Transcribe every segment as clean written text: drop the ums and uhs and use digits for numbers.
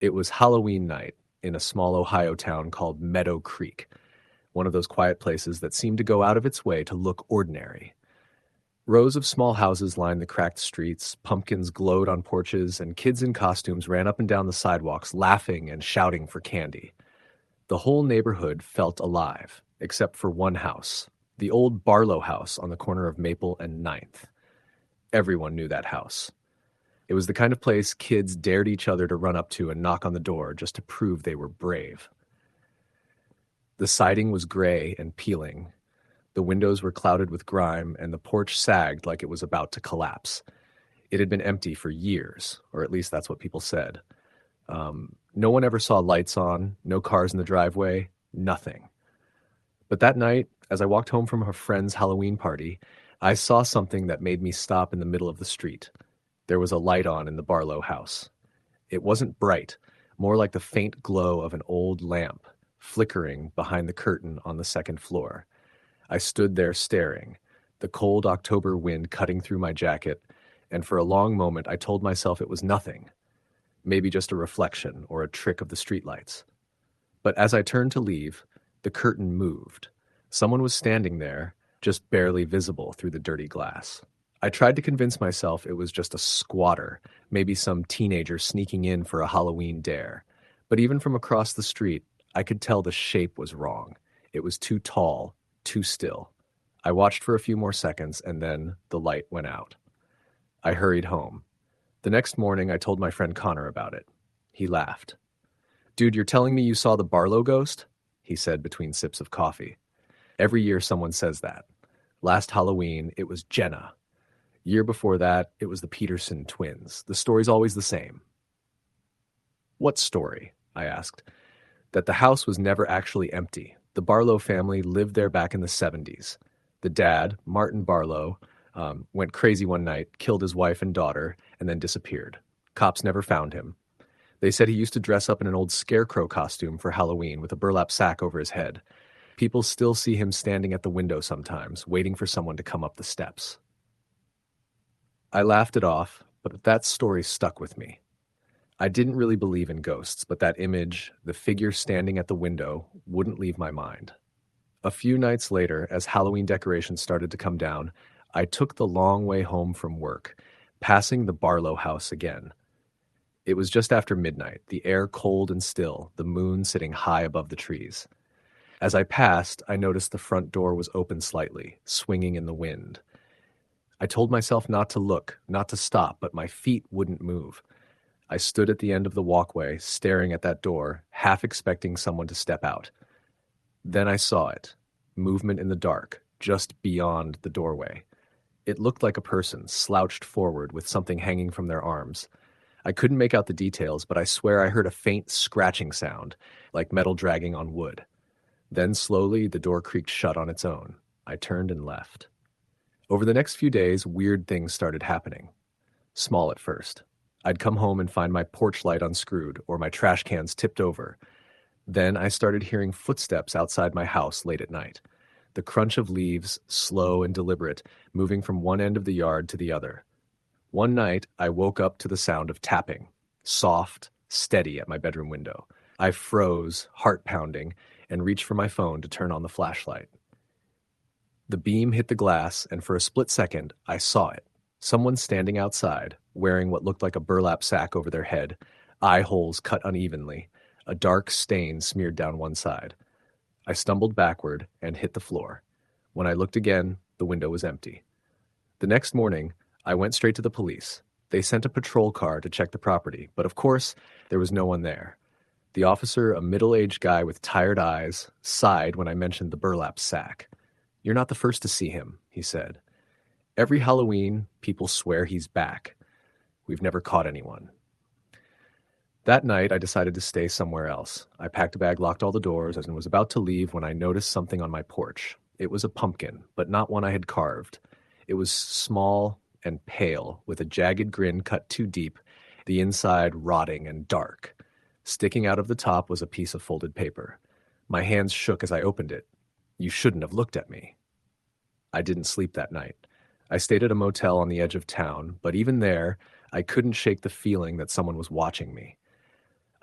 It was Halloween night in a small Ohio town called Meadow Creek, one of those quiet places that seemed to go out of its way to look ordinary. Rows of small houses lined the cracked streets, pumpkins glowed on porches, and kids in costumes ran up and down the sidewalks laughing and shouting for candy. The whole neighborhood felt alive, except for one house, the old Barlow house on the corner of Maple and Ninth. Everyone knew that house. It was the kind of place kids dared each other to run up to and knock on the door just to prove they were brave. The siding was gray and peeling. The windows were clouded with grime, and the porch sagged like it was about to collapse. It had been empty for years, or at least that's what people said. No one ever saw lights on, no cars in the driveway, nothing. But that night, as I walked home from a friend's Halloween party, I saw something that made me stop in the middle of the street. There was a light on in the Barlow house. It wasn't bright, more like the faint glow of an old lamp, flickering behind the curtain on the second floor. I stood there staring, the cold October wind cutting through my jacket, and for a long moment I told myself it was nothing, maybe just a reflection or a trick of the streetlights. But as I turned to leave, the curtain moved. Someone was standing there, just barely visible through the dirty glass. I tried to convince myself it was just a squatter, maybe some teenager sneaking in for a Halloween dare. But even from across the street, I could tell the shape was wrong. It was too tall, too still. I watched for a few more seconds, and then the light went out. I hurried home. The next morning, I told my friend Connor about it. He laughed. "Dude, you're telling me you saw the Barlow ghost?" he said between sips of coffee. "Every year someone says that. Last Halloween, it was Jenna. Year before that, it was the Peterson twins. The story's always the same." "What story?" I asked. "That the house was never actually empty. The Barlow family lived there back in the 70s. The dad, Martin Barlow, went crazy one night, killed his wife and daughter, and then disappeared. Cops never found him. They said he used to dress up in an old scarecrow costume for Halloween with a burlap sack over his head. People still see him standing at the window sometimes, waiting for someone to come up the steps." I laughed it off, but that story stuck with me. I didn't really believe in ghosts, but that image, the figure standing at the window, wouldn't leave my mind. A few nights later, as Halloween decorations started to come down, I took the long way home from work, passing the Barlow house again. It was just after midnight, the air cold and still, the moon sitting high above the trees. As I passed, I noticed the front door was open slightly, swinging in the wind. I told myself not to look, not to stop, but my feet wouldn't move. I stood at the end of the walkway, staring at that door, half expecting someone to step out. Then I saw it, movement in the dark, just beyond the doorway. It looked like a person, slouched forward with something hanging from their arms. I couldn't make out the details, but I swear I heard a faint scratching sound, like metal dragging on wood. Then slowly, the door creaked shut on its own. I turned and left. Over the next few days, weird things started happening. Small at first. I'd come home and find my porch light unscrewed or my trash cans tipped over. Then I started hearing footsteps outside my house late at night. The crunch of leaves, slow and deliberate, moving from one end of the yard to the other. One night, I woke up to the sound of tapping, soft, steady at my bedroom window. I froze, heart pounding, and reached for my phone to turn on the flashlight. The beam hit the glass, and for a split second, I saw it. Someone standing outside, wearing what looked like a burlap sack over their head, eye holes cut unevenly, a dark stain smeared down one side. I stumbled backward and hit the floor. When I looked again, the window was empty. The next morning, I went straight to the police. They sent a patrol car to check the property, but of course, there was no one there. The officer, a middle-aged guy with tired eyes, sighed when I mentioned the burlap sack. "You're not the first to see him," he said. "Every Halloween, people swear he's back. We've never caught anyone." That night, I decided to stay somewhere else. I packed a bag, locked all the doors, and was about to leave when I noticed something on my porch. It was a pumpkin, but not one I had carved. It was small and pale, with a jagged grin cut too deep, the inside rotting and dark. Sticking out of the top was a piece of folded paper. My hands shook as I opened it. "You shouldn't have looked at me." I didn't sleep that night. I stayed at a motel on the edge of town, but even there, I couldn't shake the feeling that someone was watching me.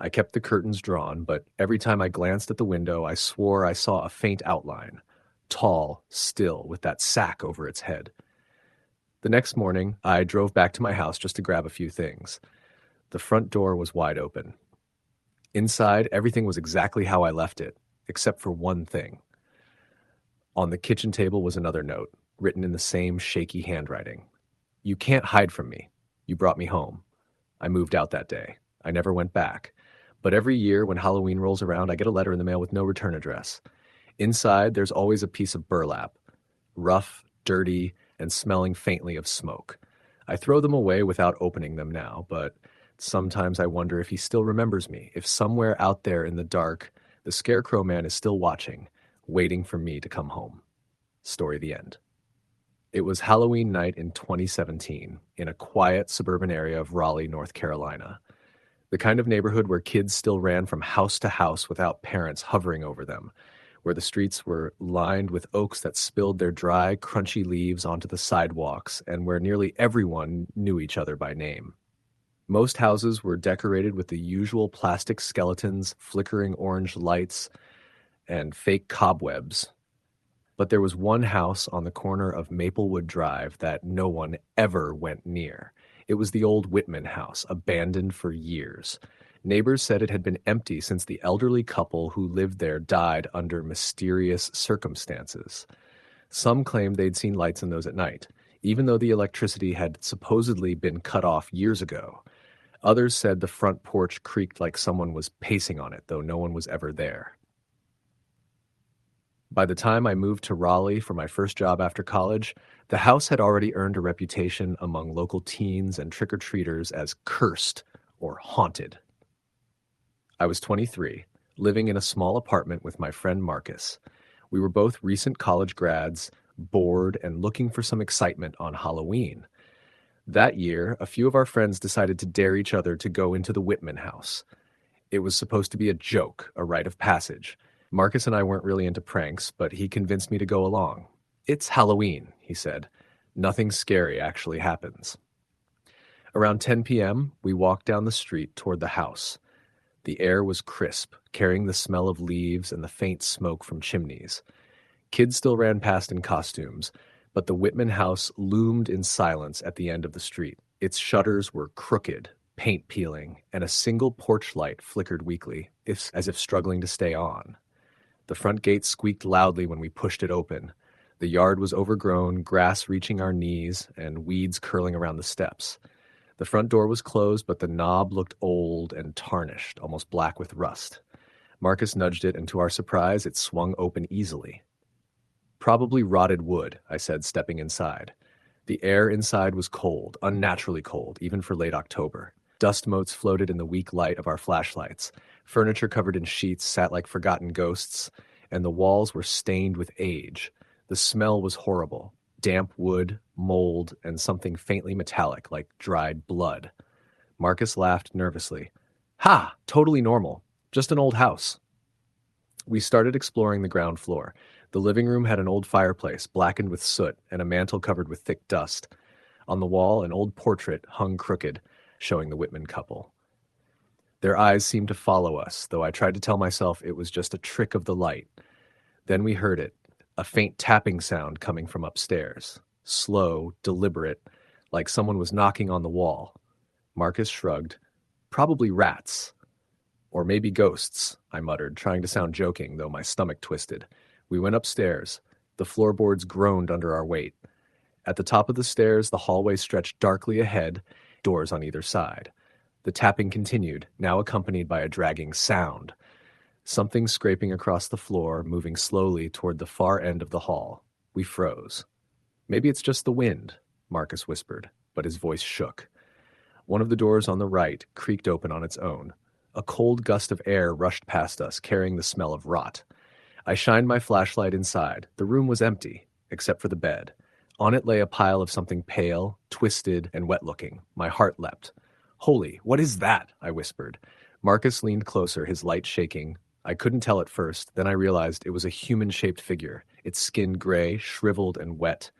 I kept the curtains drawn, but every time I glanced at the window, I swore I saw a faint outline, tall, still, with that sack over its head. The next morning, I drove back to my house just to grab a few things. The front door was wide open. Inside, everything was exactly how I left it, except for one thing. On the kitchen table was another note, written in the same shaky handwriting. You can't hide from me. You brought me home. I moved out that day. I never went back. But every year when Halloween rolls around, I get a letter in the mail with no return address. Inside, there's always a piece of burlap, rough, dirty, and smelling faintly of smoke. I throw them away without opening them now, but sometimes I wonder if he still remembers me, if somewhere out there in the dark, the Scarecrow Man is still watching, waiting for me to come home. Story the end. It was Halloween night in 2017 in a quiet suburban area of Raleigh, North Carolina. The kind of neighborhood where kids still ran from house to house without parents hovering over them, where the streets were lined with oaks that spilled their dry, crunchy leaves onto the sidewalks, and where nearly everyone knew each other by name. Most houses were decorated with the usual plastic skeletons, flickering orange lights, and fake cobwebs. But there was one house on the corner of Maplewood Drive that no one ever went near. It was the old Whitman house, abandoned for years. Neighbors said it had been empty since the elderly couple who lived there died under mysterious circumstances. Some claimed they'd seen lights in those at night, even though the electricity had supposedly been cut off years ago. Others said the front porch creaked like someone was pacing on it, though no one was ever there. By the time I moved to Raleigh for my first job after college, the house had already earned a reputation among local teens and trick-or-treaters as cursed or haunted. I was 23, living in a small apartment with my friend Marcus. We were both recent college grads, bored and looking for some excitement on Halloween. That year, a few of our friends decided to dare each other to go into the Whitman house. It was supposed to be a joke, a rite of passage. Marcus and I weren't really into pranks, but he convinced me to go along. It's Halloween, he said. Nothing scary actually happens. Around 10 p.m., we walked down the street toward the house. The air was crisp, carrying the smell of leaves and the faint smoke from chimneys. Kids still ran past in costumes, but the Whitman house loomed in silence at the end of the street. Its shutters were crooked, paint peeling, and a single porch light flickered weakly, as if struggling to stay on. The front gate squeaked loudly when we pushed it open. The yard was overgrown, grass reaching our knees, and weeds curling around the steps. The front door was closed, but the knob looked old and tarnished, almost black with rust. Marcus nudged it, and to our surprise, it swung open easily. Probably rotted wood, I said, stepping inside. The air inside was cold, unnaturally cold, even for late October. Dust motes floated in the weak light of our flashlights. Furniture covered in sheets sat like forgotten ghosts, and the walls were stained with age. The smell was horrible. Damp wood, mold, and something faintly metallic like dried blood. Marcus laughed nervously. Ha! Totally normal. Just an old house. We started exploring the ground floor. The living room had an old fireplace, blackened with soot, and a mantel covered with thick dust. On the wall, an old portrait hung crooked, showing the Whitman couple. Their eyes seemed to follow us, though I tried to tell myself it was just a trick of the light. Then we heard it, a faint tapping sound coming from upstairs. Slow, deliberate, like someone was knocking on the wall. Marcus shrugged. Probably rats. Or maybe ghosts, I muttered, trying to sound joking, though my stomach twisted. We went upstairs. The floorboards groaned under our weight. At the top of the stairs, the hallway stretched darkly ahead, doors on either side. The tapping continued, now accompanied by a dragging sound. Something scraping across the floor, moving slowly toward the far end of the hall. We froze. Maybe it's just the wind, Marcus whispered, but his voice shook. One of the doors on the right creaked open on its own. A cold gust of air rushed past us, carrying the smell of rot. I shined my flashlight inside. The room was empty, except for the bed. On it lay a pile of something pale, twisted, and wet-looking. My heart leapt. Holy, what is that? I whispered. Marcus leaned closer, his light shaking. I couldn't tell at first, then I realized it was a human-shaped figure, its skin gray, shriveled, and wet.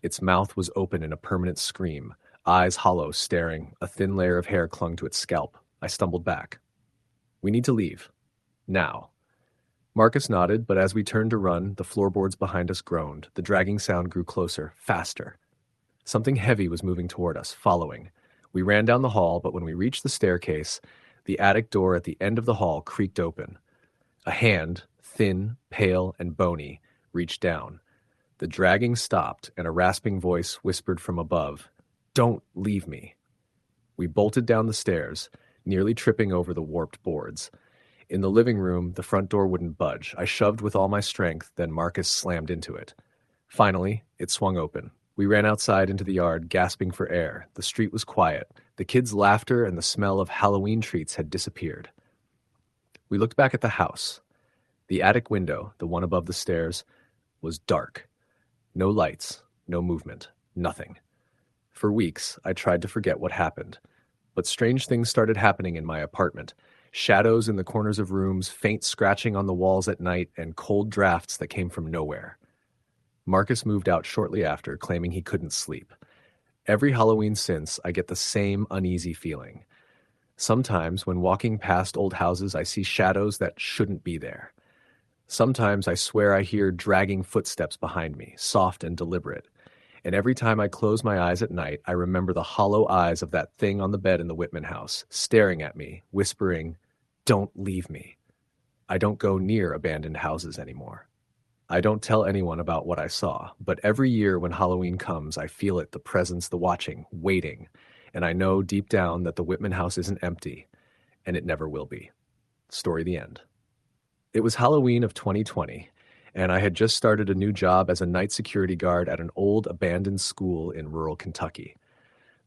Its mouth was open in a permanent scream, eyes hollow, staring. A thin layer of hair clung to its scalp. I stumbled back. We need to leave. Now. Marcus nodded, but as we turned to run, the floorboards behind us groaned. The dragging sound grew closer, faster. Something heavy was moving toward us, following. We ran down the hall, but when we reached the staircase, the attic door at the end of the hall creaked open. A hand, thin, pale, and bony, reached down. The dragging stopped, and a rasping voice whispered from above, "Don't leave me." We bolted down the stairs, nearly tripping over the warped boards. In the living room, the front door wouldn't budge. I shoved with all my strength, then Marcus slammed into it. Finally, it swung open. We ran outside into the yard, gasping for air. The street was quiet. The kids' laughter and the smell of Halloween treats had disappeared. We looked back at the house. The attic window, the one above the stairs, was dark. No lights, no movement, nothing. For weeks, I tried to forget what happened. But strange things started happening in my apartment. Shadows in the corners of rooms, faint scratching on the walls at night, and cold drafts that came from nowhere. Marcus moved out shortly after, claiming he couldn't sleep. Every Halloween since, I get the same uneasy feeling. Sometimes, when walking past old houses, I see shadows that shouldn't be there. Sometimes I swear I hear dragging footsteps behind me, soft and deliberate. And every time I close my eyes at night, I remember the hollow eyes of that thing on the bed in the Whitman house, staring at me, whispering, "Don't leave me." I don't go near abandoned houses anymore. I don't tell anyone about what I saw, but every year when Halloween comes, I feel it, the presence, the watching, waiting, and I know deep down that the Whitman house isn't empty, and it never will be. Story the end. It was Halloween of 2020, and I had just started a new job as a night security guard at an old abandoned school in rural Kentucky.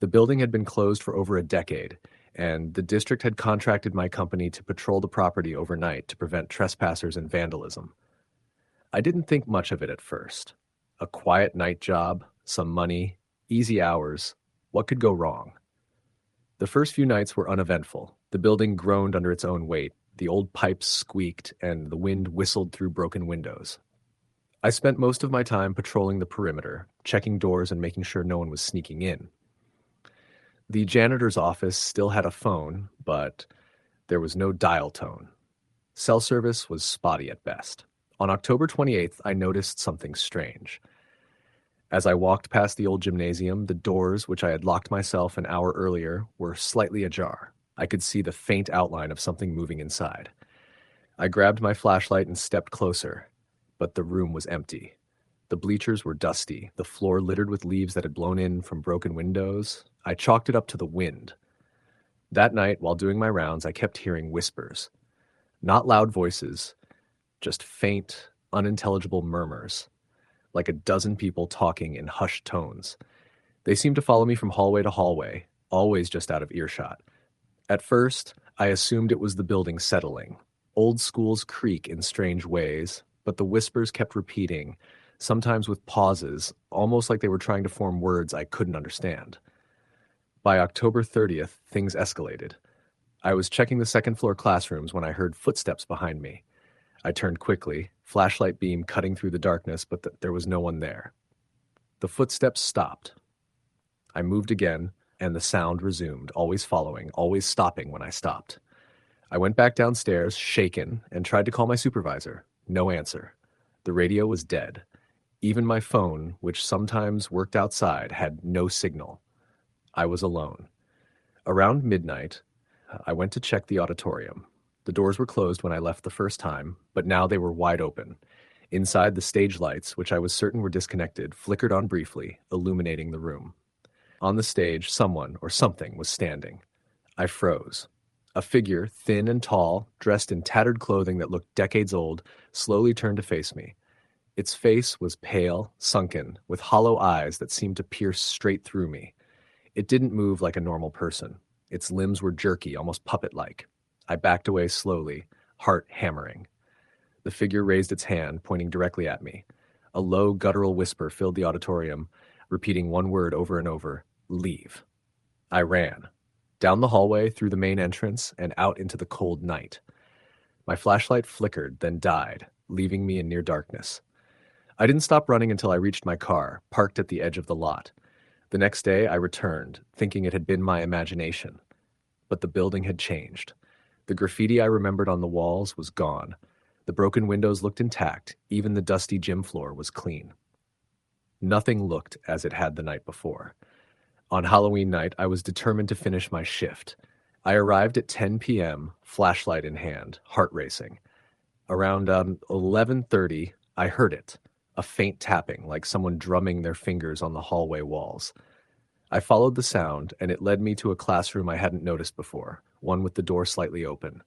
The building had been closed for over a decade, and the district had contracted my company to patrol the property overnight to prevent trespassers and vandalism. I didn't think much of it at first. A quiet night job, some money, easy hours. What could go wrong? The first few nights were uneventful. The building groaned under its own weight. The old pipes squeaked, and the wind whistled through broken windows. I spent most of my time patrolling the perimeter, checking doors and making sure no one was sneaking in. The janitor's office still had a phone, but there was no dial tone. Cell service was spotty at best. On October 28th, I noticed something strange. As I walked past the old gymnasium, the doors, which I had locked myself an hour earlier, were slightly ajar. I could see the faint outline of something moving inside. I grabbed my flashlight and stepped closer, but the room was empty. The bleachers were dusty, the floor littered with leaves that had blown in from broken windows. I chalked it up to the wind. That night, while doing my rounds, I kept hearing whispers. Not loud voices, just faint, unintelligible murmurs, like a dozen people talking in hushed tones. They seemed to follow me from hallway to hallway, always just out of earshot. At first, I assumed it was the building settling. Old schools creak in strange ways, but the whispers kept repeating, sometimes with pauses, almost like they were trying to form words I couldn't understand. By October 30th, things escalated. I was checking the second-floor classrooms when I heard footsteps behind me. I turned quickly, flashlight beam cutting through the darkness, but there was no one there. The footsteps stopped. I moved again, and the sound resumed, always following, always stopping when I stopped. I went back downstairs, shaken, and tried to call my supervisor. No answer. The radio was dead. Even my phone, which sometimes worked outside, had no signal. I was alone. Around midnight, I went to check the auditorium. The doors were closed when I left the first time, but now they were wide open. Inside, the stage lights, which I was certain were disconnected, flickered on briefly, illuminating the room. On the stage, someone or something was standing. I froze. A figure, thin and tall, dressed in tattered clothing that looked decades old, slowly turned to face me. Its face was pale, sunken, with hollow eyes that seemed to pierce straight through me. It didn't move like a normal person. Its limbs were jerky, almost puppet-like. I backed away slowly, heart hammering. The figure raised its hand, pointing directly at me. A low, guttural whisper filled the auditorium, repeating one word over and over, "Leave." I ran. Down the hallway, through the main entrance, and out into the cold night. My flashlight flickered, then died, leaving me in near darkness. I didn't stop running until I reached my car, parked at the edge of the lot. The next day, I returned, thinking it had been my imagination. But the building had changed. The graffiti I remembered on the walls was gone. The broken windows looked intact. Even the dusty gym floor was clean. Nothing looked as it had the night before. On Halloween night, I was determined to finish my shift. I arrived at 10 p.m., flashlight in hand, heart racing. Around 11:30, I heard it, a faint tapping, like someone drumming their fingers on the hallway walls. I followed the sound, and it led me to a classroom I hadn't noticed before, one with the door slightly open.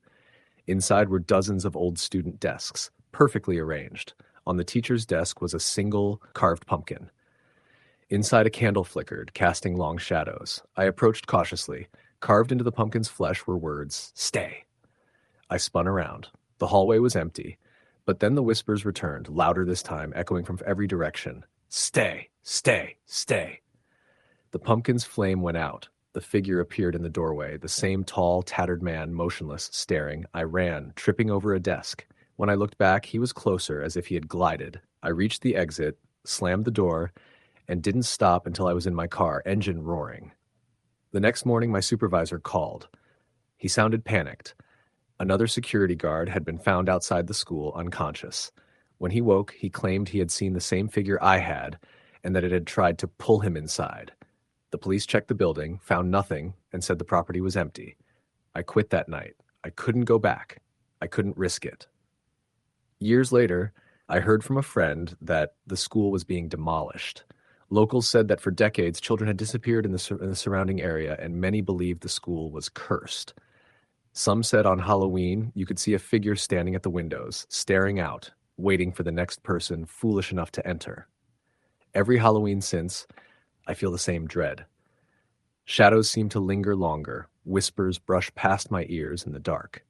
Inside were dozens of old student desks, perfectly arranged. On the teacher's desk was a single carved pumpkin. Inside, a candle flickered, casting long shadows. I approached cautiously. Carved into the pumpkin's flesh were words, "Stay." I spun around. The hallway was empty, but then the whispers returned, louder this time, echoing from every direction. "Stay, stay, stay." The pumpkin's flame went out. The figure appeared in the doorway, the same tall, tattered man, motionless, staring. I ran, tripping over a desk. When I looked back, he was closer, as if he had glided. I reached the exit, slammed the door, and didn't stop until I was in my car, engine roaring. The next morning, my supervisor called. He sounded panicked. Another security guard had been found outside the school, unconscious. When he woke, he claimed he had seen the same figure I had, and that it had tried to pull him inside. The police checked the building, found nothing, and said the property was empty. I quit that night. I couldn't go back. I couldn't risk it. Years later, I heard from a friend that the school was being demolished. Locals said that for decades, children had disappeared in the surrounding area, and many believed the school was cursed. Some said on Halloween, you could see a figure standing at the windows, staring out, waiting for the next person foolish enough to enter. Every Halloween since, I feel the same dread. Shadows seem to linger longer. Whispers brush past my ears in the dark.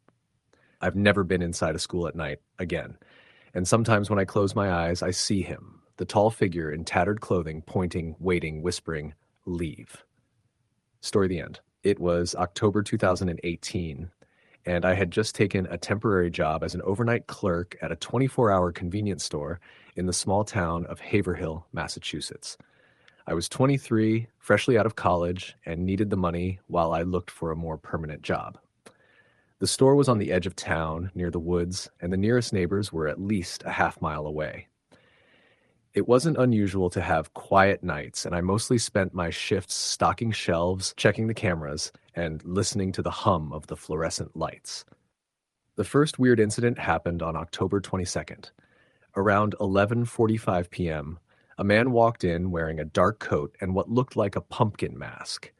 I've never been inside a school at night again, and sometimes when I close my eyes, I see him, the tall figure in tattered clothing, pointing, waiting, whispering, "Leave." Story the end. It was October 2018, and I had just taken a temporary job as an overnight clerk at a 24-hour convenience store in the small town of Haverhill, Massachusetts. I was 23, freshly out of college, and needed the money while I looked for a more permanent job. The store was on the edge of town, near the woods, and the nearest neighbors were at least a half-mile away. It wasn't unusual to have quiet nights, and I mostly spent my shifts stocking shelves, checking the cameras, and listening to the hum of the fluorescent lights. The first weird incident happened on October 22nd. Around 11:45 p.m., a man walked in wearing a dark coat and what looked like a pumpkin mask.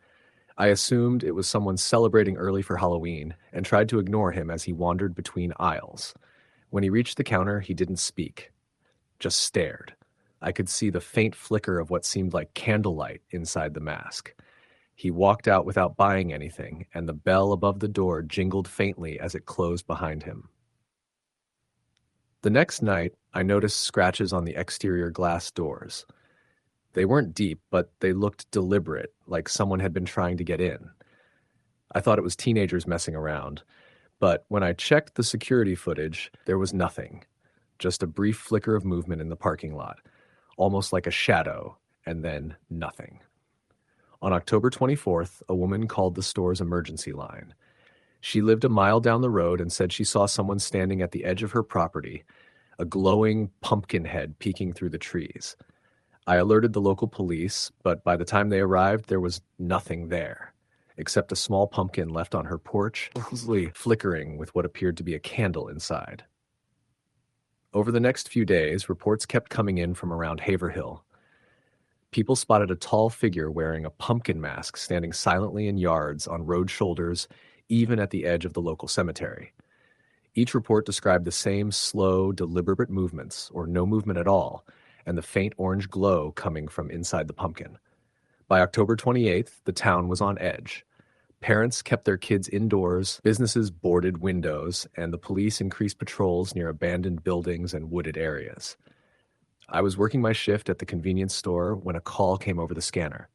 I assumed it was someone celebrating early for Halloween and tried to ignore him as he wandered between aisles. When he reached the counter, he didn't speak, just stared. I could see the faint flicker of what seemed like candlelight inside the mask. He walked out without buying anything, and the bell above the door jingled faintly as it closed behind him. The next night, I noticed scratches on the exterior glass doors. They weren't deep, but they looked deliberate, like someone had been trying to get in. I thought it was teenagers messing around, but when I checked the security footage, there was nothing. Just a brief flicker of movement in the parking lot, almost like a shadow, and then nothing. On October 24th, a woman called the store's emergency line. She lived a mile down the road and said she saw someone standing at the edge of her property, a glowing pumpkin head peeking through the trees. I alerted the local police, but by the time they arrived, there was nothing there, except a small pumpkin left on her porch, flickering with what appeared to be a candle inside. Over the next few days, reports kept coming in from around Haverhill. People spotted a tall figure wearing a pumpkin mask standing silently in yards on road shoulders, even at the edge of the local cemetery. Each report described the same slow, deliberate movements, or no movement at all, and the faint orange glow coming from inside the pumpkin. By October 28th, the town was on edge. Parents kept their kids indoors, businesses boarded windows, and the police increased patrols near abandoned buildings and wooded areas. I was working my shift at the convenience store when a call came over the scanner.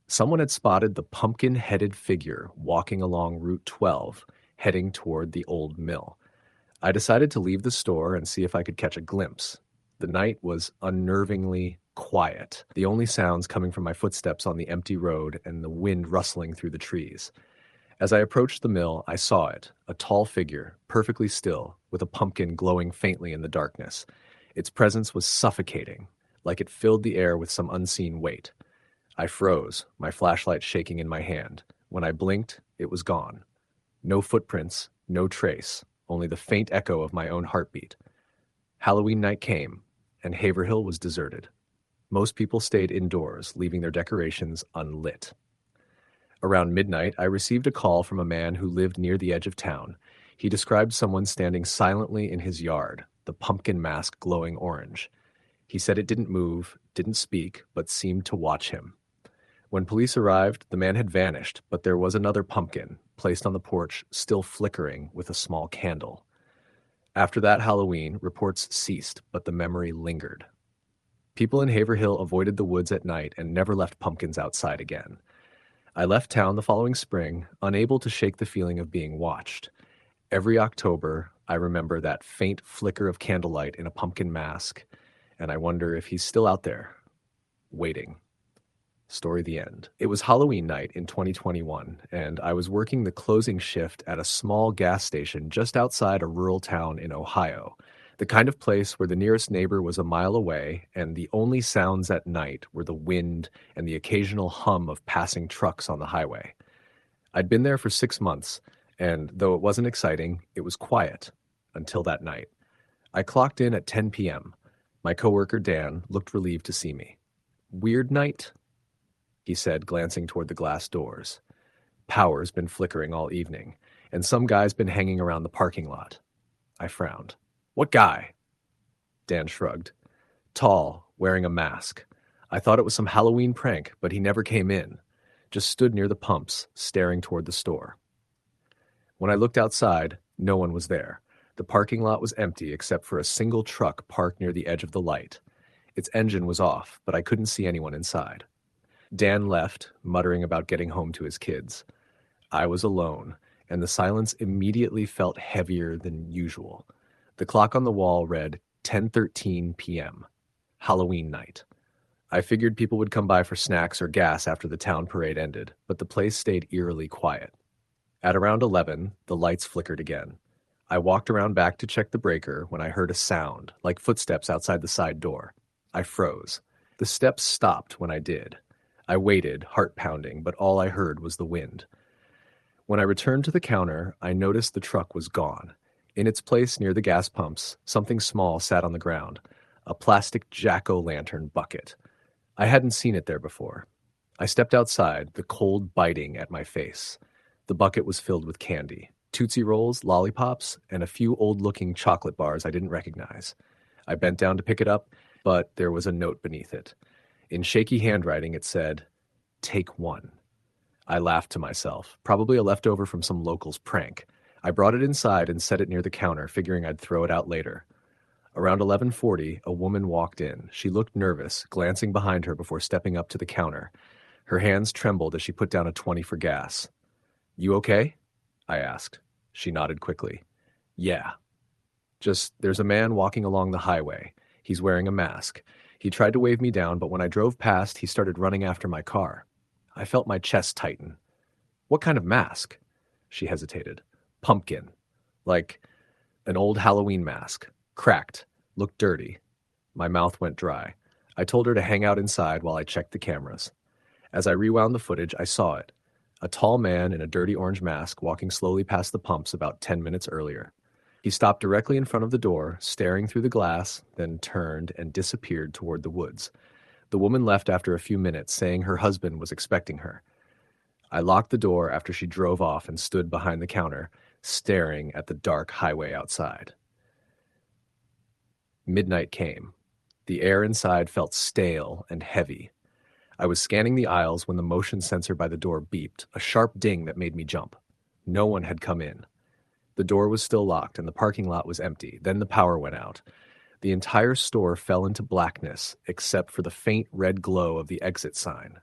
Someone had spotted the pumpkin-headed figure walking along Route 12, heading toward the old mill. I decided to leave the store and see if I could catch a glimpse. The night was unnervingly quiet, the only sounds coming from my footsteps on the empty road and the wind rustling through the trees. As I approached the mill, I saw it, a tall figure, perfectly still, with a pumpkin glowing faintly in the darkness. Its presence was suffocating, like it filled the air with some unseen weight. I froze, my flashlight shaking in my hand. When I blinked, it was gone. No footprints, no trace, only the faint echo of my own heartbeat. Halloween night came, and Haverhill was deserted. Most people stayed indoors, leaving their decorations unlit. Around midnight, I received a call from a man who lived near the edge of town. He described someone standing silently in his yard, the pumpkin mask glowing orange. He said it didn't move, didn't speak, but seemed to watch him. When police arrived, the man had vanished, but there was another pumpkin, placed on the porch, still flickering with a small candle. After that Halloween, reports ceased, but the memory lingered. People in Haverhill avoided the woods at night and never left pumpkins outside again. I left town the following spring, unable to shake the feeling of being watched. Every October, I remember that faint flicker of candlelight in a pumpkin mask, and I wonder if he's still out there, waiting. Story the end. It was Halloween night in 2021, and I was working the closing shift at a small gas station just outside a rural town in Ohio, the kind of place where the nearest neighbor was a mile away, and the only sounds at night were the wind and the occasional hum of passing trucks on the highway. I'd been there for 6 months, and though it wasn't exciting, it was quiet until that night. I clocked in at 10 p.m. My coworker Dan looked relieved to see me. "Weird night?" he said, glancing toward the glass doors. "Power's been flickering all evening, and some guy's been hanging around the parking lot." I frowned. "What guy?" Dan shrugged. "Tall, wearing a mask. I thought it was some Halloween prank, but he never came in. Just stood near the pumps, staring toward the store." When I looked outside, no one was there. The parking lot was empty except for a single truck parked near the edge of the light. Its engine was off, but I couldn't see anyone inside. Dan left, muttering about getting home to his kids. I was alone, and the silence immediately felt heavier than usual. The clock on the wall read 10:13 p.m., Halloween night. I figured people would come by for snacks or gas after the town parade ended, but the place stayed eerily quiet. At around 11, the lights flickered again. I walked around back to check the breaker when I heard a sound, like footsteps outside the side door. I froze. The steps stopped when I did. I waited, heart pounding, but all I heard was the wind. When I returned to the counter, I noticed the truck was gone. In its place near the gas pumps, something small sat on the ground, a plastic jack-o'-lantern bucket. I hadn't seen it there before. I stepped outside, the cold biting at my face. The bucket was filled with candy, Tootsie Rolls, lollipops, and a few old-looking chocolate bars I didn't recognize. I bent down to pick it up, but there was a note beneath it. In shaky handwriting, it said, "Take one." I laughed to myself, probably a leftover from some local's prank. I brought it inside and set it near the counter, figuring I'd throw it out later. Around 11:40, a woman walked in. She looked nervous, glancing behind her before stepping up to the counter. Her hands trembled as she put down a 20 for gas. "You okay?" I asked. She nodded quickly. "Yeah. Just, there's a man walking along the highway. He's wearing a mask. He tried to wave me down, but when I drove past, he started running after my car." I felt my chest tighten. "What kind of mask?" She hesitated. "Pumpkin. Like an old Halloween mask. Cracked. Looked dirty." My mouth went dry. I told her to hang out inside while I checked the cameras. As I rewound the footage, I saw it. A tall man in a dirty orange mask walking slowly past the pumps about 10 minutes earlier. He stopped directly in front of the door, staring through the glass, then turned and disappeared toward the woods. The woman left after a few minutes, saying her husband was expecting her. I locked the door after she drove off and stood behind the counter, staring at the dark highway outside. Midnight came. The air inside felt stale and heavy. I was scanning the aisles when the motion sensor by the door beeped, a sharp ding that made me jump. No one had come in. The door was still locked and the parking lot was empty. Then the power went out. The entire store fell into blackness except for the faint red glow of the exit sign.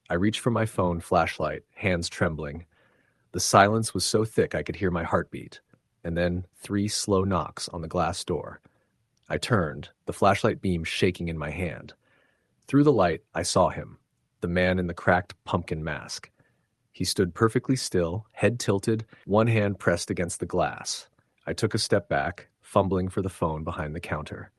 I reached for my phone flashlight, hands trembling. The silence was so thick I could hear my heartbeat, and then 3 slow knocks on the glass door. I turned, the flashlight beam shaking in my hand. Through the light, I saw him, the man in the cracked pumpkin mask. He stood perfectly still, head tilted, one hand pressed against the glass. I took a step back, fumbling for the phone behind the counter.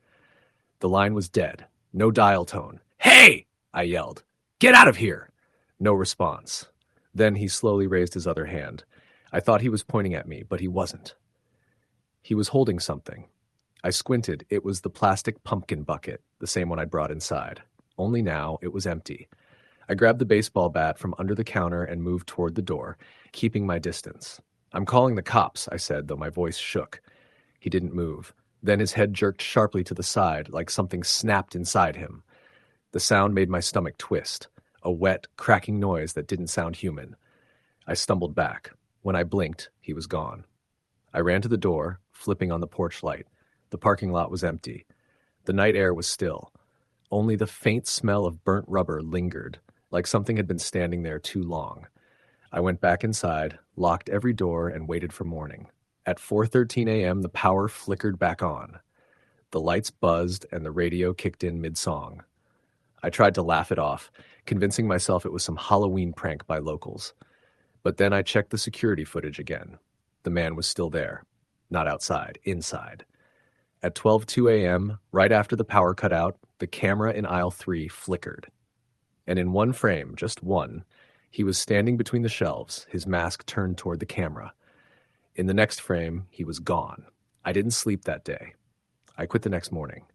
The line was dead. No dial tone. "Hey!" I yelled. "Get out of here!" No response. Then he slowly raised his other hand. I thought he was pointing at me, but he wasn't. He was holding something. I squinted. It was the plastic pumpkin bucket, the same one I'd brought inside. Only now it was empty. I grabbed the baseball bat from under the counter and moved toward the door, keeping my distance. "I'm calling the cops," I said, though my voice shook. He didn't move. Then his head jerked sharply to the side, like something snapped inside him. The sound made my stomach twist, a wet, cracking noise that didn't sound human. I stumbled back. When I blinked, he was gone. I ran to the door, flipping on the porch light. The parking lot was empty. The night air was still. Only the faint smell of burnt rubber lingered, like something had been standing there too long. I went back inside, locked every door, and waited for morning. At 4:13 a.m., the power flickered back on. The lights buzzed, and the radio kicked in mid-song. I tried to laugh it off, convincing myself it was some Halloween prank by locals. But then I checked the security footage again. The man was still there. Not outside, inside. At 12:02 a.m., right after the power cut out, the camera in aisle 3 flickered. And in one frame, just one, he was standing between the shelves, his mask turned toward the camera. In the next frame, he was gone. I didn't sleep that day. I quit the next morning.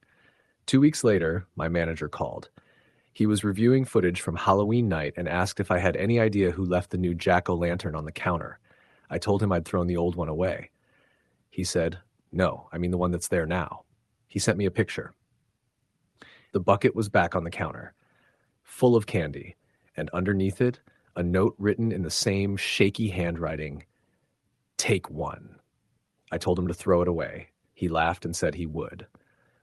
2 weeks later, my manager called. He was reviewing footage from Halloween night and asked if I had any idea who left the new jack-o'-lantern on the counter. I told him I'd thrown the old one away. He said, "No, I mean the one that's there now." He sent me a picture. The bucket was back on the counter, full of candy, and underneath it, a note written in the same shaky handwriting, "Take one." I told him to throw it away. He laughed and said he would.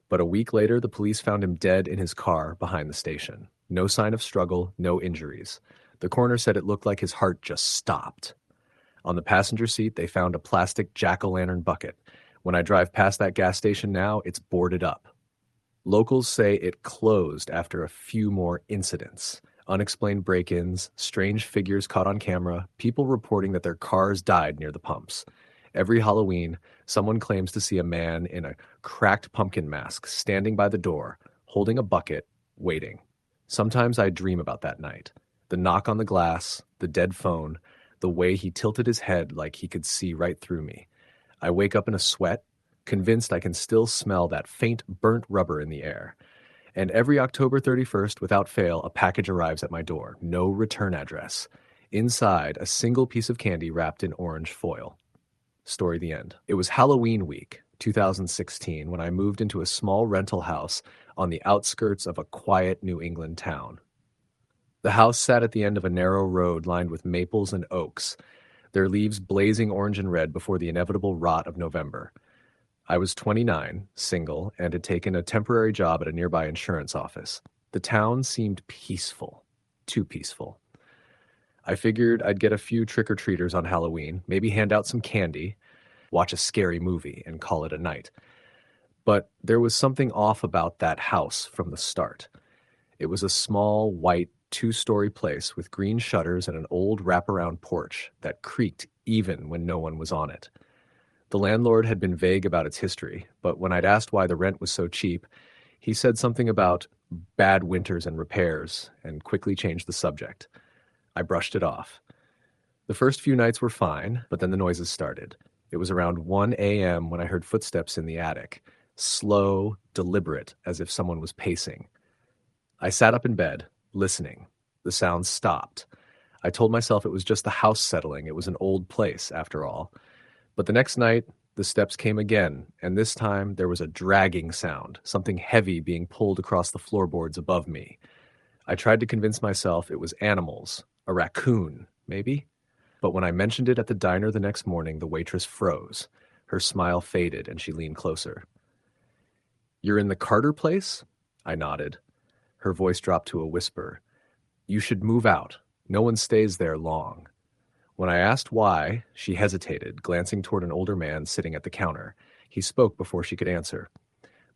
But a week later, the police found him dead in his car behind the station. No sign of struggle, no injuries. The coroner said it looked like his heart just stopped. On the passenger seat, they found a plastic jack-o'-lantern bucket. When I drive past that gas station now, it's boarded up. Locals say it closed after a few more incidents. Unexplained break-ins, strange figures caught on camera, people reporting that their cars died near the pumps. Every Halloween, someone claims to see a man in a cracked pumpkin mask standing by the door, holding a bucket, waiting. Sometimes I dream about that night. The knock on the glass, the dead phone, the way he tilted his head like he could see right through me. I wake up in a sweat, convinced I can still smell that faint burnt rubber in the air. And every October 31st, without fail, a package arrives at my door. No return address. Inside, a single piece of candy wrapped in orange foil. Story the end. It was Halloween week, 2016, when I moved into a small rental house on the outskirts of a quiet New England town. The house sat at the end of a narrow road lined with maples and oaks, their leaves blazing orange and red before the inevitable rot of November. I was 29, single, and had taken a temporary job at a nearby insurance office. The town seemed peaceful. Too peaceful. I figured I'd get a few trick-or-treaters on Halloween, maybe hand out some candy, watch a scary movie, and call it a night. But there was something off about that house from the start. It was a small, white, two-story place with green shutters and an old wraparound porch that creaked even when no one was on it. The landlord had been vague about its history, but when I'd asked why the rent was so cheap, he said something about bad winters and repairs, and quickly changed the subject. I brushed it off. The first few nights were fine, but then the noises started. It was around 1 a.m. when I heard footsteps in the attic, slow, deliberate, as if someone was pacing. I sat up in bed, listening. The sounds stopped. I told myself it was just the house settling. It was an old place, after all. But the next night, the steps came again, and this time there was a dragging sound, something heavy being pulled across the floorboards above me. I tried to convince myself it was animals, a raccoon, maybe? But when I mentioned it at the diner the next morning, the waitress froze. Her smile faded, and she leaned closer. "You're in the Carter place?" I nodded. Her voice dropped to a whisper. "You should move out. No one stays there long." When I asked why, she hesitated, glancing toward an older man sitting at the counter. He spoke before she could answer.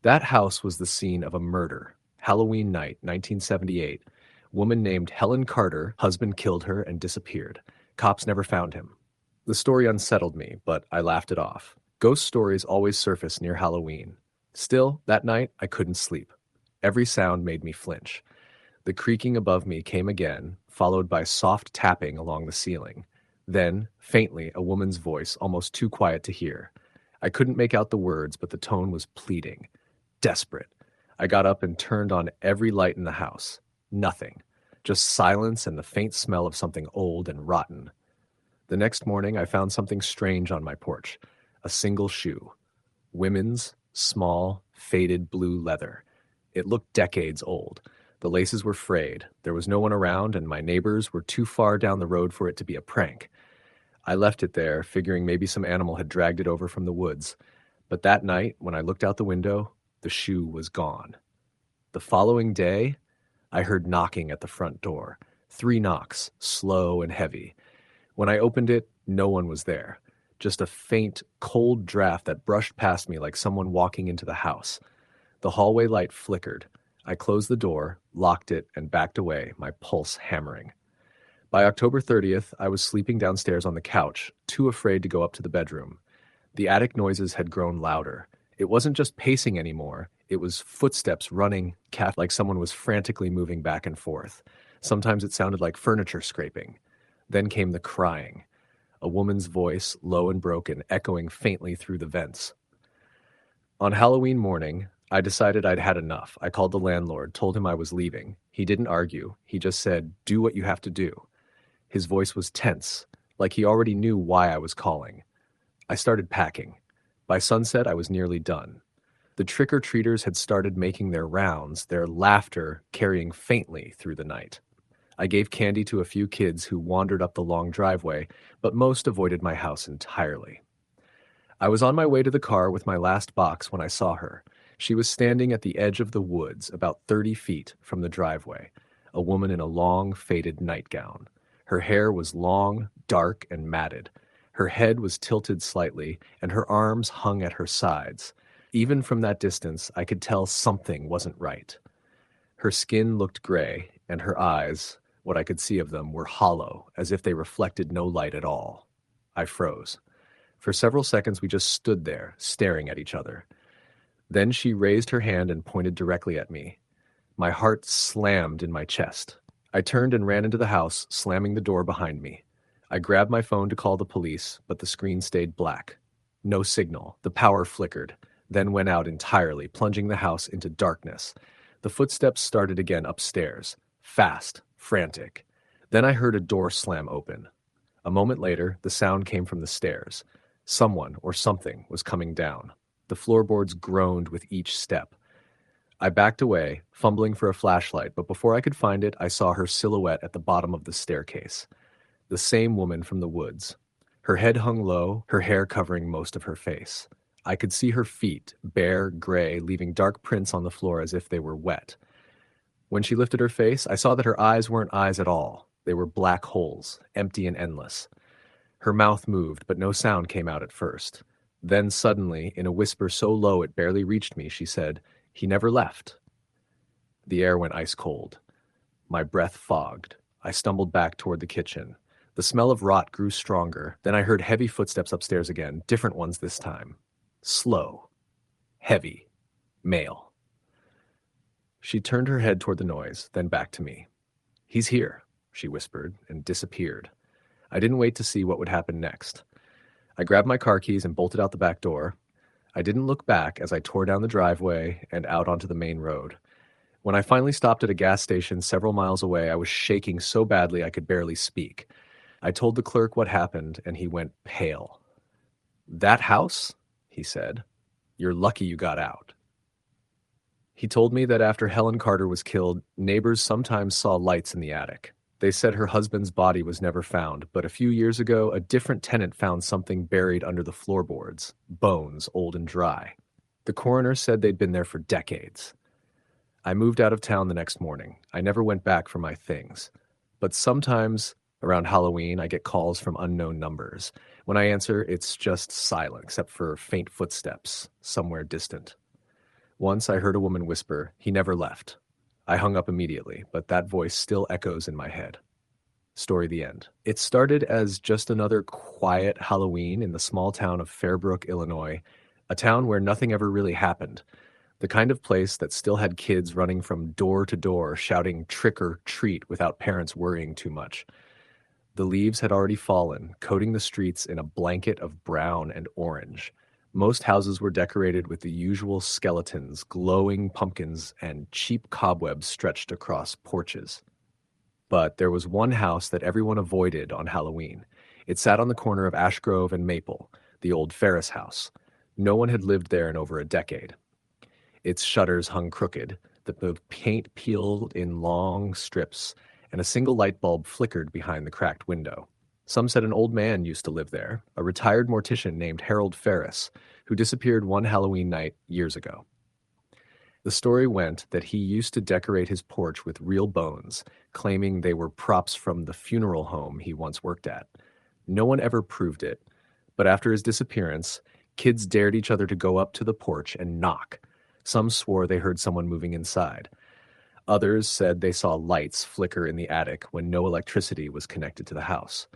That house was the scene of a murder. Halloween night, 1978. Woman named Helen Carter, husband killed her and disappeared. Cops never found him. The story unsettled me, but I laughed it off. Ghost stories always surface near Halloween. Still, that night, I couldn't sleep. Every sound made me flinch. The creaking above me came again, followed by soft tapping along the ceiling. Then, faintly, a woman's voice, almost too quiet to hear. I couldn't make out the words, but the tone was pleading. Desperate. I got up and turned on every light in the house. Nothing. Just silence and the faint smell of something old and rotten. The next morning, I found something strange on my porch. A single shoe. Women's, small, faded blue leather. It looked decades old. The laces were frayed. There was no one around, and my neighbors were too far down the road for it to be a prank. I left it there, figuring maybe some animal had dragged it over from the woods. But that night, when I looked out the window, the shoe was gone. The following day, I heard knocking at the front door. 3 knocks, slow and heavy. When I opened it, no one was there. Just a faint, cold draft that brushed past me like someone walking into the house. The hallway light flickered. I closed the door, locked it, and backed away, my pulse hammering. By October 30th, I was sleeping downstairs on the couch, too afraid to go up to the bedroom. The attic noises had grown louder. It wasn't just pacing anymore. It was footsteps running, like someone was frantically moving back and forth. Sometimes it sounded like furniture scraping. Then came the crying. A woman's voice, low and broken, echoing faintly through the vents. On Halloween morning, I decided I'd had enough. I called the landlord, told him I was leaving. He didn't argue. He just said, "Do what you have to do." His voice was tense, like he already knew why I was calling. I started packing. By sunset, I was nearly done. The trick-or-treaters had started making their rounds, their laughter carrying faintly through the night. I gave candy to a few kids who wandered up the long driveway, but most avoided my house entirely. I was on my way to the car with my last box when I saw her. She was standing at the edge of the woods, about 30 feet from the driveway, a woman in a long, faded nightgown. Her hair was long, dark, and matted. Her head was tilted slightly, and her arms hung at her sides. Even from that distance, I could tell something wasn't right. Her skin looked gray, and her eyes, what I could see of them, were hollow, as if they reflected no light at all. I froze. For several seconds, we just stood there, staring at each other. Then she raised her hand and pointed directly at me. My heart slammed in my chest. I turned and ran into the house, slamming the door behind me. I grabbed my phone to call the police, but the screen stayed black. No signal. The power flickered, then went out entirely, plunging the house into darkness. The footsteps started again upstairs, fast, frantic. Then I heard a door slam open. A moment later, the sound came from the stairs. Someone or something was coming down. The floorboards groaned with each step. I backed away, fumbling for a flashlight, but before I could find it, I saw her silhouette at the bottom of the staircase. The same woman from the woods. Her head hung low, her hair covering most of her face. I could see her feet, bare, gray, leaving dark prints on the floor as if they were wet. When she lifted her face, I saw that her eyes weren't eyes at all. They were black holes, empty and endless. Her mouth moved, but no sound came out at first. Then suddenly, in a whisper so low it barely reached me, she said, "He never left." The air went ice cold. My breath fogged. I stumbled back toward the kitchen. The smell of rot grew stronger. Then I heard heavy footsteps upstairs again, different ones this time. Slow. Heavy. Male. She turned her head toward the noise, then back to me. "He's here," she whispered, and disappeared. I didn't wait to see what would happen next. I grabbed my car keys and bolted out the back door. I didn't look back as I tore down the driveway and out onto the main road. When I finally stopped at a gas station several miles away, I was shaking so badly I could barely speak. I told the clerk what happened, and he went pale. "That house?" he said. "You're lucky you got out." He told me that after Helen Carter was killed, neighbors sometimes saw lights in the attic. They said her husband's body was never found, but a few years ago, a different tenant found something buried under the floorboards, bones, old and dry. The coroner said they'd been there for decades. I moved out of town the next morning. I never went back for my things. But sometimes, around Halloween, I get calls from unknown numbers. When I answer, it's just silent, except for faint footsteps, somewhere distant. Once I heard a woman whisper, "He never left." I hung up immediately, but that voice still echoes in my head. Story the end. It started as just another quiet Halloween in the small town of Fairbrook, Illinois, a town where nothing ever really happened. The kind of place that still had kids running from door to door shouting trick or treat without parents worrying too much. The leaves had already fallen, coating the streets in a blanket of brown and orange. Most houses were decorated with the usual skeletons, glowing pumpkins, and cheap cobwebs stretched across porches. But there was one house that everyone avoided on Halloween. It sat on the corner of Ash Grove and Maple, the old Ferris house. No one had lived there in over a decade. Its shutters hung crooked, the paint peeled in long strips, and a single light bulb flickered behind the cracked window. Some said an old man used to live there, a retired mortician named Harold Ferris, who disappeared one Halloween night years ago. The story went that he used to decorate his porch with real bones, claiming they were props from the funeral home he once worked at. No one ever proved it, but after his disappearance, kids dared each other to go up to the porch and knock. Some swore they heard someone moving inside. Others said they saw lights flicker in the attic when no electricity was connected to the house.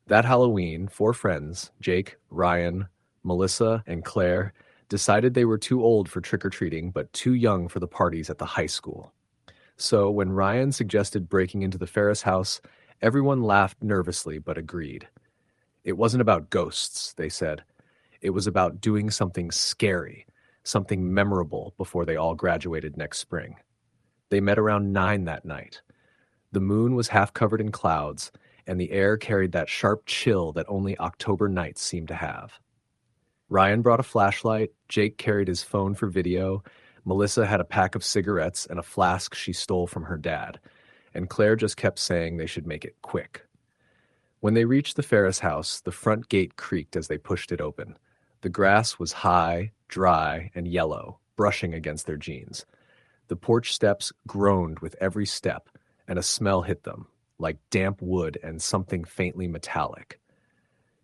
That Halloween, 4 friends, Jake, Ryan, Melissa, and Claire, decided they were too old for trick-or-treating but too young for the parties at the high school. So when Ryan suggested breaking into the Ferris house, everyone laughed nervously but agreed. It wasn't about ghosts, they said. It was about doing something scary, something memorable before they all graduated next spring. They met around 9 that night. The moon was half covered in clouds, and the air carried that sharp chill that only October nights seem to have. Ryan brought a flashlight, Jake carried his phone for video, Melissa had a pack of cigarettes and a flask she stole from her dad, and Claire just kept saying they should make it quick. When they reached the Ferris house, the front gate creaked as they pushed it open. The grass was high, dry, and yellow, brushing against their jeans. The porch steps groaned with every step, and a smell hit them, like damp wood and something faintly metallic.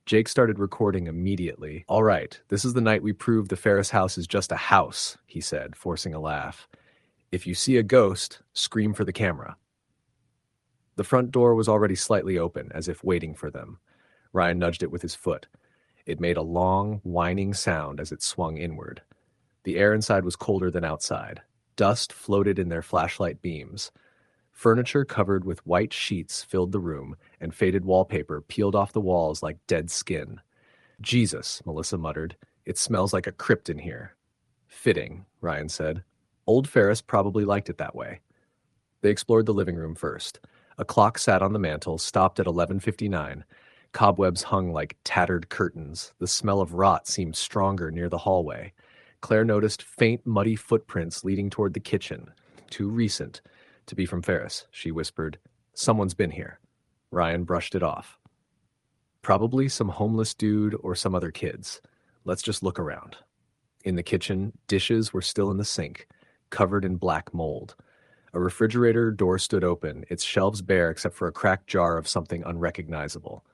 Jake started recording immediately. "All right, this is the night we prove the Ferris house is just a house," he said, forcing a laugh. "If you see a ghost, scream for the camera." The front door was already slightly open, as if waiting for them. Ryan nudged it with his foot. It made a long, whining sound as it swung inward. The air inside was colder than outside. Dust floated in their flashlight beams. Furniture covered with white sheets filled the room, and faded wallpaper peeled off the walls like dead skin. "Jesus," Melissa muttered. "It smells like a crypt in here." "Fitting," Ryan said. Old Ferris probably liked it that way. They explored the living room first. A clock sat on the mantel, stopped at 11:59. Cobwebs hung like tattered curtains. The smell of rot seemed stronger near the hallway. Claire noticed faint, muddy footprints leading toward the kitchen. Too recent to be from Ferris, she whispered. "Someone's been here." Ryan brushed it off. "Probably some homeless dude or some other kids. Let's just look around." In the kitchen, dishes were still in the sink, covered in black mold. A refrigerator door stood open, its shelves bare except for a cracked jar of something unrecognizable.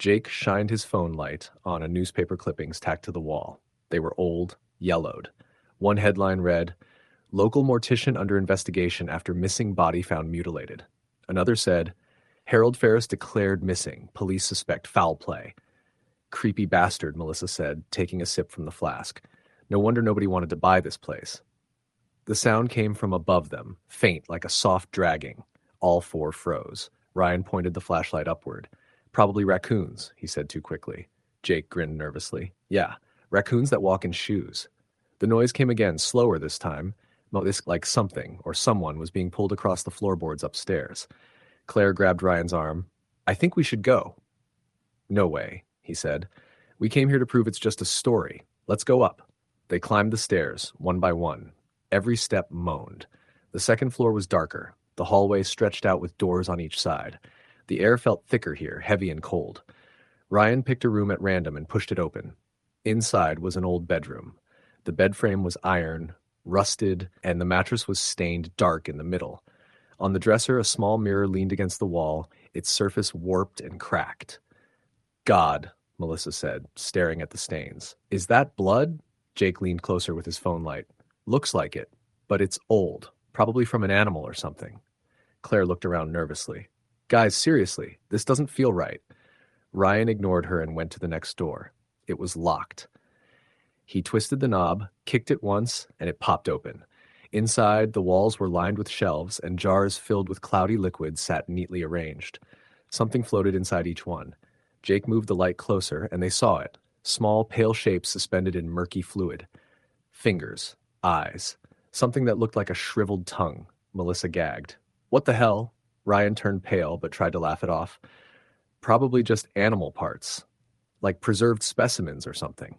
Jake shined his phone light on a newspaper clippings tacked to the wall. They were old, yellowed. One headline read, "Local mortician under investigation after missing body found mutilated." Another said, "Harold Ferris declared missing. Police suspect foul play." "Creepy bastard," Melissa said, taking a sip from the flask. "No wonder nobody wanted to buy this place." The sound came from above them, faint like a soft dragging. All 4 froze. Ryan pointed the flashlight upward. "Probably raccoons," he said too quickly. Jake grinned nervously. "Yeah, raccoons that walk in shoes." The noise came again, slower this time. This like something or someone was being pulled across the floorboards upstairs. Claire grabbed Ryan's arm. "I think we should go." "No way," he said. "We came here to prove it's just a story. Let's go up." They climbed the stairs, one by one. Every step moaned. The second floor was darker. The hallway stretched out with doors on each side. The air felt thicker here, heavy and cold. Ryan picked a room at random and pushed it open. Inside was an old bedroom. The bed frame was iron, rusted, and the mattress was stained dark in the middle. On the dresser, a small mirror leaned against the wall, its surface warped and cracked. "God," Melissa said, staring at the stains. "Is that blood?" Jake leaned closer with his phone light. "Looks like it, but it's old, probably from an animal or something." Claire looked around nervously. Guys, seriously, this doesn't feel right. Ryan ignored her and went to the next door. It was locked. He twisted the knob, kicked it once, and it popped open. Inside, the walls were lined with shelves, and jars filled with cloudy liquid sat neatly arranged. Something floated inside each one. Jake moved the light closer, and they saw it. Small, pale shapes suspended in murky fluid. Fingers. Eyes. Something that looked like a shriveled tongue. Melissa gagged. What the hell? Ryan turned pale, but tried to laugh it off. Probably just animal parts. Like preserved specimens or something.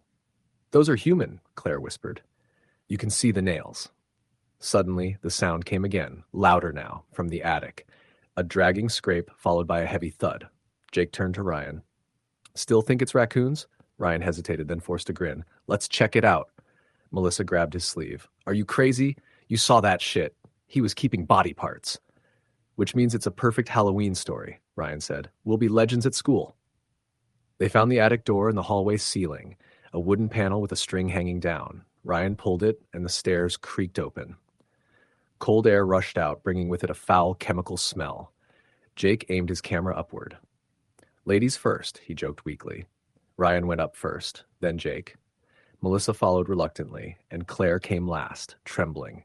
Those are human, Claire whispered. You can see the nails. Suddenly, the sound came again, louder now, from the attic. A dragging scrape followed by a heavy thud. Jake turned to Ryan. Still think it's raccoons? Ryan hesitated, then forced a grin. Let's check it out. Melissa grabbed his sleeve. Are you crazy? You saw that shit. He was keeping body parts. Which means it's a perfect Halloween story, Ryan said. We'll be legends at school. They found the attic door in the hallway ceiling, a wooden panel with a string hanging down. Ryan pulled it, and the stairs creaked open. Cold air rushed out, bringing with it a foul chemical smell. Jake aimed his camera upward. Ladies first, he joked weakly. Ryan went up first, then Jake. Melissa followed reluctantly, and Claire came last, trembling.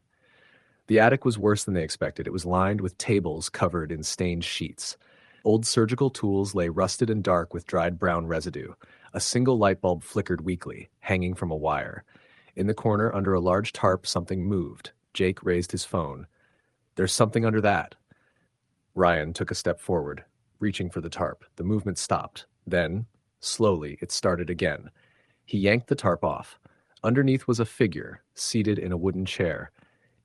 The attic was worse than they expected. It was lined with tables covered in stained sheets. Old surgical tools lay rusted and dark with dried brown residue. A single light bulb flickered weakly, hanging from a wire. In the corner, under a large tarp, something moved. Jake raised his phone. There's something under that. Ryan took a step forward, reaching for the tarp. The movement stopped. Then, slowly, it started again. He yanked the tarp off. Underneath was a figure, seated in a wooden chair.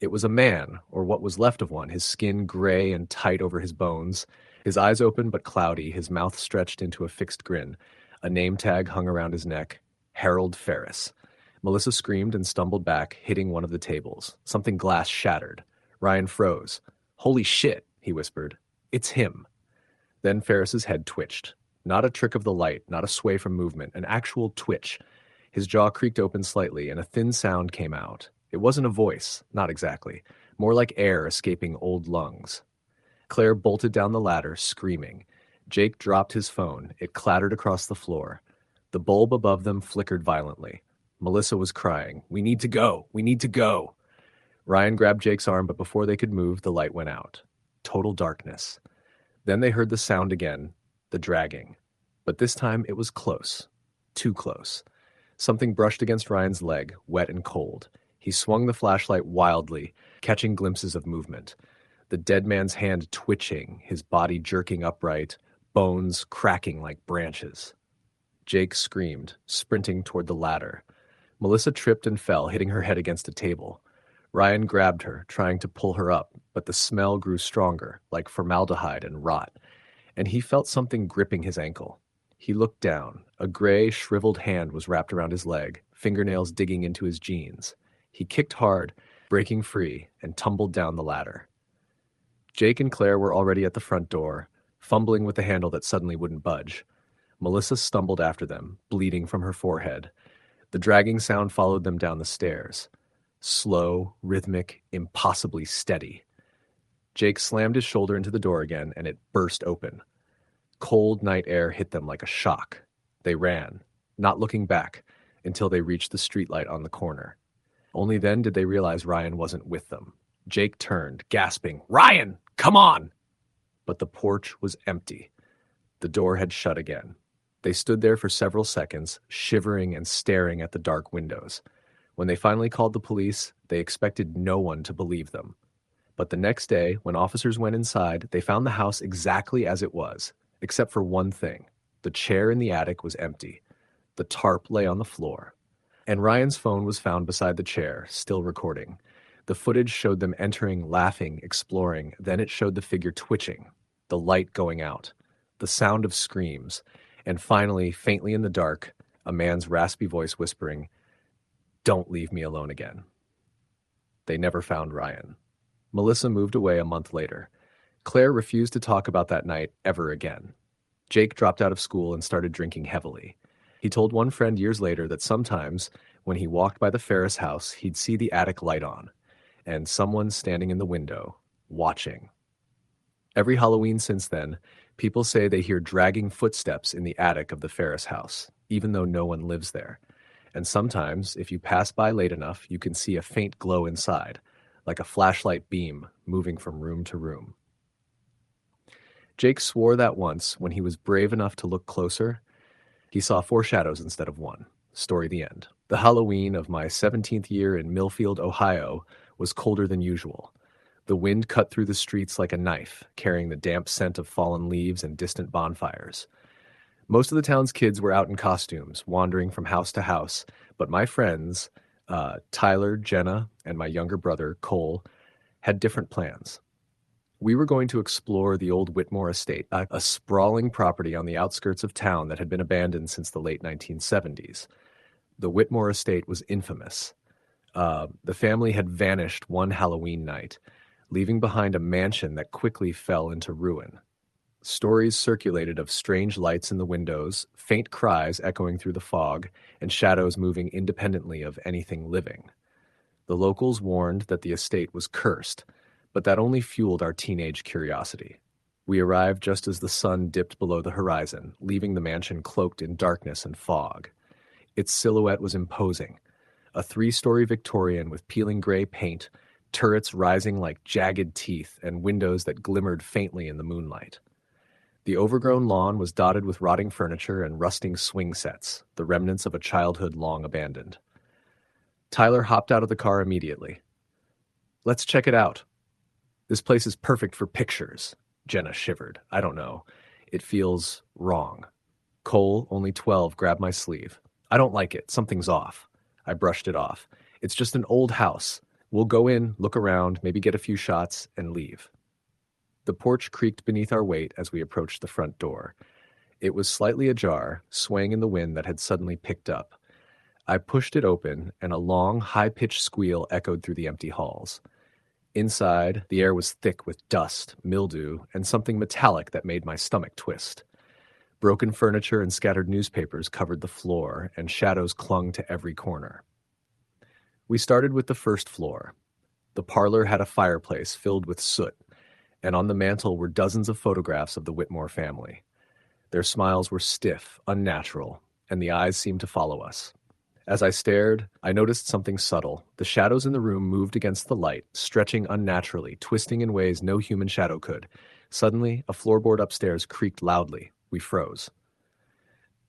It was a man, or what was left of one, his skin gray and tight over his bones, his eyes open but cloudy, his mouth stretched into a fixed grin. A name tag hung around his neck. Harold Ferris. Melissa screamed and stumbled back, hitting one of the tables. Something glass shattered. Ryan froze. Holy shit, he whispered. It's him. Then Ferris's head twitched. Not a trick of the light, not a sway from movement, an actual twitch. His jaw creaked open slightly, and a thin sound came out. It wasn't a voice, not exactly. More like air escaping old lungs. Claire bolted down the ladder, screaming. Jake dropped his phone. It clattered across the floor. The bulb above them flickered violently. Melissa was crying. We need to go. We need to go. Ryan grabbed Jake's arm, but before they could move, the light went out. Total darkness. Then they heard the sound again, the dragging. But this time it was close. Too close. Something brushed against Ryan's leg, wet and cold. He swung the flashlight wildly, catching glimpses of movement. The dead man's hand twitching, his body jerking upright, bones cracking like branches. Jake screamed, sprinting toward the ladder. Melissa tripped and fell, hitting her head against a table. Ryan grabbed her, trying to pull her up, but the smell grew stronger, like formaldehyde and rot, and he felt something gripping his ankle. He looked down. A gray, shriveled hand was wrapped around his leg, fingernails digging into his jeans. He kicked hard, breaking free, and tumbled down the ladder. Jake and Claire were already at the front door, fumbling with the handle that suddenly wouldn't budge. Melissa stumbled after them, bleeding from her forehead. The dragging sound followed them down the stairs. Slow, rhythmic, impossibly steady. Jake slammed his shoulder into the door again, and it burst open. Cold night air hit them like a shock. They ran, not looking back, until they reached the streetlight on the corner. Only then did they realize Ryan wasn't with them. Jake turned, gasping, "Ryan, come on!" But the porch was empty. The door had shut again. They stood there for several seconds, shivering and staring at the dark windows. When they finally called the police, they expected no one to believe them. But the next day, when officers went inside, they found the house exactly as it was, except for one thing. The chair in the attic was empty. The tarp lay on the floor. And Ryan's phone was found beside the chair, still recording. The footage showed them entering, laughing, exploring. Then it showed the figure twitching, the light going out, the sound of screams, and finally, faintly in the dark, a man's raspy voice whispering, "Don't leave me alone again." They never found Ryan. Melissa moved away a month later. Claire refused to talk about that night ever again. Jake dropped out of school and started drinking heavily. He told one friend years later that sometimes, when he walked by the Ferris house, he'd see the attic light on, and someone standing in the window, watching. Every Halloween since then, people say they hear dragging footsteps in the attic of the Ferris house, even though no one lives there. And sometimes, if you pass by late enough, you can see a faint glow inside, like a flashlight beam moving from room to room. Jake swore that once, when he was brave enough to look closer, he saw 4 shadows instead of one. Story the end. The Halloween of my 17th year in Millfield, Ohio, was colder than usual. The wind cut through the streets like a knife, carrying the damp scent of fallen leaves and distant bonfires. Most of the town's kids were out in costumes, wandering from house to house, but my friends, Tyler, Jenna, and my younger brother, Cole, had different plans. We were going to explore the old Whitmore estate, a sprawling property on the outskirts of town that had been abandoned since the late 1970s. The Whitmore estate was infamous. The family had vanished one Halloween night, leaving behind a mansion that quickly fell into ruin. Stories circulated of strange lights in the windows, faint cries echoing through the fog, and shadows moving independently of anything living. The locals warned that the estate was cursed, but that only fueled our teenage curiosity. We arrived just as the sun dipped below the horizon, leaving the mansion cloaked in darkness and fog. Its silhouette was imposing, a 3-story Victorian with peeling gray paint, turrets rising like jagged teeth, and windows that glimmered faintly in the moonlight. The overgrown lawn was dotted with rotting furniture and rusting swing sets, the remnants of a childhood long abandoned. Tyler hopped out of the car immediately. "Let's check it out." "This place is perfect for pictures." Jenna shivered. "I don't know. It feels wrong." Cole, only 12, grabbed my sleeve. "I don't like it. Something's off." I brushed it off. "It's just an old house. We'll go in, look around, maybe get a few shots, and leave." The porch creaked beneath our weight as we approached the front door. It was slightly ajar, swaying in the wind that had suddenly picked up. I pushed it open, and a long, high-pitched squeal echoed through the empty halls. Inside, the air was thick with dust, mildew, and something metallic that made my stomach twist. Broken furniture and scattered newspapers covered the floor, and shadows clung to every corner. We started with the first floor. The parlor had a fireplace filled with soot, and on the mantel were dozens of photographs of the Whitmore family. Their smiles were stiff, unnatural, and the eyes seemed to follow us. As I stared, I noticed something subtle. The shadows in the room moved against the light, stretching unnaturally, twisting in ways no human shadow could. Suddenly, a floorboard upstairs creaked loudly. We froze.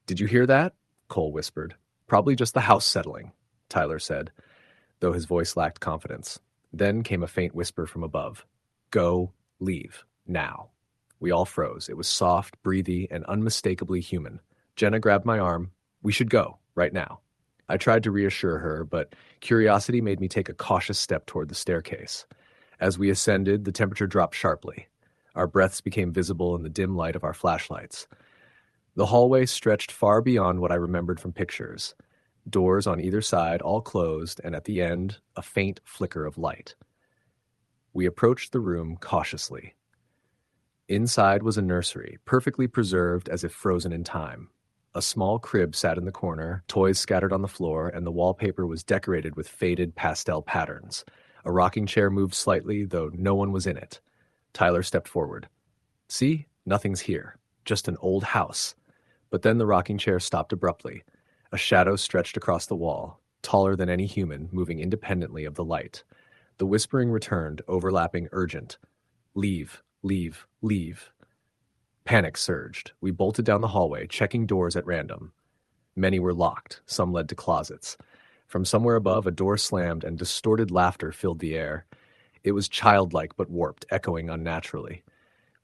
"Did you hear that?" Cole whispered. "Probably just the house settling," Tyler said, though his voice lacked confidence. Then came a faint whisper from above. "Go, leave, now." We all froze. It was soft, breathy, and unmistakably human. Jenna grabbed my arm. "We should go, right now." I tried to reassure her, but curiosity made me take a cautious step toward the staircase. As we ascended, the temperature dropped sharply. Our breaths became visible in the dim light of our flashlights. The hallway stretched far beyond what I remembered from pictures. Doors on either side, all closed, and at the end, a faint flicker of light. We approached the room cautiously. Inside was a nursery, perfectly preserved as if frozen in time. A small crib sat in the corner, toys scattered on the floor, and the wallpaper was decorated with faded pastel patterns. A rocking chair moved slightly, though no one was in it. Tyler stepped forward. "See? Nothing's here. Just an old house." But then the rocking chair stopped abruptly. A shadow stretched across the wall, taller than any human, moving independently of the light. The whispering returned, overlapping, urgent. "Leave, leave, leave." Panic surged. We bolted down the hallway, checking doors at random. Many were locked. Some led to closets. From somewhere above, a door slammed and distorted laughter filled the air. It was childlike but warped, echoing unnaturally.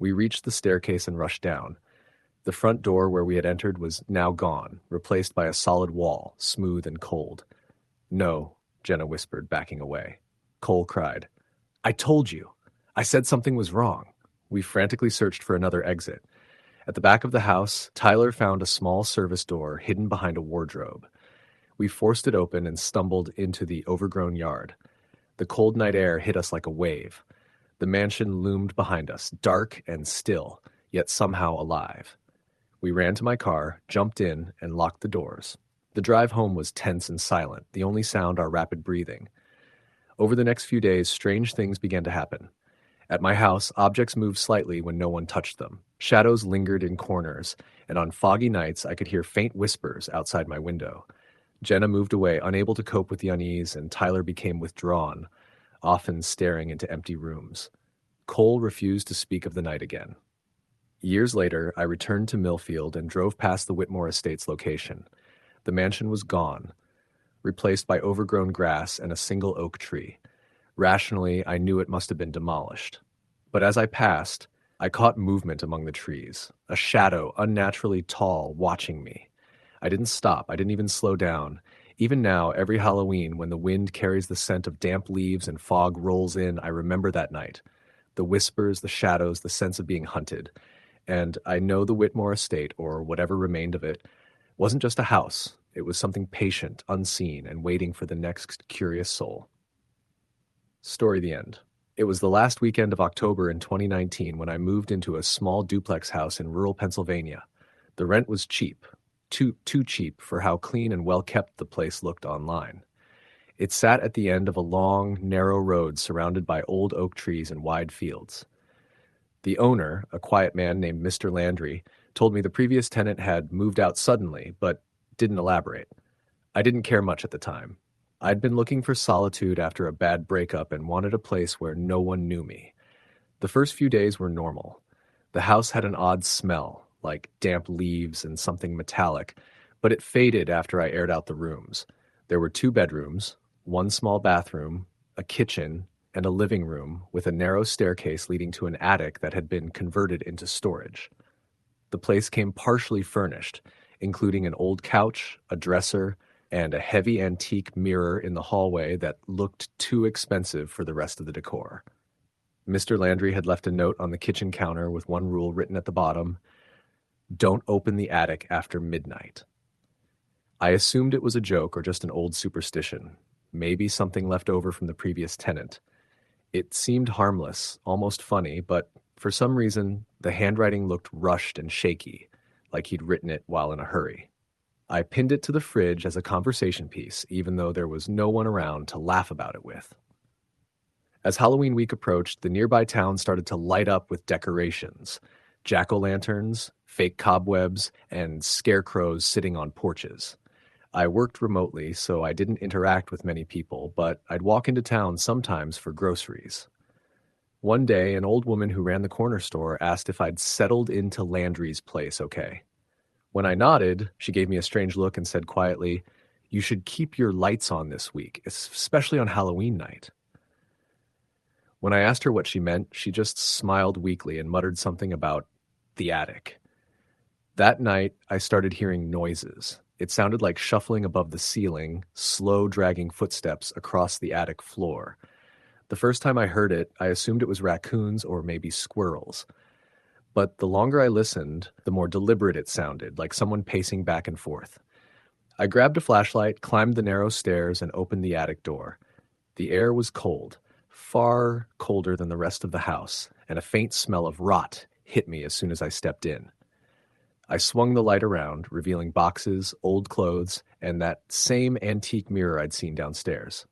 We reached the staircase and rushed down. The front door where we had entered was now gone, replaced by a solid wall, smooth and cold. "No," Jenna whispered, backing away. Cole cried, "I told you! I said something was wrong." We frantically searched for another exit. At the back of the house, Tyler found a small service door hidden behind a wardrobe. We forced it open and stumbled into the overgrown yard. The cold night air hit us like a wave. The mansion loomed behind us, dark and still, yet somehow alive. We ran to my car, jumped in, and locked the doors. The drive home was tense and silent, the only sound our rapid breathing. Over the next few days, strange things began to happen. At my house, objects moved slightly when no one touched them. Shadows lingered in corners, and on foggy nights I could hear faint whispers outside my window. Jenna moved away, unable to cope with the unease, and Tyler became withdrawn, often staring into empty rooms. Cole refused to speak of the night again. Years later, I returned to Millfield and drove past the Whitmore Estates location. The mansion was gone, replaced by overgrown grass and a single oak tree. Rationally, I knew it must have been demolished. But as I passed, I caught movement among the trees, a shadow unnaturally tall watching me. I didn't stop, I didn't even slow down. Even now, every Halloween, when the wind carries the scent of damp leaves and fog rolls in, I remember that night. The whispers, the shadows, the sense of being hunted. And I know the Whitmore estate, or whatever remained of it, wasn't just a house. It was something patient, unseen, and waiting for the next curious soul. Story the end. It was the last weekend of October in 2019 when I moved into a small duplex house in rural Pennsylvania. The rent was cheap, too cheap for how clean and well-kept the place looked online. It sat at the end of a long, narrow road surrounded by old oak trees and wide fields. The owner, a quiet man named Mr. Landry, told me the previous tenant had moved out suddenly, but didn't elaborate. I didn't care much at the time. I'd been looking for solitude after a bad breakup and wanted a place where no one knew me. The first few days were normal. The house had an odd smell, like damp leaves and something metallic, but it faded after I aired out the rooms. There were 2 bedrooms, 1 small bathroom, a kitchen, and a living room with a narrow staircase leading to an attic that had been converted into storage. The place came partially furnished, including an old couch, a dresser, and a heavy antique mirror in the hallway that looked too expensive for the rest of the decor. Mr. Landry had left a note on the kitchen counter with one rule written at the bottom: "Don't open the attic after midnight." I assumed it was a joke or just an old superstition, maybe something left over from the previous tenant. It seemed harmless, almost funny, but for some reason, the handwriting looked rushed and shaky, like he'd written it while in a hurry. I pinned it to the fridge as a conversation piece, even though there was no one around to laugh about it with. As Halloween week approached, the nearby town started to light up with decorations: jack-o'-lanterns, fake cobwebs, and scarecrows sitting on porches. I worked remotely, so I didn't interact with many people, but I'd walk into town sometimes for groceries. One day, an old woman who ran the corner store asked if I'd settled into Landry's place okay. When I nodded, she gave me a strange look and said quietly, "You should keep your lights on this week, especially on Halloween night." When I asked her what she meant, she just smiled weakly and muttered something about the attic. That night, I started hearing noises. It sounded like shuffling above the ceiling, slow dragging footsteps across the attic floor. The first time I heard it, I assumed it was raccoons or maybe squirrels. But the longer I listened, the more deliberate it sounded, like someone pacing back and forth. I grabbed a flashlight, climbed the narrow stairs, and opened the attic door. The air was cold, far colder than the rest of the house, and a faint smell of rot hit me as soon as I stepped in. I swung the light around, revealing boxes, old clothes, and that same antique mirror I'd seen downstairs.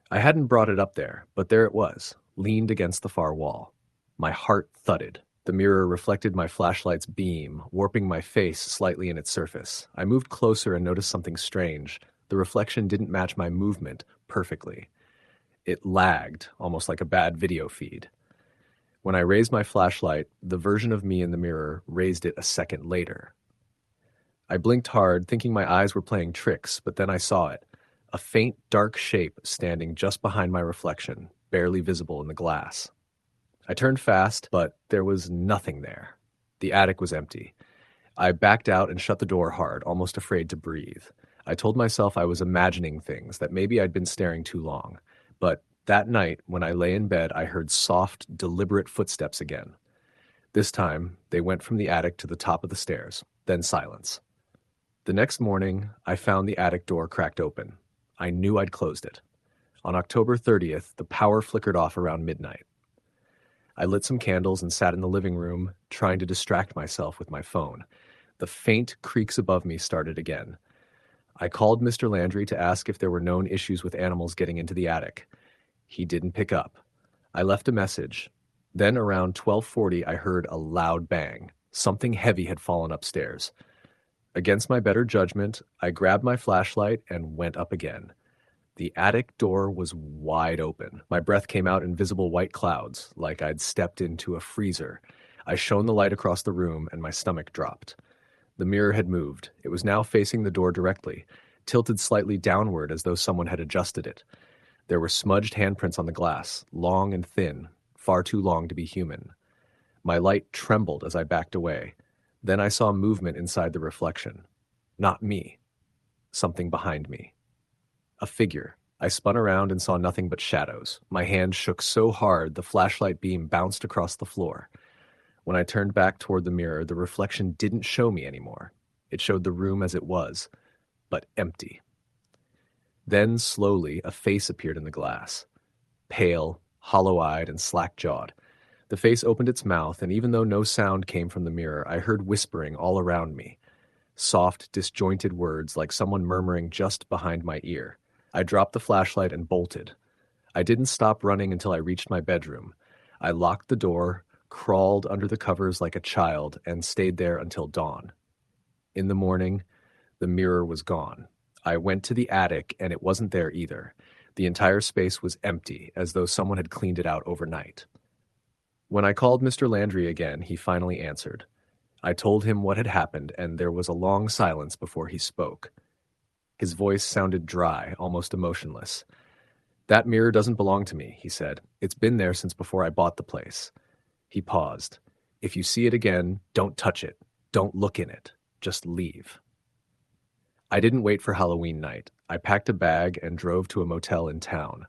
I hadn't brought it up there, but there it was, leaned against the far wall. My heart thudded. The mirror reflected my flashlight's beam, warping my face slightly in its surface. I moved closer and noticed something strange. The reflection didn't match my movement perfectly. It lagged, almost like a bad video feed. When I raised my flashlight, the version of me in the mirror raised it a second later. I blinked hard, thinking my eyes were playing tricks, but then I saw it. A faint, dark shape standing just behind my reflection, barely visible in the glass. I turned fast, but there was nothing there. The attic was empty. I backed out and shut the door hard, almost afraid to breathe. I told myself I was imagining things, that maybe I'd been staring too long. But that night, when I lay in bed, I heard soft, deliberate footsteps again. This time, they went from the attic to the top of the stairs, then silence. The next morning, I found the attic door cracked open. I knew I'd closed it. On October 30th, the power flickered off around midnight. I lit some candles and sat in the living room, trying to distract myself with my phone. The faint creaks above me started again. I called Mr. Landry to ask if there were known issues with animals getting into the attic. He didn't pick up. I left a message. Then around 12:40, I heard a loud bang. Something heavy had fallen upstairs. Against my better judgment, I grabbed my flashlight and went up again. The attic door was wide open. My breath came out in visible white clouds, like I'd stepped into a freezer. I shone the light across the room, and my stomach dropped. The mirror had moved. It was now facing the door directly, tilted slightly downward as though someone had adjusted it. There were smudged handprints on the glass, long and thin, far too long to be human. My light trembled as I backed away. Then I saw movement inside the reflection. Not me. Something behind me. A figure. I spun around and saw nothing but shadows. My hand shook so hard the flashlight beam bounced across the floor. When I turned back toward the mirror, the reflection didn't show me anymore. It showed the room as it was, but empty. Then, slowly, a face appeared in the glass. Pale, hollow-eyed, and slack-jawed. The face opened its mouth, and even though no sound came from the mirror, I heard whispering all around me. Soft, disjointed words like someone murmuring just behind my ear. I dropped the flashlight and bolted. I didn't stop running until I reached my bedroom. I locked the door, crawled under the covers like a child, and stayed there until dawn. In the morning, the mirror was gone. I went to the attic, and it wasn't there either. The entire space was empty, as though someone had cleaned it out overnight. When I called Mr. Landry again, he finally answered. I told him what had happened, and there was a long silence before he spoke. His voice sounded dry, almost emotionless. That mirror doesn't belong to me, he said. It's been there since before I bought the place. He paused. If you see it again, don't touch it. Don't look in it. Just leave. I didn't wait for Halloween night. I packed a bag and drove to a motel in town.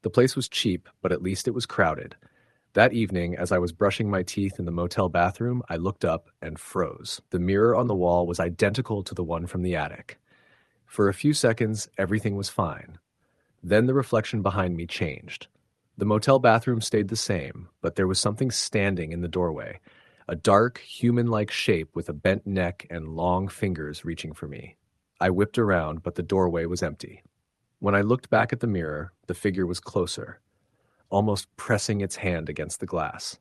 The place was cheap, but at least it was crowded. That evening, as I was brushing my teeth in the motel bathroom, I looked up and froze. The mirror on the wall was identical to the one from the attic. For a few seconds, everything was fine. Then the reflection behind me changed. The motel bathroom stayed the same, but there was something standing in the doorway, a dark, human-like shape with a bent neck and long fingers reaching for me. I whipped around, but the doorway was empty. When I looked back at the mirror, the figure was closer, almost pressing its hand against the glass.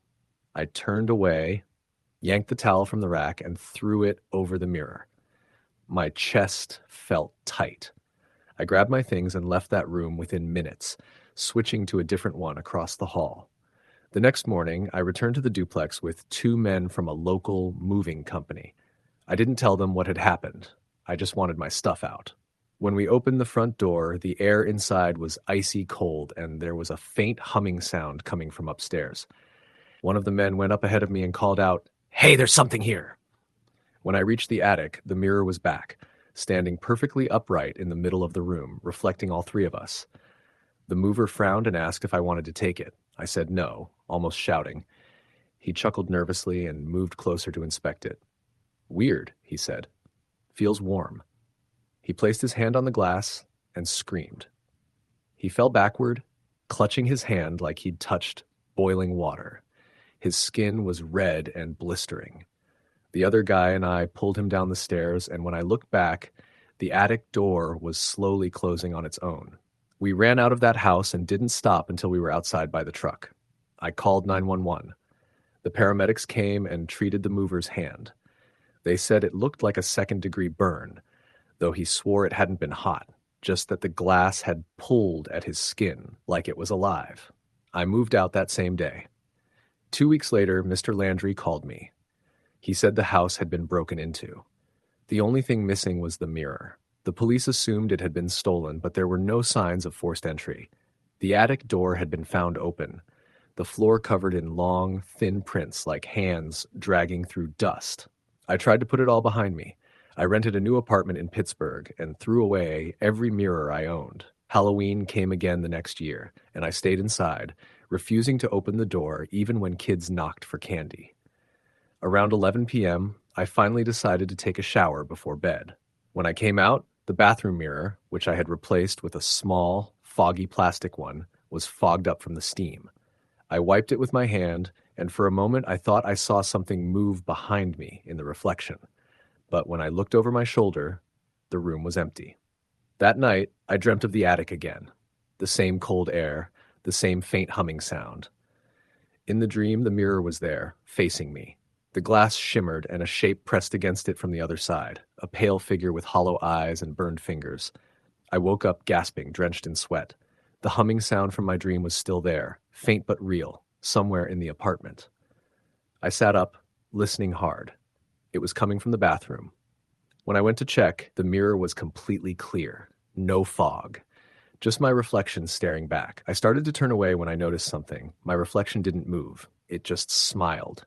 I turned away, yanked the towel from the rack, and threw it over the mirror. My chest felt tight. I grabbed my things and left that room within minutes, switching to a different one across the hall. The next morning, I returned to the duplex with 2 men from a local moving company. I didn't tell them what had happened. I just wanted my stuff out. When we opened the front door, the air inside was icy cold, and there was a faint humming sound coming from upstairs. One of the men went up ahead of me and called out, "Hey, there's something here!" When I reached the attic, the mirror was back, standing perfectly upright in the middle of the room, reflecting all 3 of us. The mover frowned and asked if I wanted to take it. I said no, almost shouting. He chuckled nervously and moved closer to inspect it. "Weird," he said. "Feels warm." He placed his hand on the glass and screamed. He fell backward, clutching his hand like he'd touched boiling water. His skin was red and blistering. The other guy and I pulled him down the stairs, and when I looked back, the attic door was slowly closing on its own. We ran out of that house and didn't stop until we were outside by the truck. I called 911. The paramedics came and treated the mover's hand. They said it looked like a second-degree burn, though he swore it hadn't been hot, just that the glass had pulled at his skin like it was alive. I moved out that same day. 2 weeks later, Mr. Landry called me. He said the house had been broken into. The only thing missing was the mirror. The police assumed it had been stolen, but there were no signs of forced entry. The attic door had been found open, the floor covered in long, thin prints like hands dragging through dust. I tried to put it all behind me. I rented a new apartment in Pittsburgh and threw away every mirror I owned. Halloween came again the next year, and I stayed inside, refusing to open the door even when kids knocked for candy. Around 11 p.m., I finally decided to take a shower before bed. When I came out, the bathroom mirror, which I had replaced with a small, foggy plastic one, was fogged up from the steam. I wiped it with my hand, and for a moment I thought I saw something move behind me in the reflection. But when I looked over my shoulder, the room was empty. That night, I dreamt of the attic again. The same cold air, the same faint humming sound. In the dream, the mirror was there, facing me. The glass shimmered, and a shape pressed against it from the other side, a pale figure with hollow eyes and burned fingers. I woke up gasping, drenched in sweat. The humming sound from my dream was still there, faint but real, somewhere in the apartment. I sat up, listening hard. It was coming from the bathroom. When I went to check, the mirror was completely clear. No fog. Just my reflection staring back. I started to turn away when I noticed something. My reflection didn't move. It just smiled.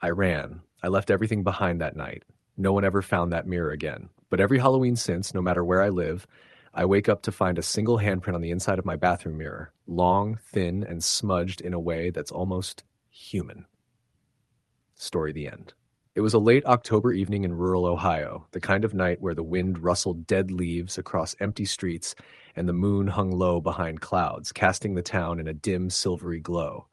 I ran. I left everything behind that night. No one ever found that mirror again. But every Halloween since, no matter where I live, I wake up to find a single handprint on the inside of my bathroom mirror, long, thin, and smudged in a way that's almost human. Story the end. It was a late October evening in rural Ohio, the kind of night where the wind rustled dead leaves across empty streets and the moon hung low behind clouds, casting the town in a dim, silvery glow.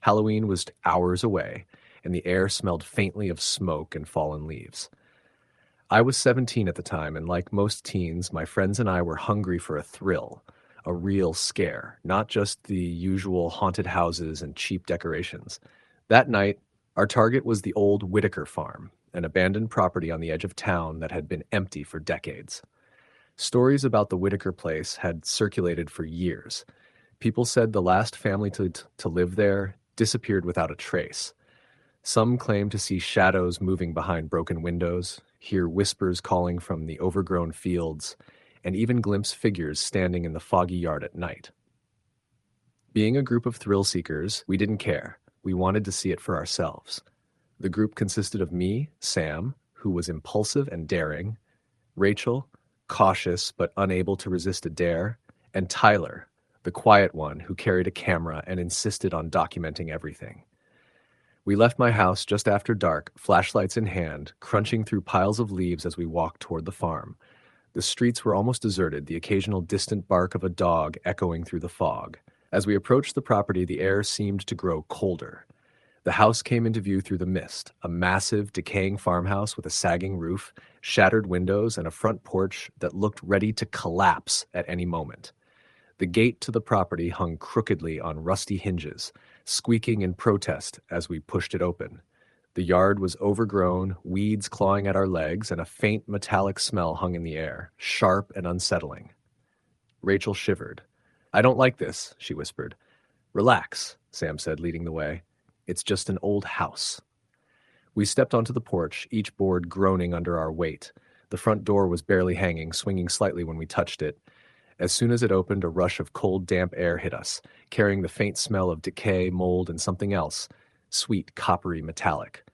Halloween was hours away, and the air smelled faintly of smoke and fallen leaves. I was 17 at the time, and like most teens, my friends and I were hungry for a thrill, a real scare, not just the usual haunted houses and cheap decorations. That night, our target was the old Whitaker farm, an abandoned property on the edge of town that had been empty for decades. Stories about the Whitaker place had circulated for years. People said the last family to live there disappeared without a trace. Some claimed to see shadows moving behind broken windows, hear whispers calling from the overgrown fields, and even glimpse figures standing in the foggy yard at night. Being a group of thrill seekers, we didn't care. We wanted to see it for ourselves. The group consisted of me, Sam, who was impulsive and daring, Rachel, cautious but unable to resist a dare, and Tyler, the quiet one who carried a camera and insisted on documenting everything. We left my house just after dark, flashlights in hand, crunching through piles of leaves as we walked toward the farm. The streets were almost deserted, the occasional distant bark of a dog echoing through the fog. As we approached the property, the air seemed to grow colder. The house came into view through the mist, a massive, decaying farmhouse with a sagging roof, shattered windows, and a front porch that looked ready to collapse at any moment. The gate to the property hung crookedly on rusty hinges, squeaking in protest as we pushed it open. The yard was overgrown, weeds clawing at our legs, and a faint metallic smell hung in the air, sharp and unsettling. Rachel shivered. "I don't like this," she whispered. "Relax," Sam said, leading the way. "It's just an old house." We stepped onto the porch, each board groaning under our weight. The front door was barely hanging, swinging slightly when we touched it. As soon as it opened, a rush of cold, damp air hit us, carrying the faint smell of decay, mold, and something else, sweet, coppery, metallic.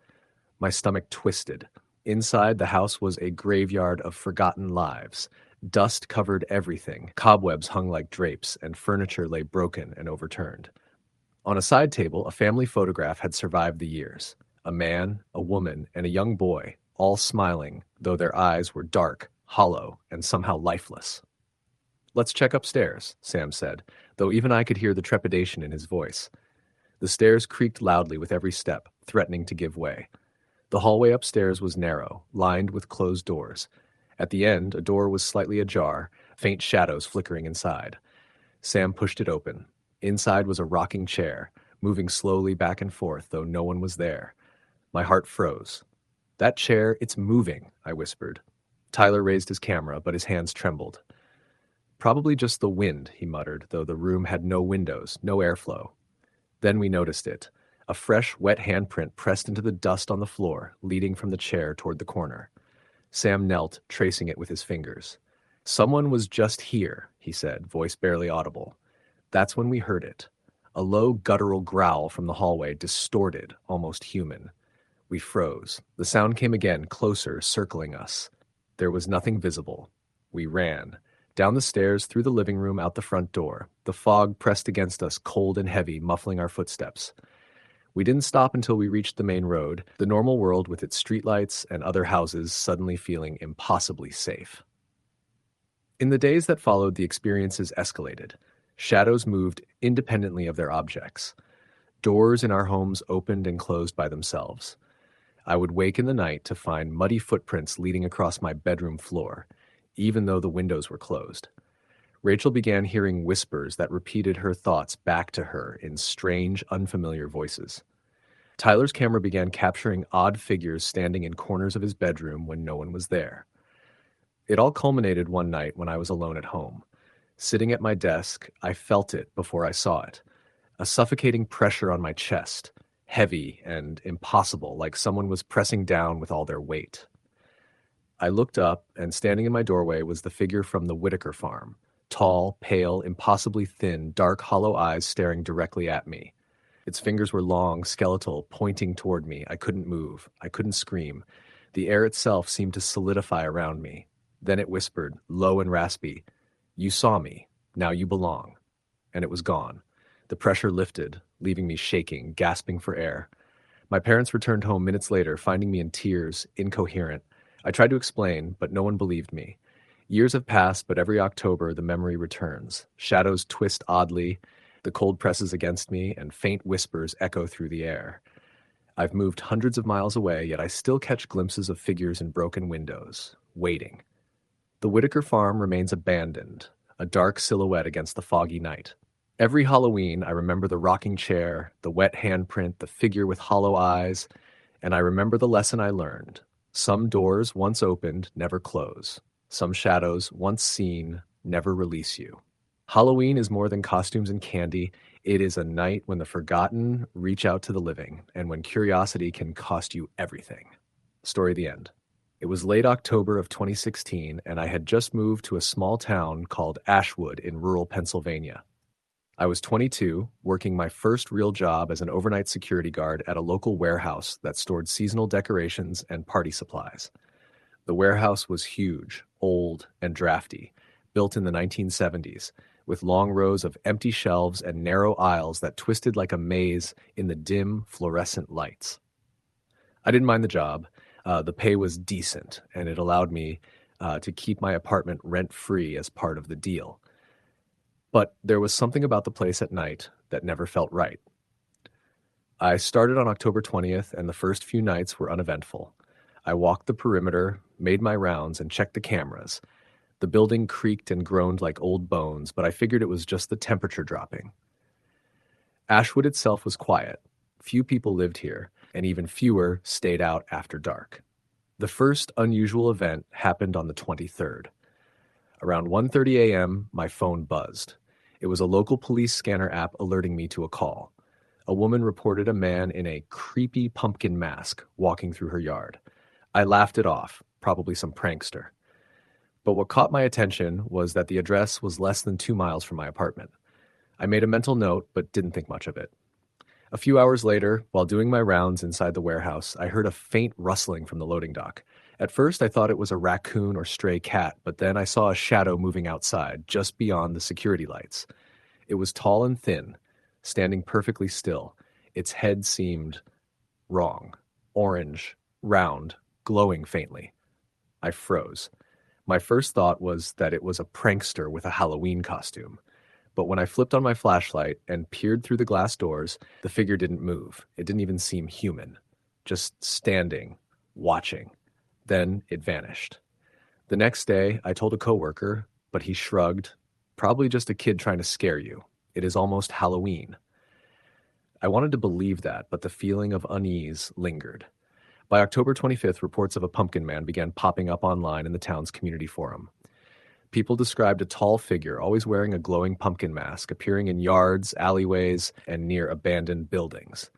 My stomach twisted. Inside, the house was a graveyard of forgotten lives. Dust covered everything, cobwebs hung like drapes, and furniture lay broken and overturned. On a side table, a family photograph had survived the years. A man, a woman, and a young boy, all smiling, though their eyes were dark, hollow, and somehow lifeless. "Let's check upstairs," Sam said, though even I could hear the trepidation in his voice. The stairs creaked loudly with every step, threatening to give way. The hallway upstairs was narrow, lined with closed doors. At the end, a door was slightly ajar, faint shadows flickering inside. Sam pushed it open. Inside was a rocking chair, moving slowly back and forth, though no one was there. My heart froze. "That chair, it's moving," I whispered. Tyler raised his camera, but his hands trembled. "Probably just the wind," he muttered, though the room had no windows, no airflow. Then we noticed it. A fresh, wet handprint pressed into the dust on the floor, leading from the chair toward the corner. Sam knelt, tracing it with his fingers. "Someone was just here," he said, voice barely audible. That's when we heard it. A low, guttural growl from the hallway, distorted, almost human. We froze. The sound came again, closer, circling us. There was nothing visible. We ran. Down the stairs, through the living room, out the front door. The fog pressed against us, cold and heavy, muffling our footsteps. We didn't stop until we reached the main road, the normal world with its streetlights and other houses suddenly feeling impossibly safe. In the days that followed, the experiences escalated. Shadows moved independently of their objects. Doors in our homes opened and closed by themselves. I would wake in the night to find muddy footprints leading across my bedroom floor, even though the windows were closed. Rachel began hearing whispers that repeated her thoughts back to her in strange, unfamiliar voices. Tyler's camera began capturing odd figures standing in corners of his bedroom when no one was there. It all culminated one night when I was alone at home. Sitting at my desk, I felt it before I saw it. A suffocating pressure on my chest, heavy and impossible, like someone was pressing down with all their weight. I looked up, and standing in my doorway was the figure from the Whitaker farm. Tall, pale, impossibly thin, dark, hollow eyes staring directly at me. Its fingers were long, skeletal, pointing toward me. I couldn't move. I couldn't scream. The air itself seemed to solidify around me. Then it whispered, low and raspy, "You saw me. Now you belong." And it was gone. The pressure lifted, leaving me shaking, gasping for air. My parents returned home minutes later, finding me in tears, incoherent. I tried to explain, but no one believed me. Years have passed, but every October the memory returns. Shadows twist oddly, the cold presses against me, and faint whispers echo through the air. I've moved hundreds of miles away, yet I still catch glimpses of figures in broken windows, waiting. The Whitaker farm remains abandoned, a dark silhouette against the foggy night. Every Halloween, I remember the rocking chair, the wet handprint, the figure with hollow eyes, and I remember the lesson I learned. Some doors once opened never close. Some shadows once seen never release you. Halloween is more than costumes and candy. It is a night when the forgotten reach out to the living, and when curiosity can cost you everything. Story the end. It was late October of 2016, and I had just moved to a small town called Ashwood in rural Pennsylvania. I was 22, working my first real job as an overnight security guard at a local warehouse that stored seasonal decorations and party supplies. The warehouse was huge, old, and drafty, built in the 1970s, with long rows of empty shelves and narrow aisles that twisted like a maze in the dim, fluorescent lights. I didn't mind the job. The pay was decent, and it allowed me to keep my apartment rent-free as part of the deal. But there was something about the place at night that never felt right. I started on October 20th, and the first few nights were uneventful. I walked the perimeter, made my rounds, and checked the cameras. The building creaked and groaned like old bones, but I figured it was just the temperature dropping. Ashwood itself was quiet. Few people lived here, and even fewer stayed out after dark. The first unusual event happened on the 23rd. Around 1:30 a.m., my phone buzzed. It was a local police scanner app alerting me to a call. A woman reported a man in a creepy pumpkin mask walking through her yard. I laughed it off, probably some prankster. But what caught my attention was that the address was less than 2 miles from my apartment. I made a mental note, but didn't think much of it. A few hours later, while doing my rounds inside the warehouse, I heard a faint rustling from the loading dock. At first, I thought it was a raccoon or stray cat, but then I saw a shadow moving outside, just beyond the security lights. It was tall and thin, standing perfectly still. Its head seemed wrong, orange, round, glowing faintly. I froze. My first thought was that it was a prankster with a Halloween costume. But when I flipped on my flashlight and peered through the glass doors, the figure didn't move. It didn't even seem human. Just standing, watching. Then it vanished. The next day, I told a coworker, but he shrugged. Probably just a kid trying to scare you. It is almost Halloween. I wanted to believe that, but the feeling of unease lingered. By October 25th, reports of a pumpkin man began popping up online in the town's community forum. People described a tall figure, always wearing a glowing pumpkin mask, appearing in yards, alleyways, and near abandoned buildings.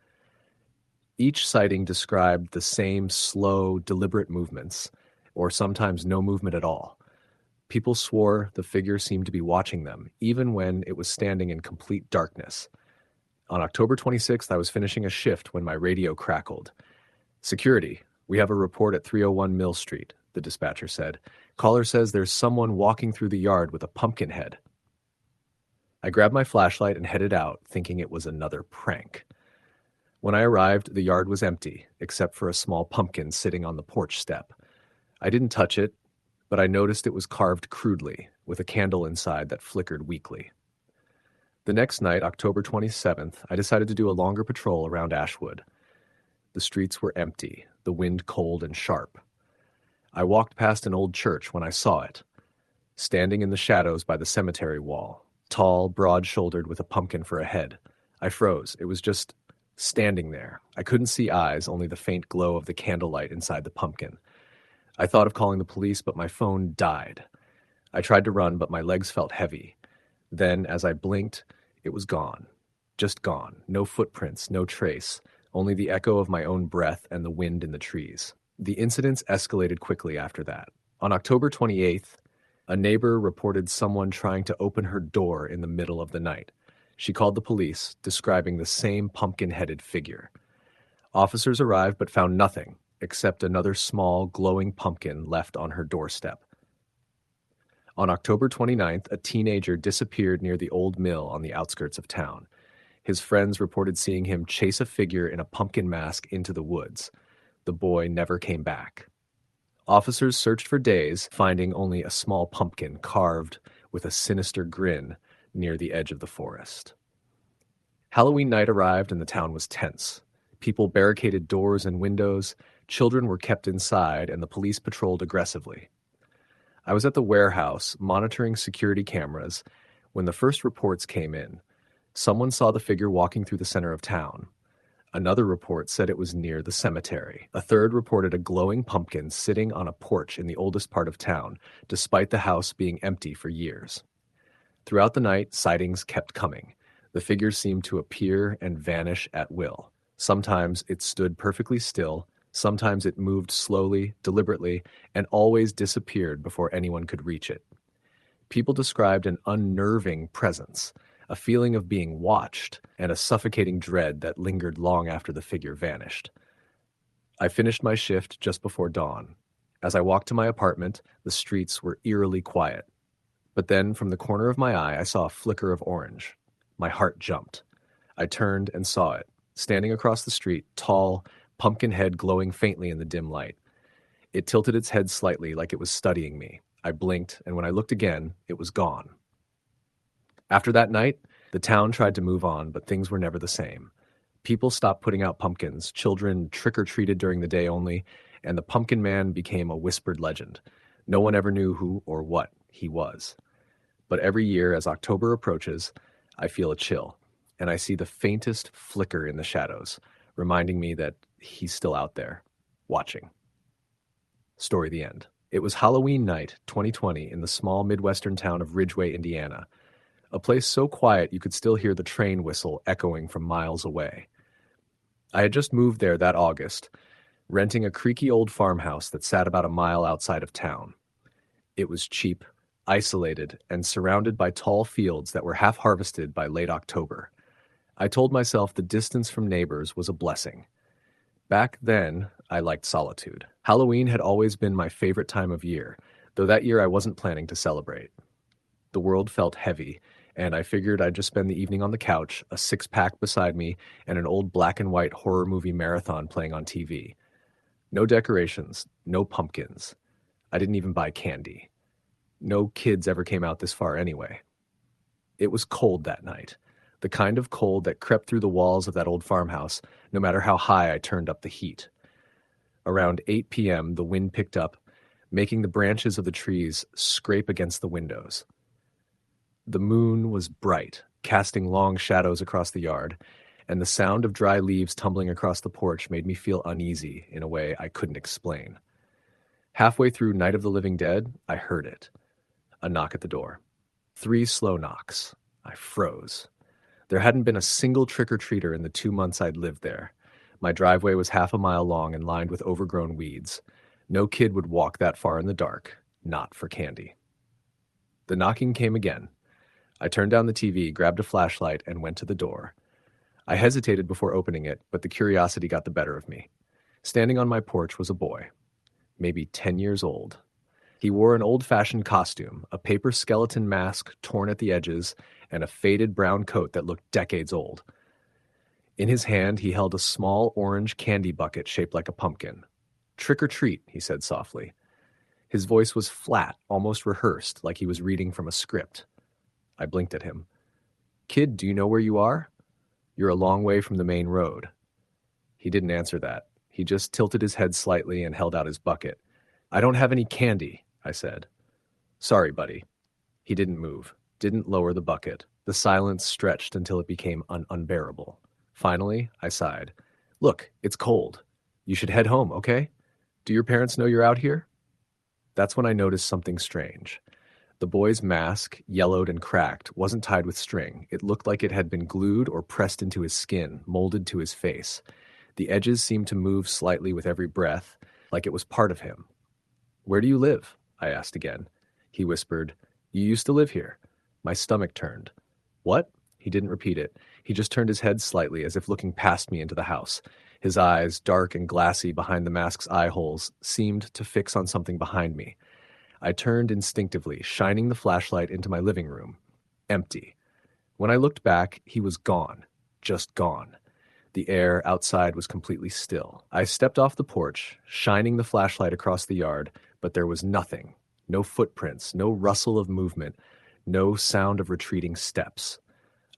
Each sighting described the same slow, deliberate movements, or sometimes no movement at all. People swore the figure seemed to be watching them, even when it was standing in complete darkness. On October 26th, I was finishing a shift when my radio crackled. "Security, we have a report at 301 Mill Street," the dispatcher said. "Caller says there's someone walking through the yard with a pumpkin head." I grabbed my flashlight and headed out, thinking it was another prank. When I arrived, the yard was empty, except for a small pumpkin sitting on the porch step. I didn't touch it, but I noticed it was carved crudely, with a candle inside that flickered weakly. The next night, October 27th, I decided to do a longer patrol around Ashwood. The streets were empty, the wind cold and sharp. I walked past an old church when I saw it. standing in the shadows by the cemetery wall, tall, broad-shouldered with a pumpkin for a head. I froze. It was just standing there. I couldn't see eyes, only the faint glow of the candlelight inside the pumpkin. I thought of calling the police, but my phone died. I tried to run, but my legs felt heavy. Then, as I blinked, it was gone. Just gone. No footprints, no trace, only the echo of my own breath and the wind in the trees. The incidents escalated quickly after that. On October 28th, a neighbor reported someone trying to open her door in the middle of the night. She called the police, describing the same pumpkin-headed figure. Officers arrived but found nothing except another small, glowing pumpkin left on her doorstep. On October 29th, a teenager disappeared near the old mill on the outskirts of town. His friends reported seeing him chase a figure in a pumpkin mask into the woods. The boy never came back. Officers searched for days, finding only a small pumpkin carved with a sinister grin near the edge of the forest. Halloween night arrived and the town was tense. People barricaded doors and windows, children were kept inside, and the police patrolled aggressively. I was at the warehouse monitoring security cameras when the first reports came in. Someone saw the figure walking through the center of town. Another report said it was near the cemetery. A third reported a glowing pumpkin sitting on a porch in the oldest part of town, despite the house being empty for years. Throughout the night, sightings kept coming. The figure seemed to appear and vanish at will. Sometimes it stood perfectly still, sometimes it moved slowly, deliberately, and always disappeared before anyone could reach it. People described an unnerving presence, a feeling of being watched, and a suffocating dread that lingered long after the figure vanished. I finished my shift just before dawn. As I walked to my apartment, the streets were eerily quiet. But then, from the corner of my eye, I saw a flicker of orange. My heart jumped. I turned and saw it, standing across the street, tall, pumpkin head glowing faintly in the dim light. It tilted its head slightly like it was studying me. I blinked, and when I looked again, it was gone. After that night, the town tried to move on, but things were never the same. People stopped putting out pumpkins, children trick-or-treated during the day only, and the Pumpkin Man became a whispered legend. No one ever knew who or what he was. But every year, as October approaches, I feel a chill, and I see the faintest flicker in the shadows, reminding me that he's still out there, watching. Story the end. It was Halloween night, 2020, in the small Midwestern town of Ridgeway, Indiana. A place so quiet you could still hear the train whistle echoing from miles away. I had just moved there that August, renting a creaky old farmhouse that sat about a mile outside of town. It was cheap, isolated, and surrounded by tall fields that were half-harvested by late October. I told myself the distance from neighbors was a blessing. Back then, I liked solitude. Halloween had always been my favorite time of year, though that year I wasn't planning to celebrate. The world felt heavy, and I figured I'd just spend the evening on the couch, a six-pack beside me, and an old black-and-white horror movie marathon playing on TV. No decorations, no pumpkins. I didn't even buy candy. No kids ever came out this far anyway. It was cold that night. The kind of cold that crept through the walls of that old farmhouse, no matter how high I turned up the heat. Around 8 p.m., the wind picked up, making the branches of the trees scrape against the windows. The moon was bright, casting long shadows across the yard, and the sound of dry leaves tumbling across the porch made me feel uneasy in a way I couldn't explain. Halfway through Night of the Living Dead, I heard it. A knock at the door. 3 slow knocks. I froze. There hadn't been a single trick-or-treater in the 2 months I'd lived there. My driveway was half a mile long and lined with overgrown weeds. No kid would walk that far in the dark, not for candy. The knocking came again. I turned down the TV, grabbed a flashlight, and went to the door. I hesitated before opening it, but the curiosity got the better of me. Standing on my porch was a boy, maybe 10 years old. He wore an old-fashioned costume, a paper skeleton mask torn at the edges, and a faded brown coat that looked decades old. In his hand, he held a small orange candy bucket shaped like a pumpkin. "Trick or treat," he said softly. His voice was flat, almost rehearsed, like he was reading from a script. I blinked at him. "Kid, do you know where you are? You're a long way from the main road." He didn't answer that. He just tilted his head slightly and held out his bucket. "I don't have any candy," I said. Sorry, buddy. He didn't move, didn't lower the bucket. The silence stretched until it became unbearable. Finally, I sighed. Look, it's cold. You should head home, okay? Do your parents know you're out here? That's when I noticed something strange. The boy's mask, yellowed and cracked, wasn't tied with string. It looked like it had been glued or pressed into his skin, molded to his face. The edges seemed to move slightly with every breath, like it was part of him. Where do you live? I asked again. He whispered, You used to live here. My stomach turned. What? He didn't repeat it. He just turned his head slightly, as if looking past me into the house. His eyes, dark and glassy behind the mask's eye holes, seemed to fix on something behind me. I turned instinctively, shining the flashlight into my living room. Empty. When I looked back, he was gone. Just gone. The air outside was completely still. I stepped off the porch, shining the flashlight across the yard, but there was nothing. No footprints, no rustle of movement, no sound of retreating steps.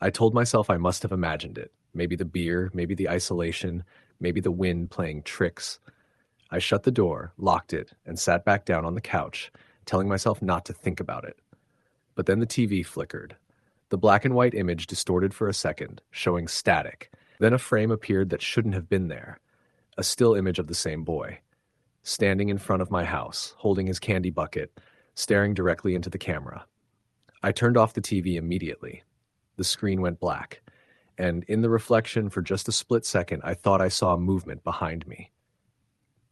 I told myself I must have imagined it. Maybe the beer, maybe the isolation, maybe the wind playing tricks. I shut the door, locked it, and sat back down on the couch, telling myself not to think about it. But then the TV flickered. The black and white image distorted for a second, showing static. Then a frame appeared that shouldn't have been there. A still image of the same boy, standing in front of my house, holding his candy bucket, staring directly into the camera. I turned off the TV immediately. The screen went black, and in the reflection for just a split second, I thought I saw movement behind me.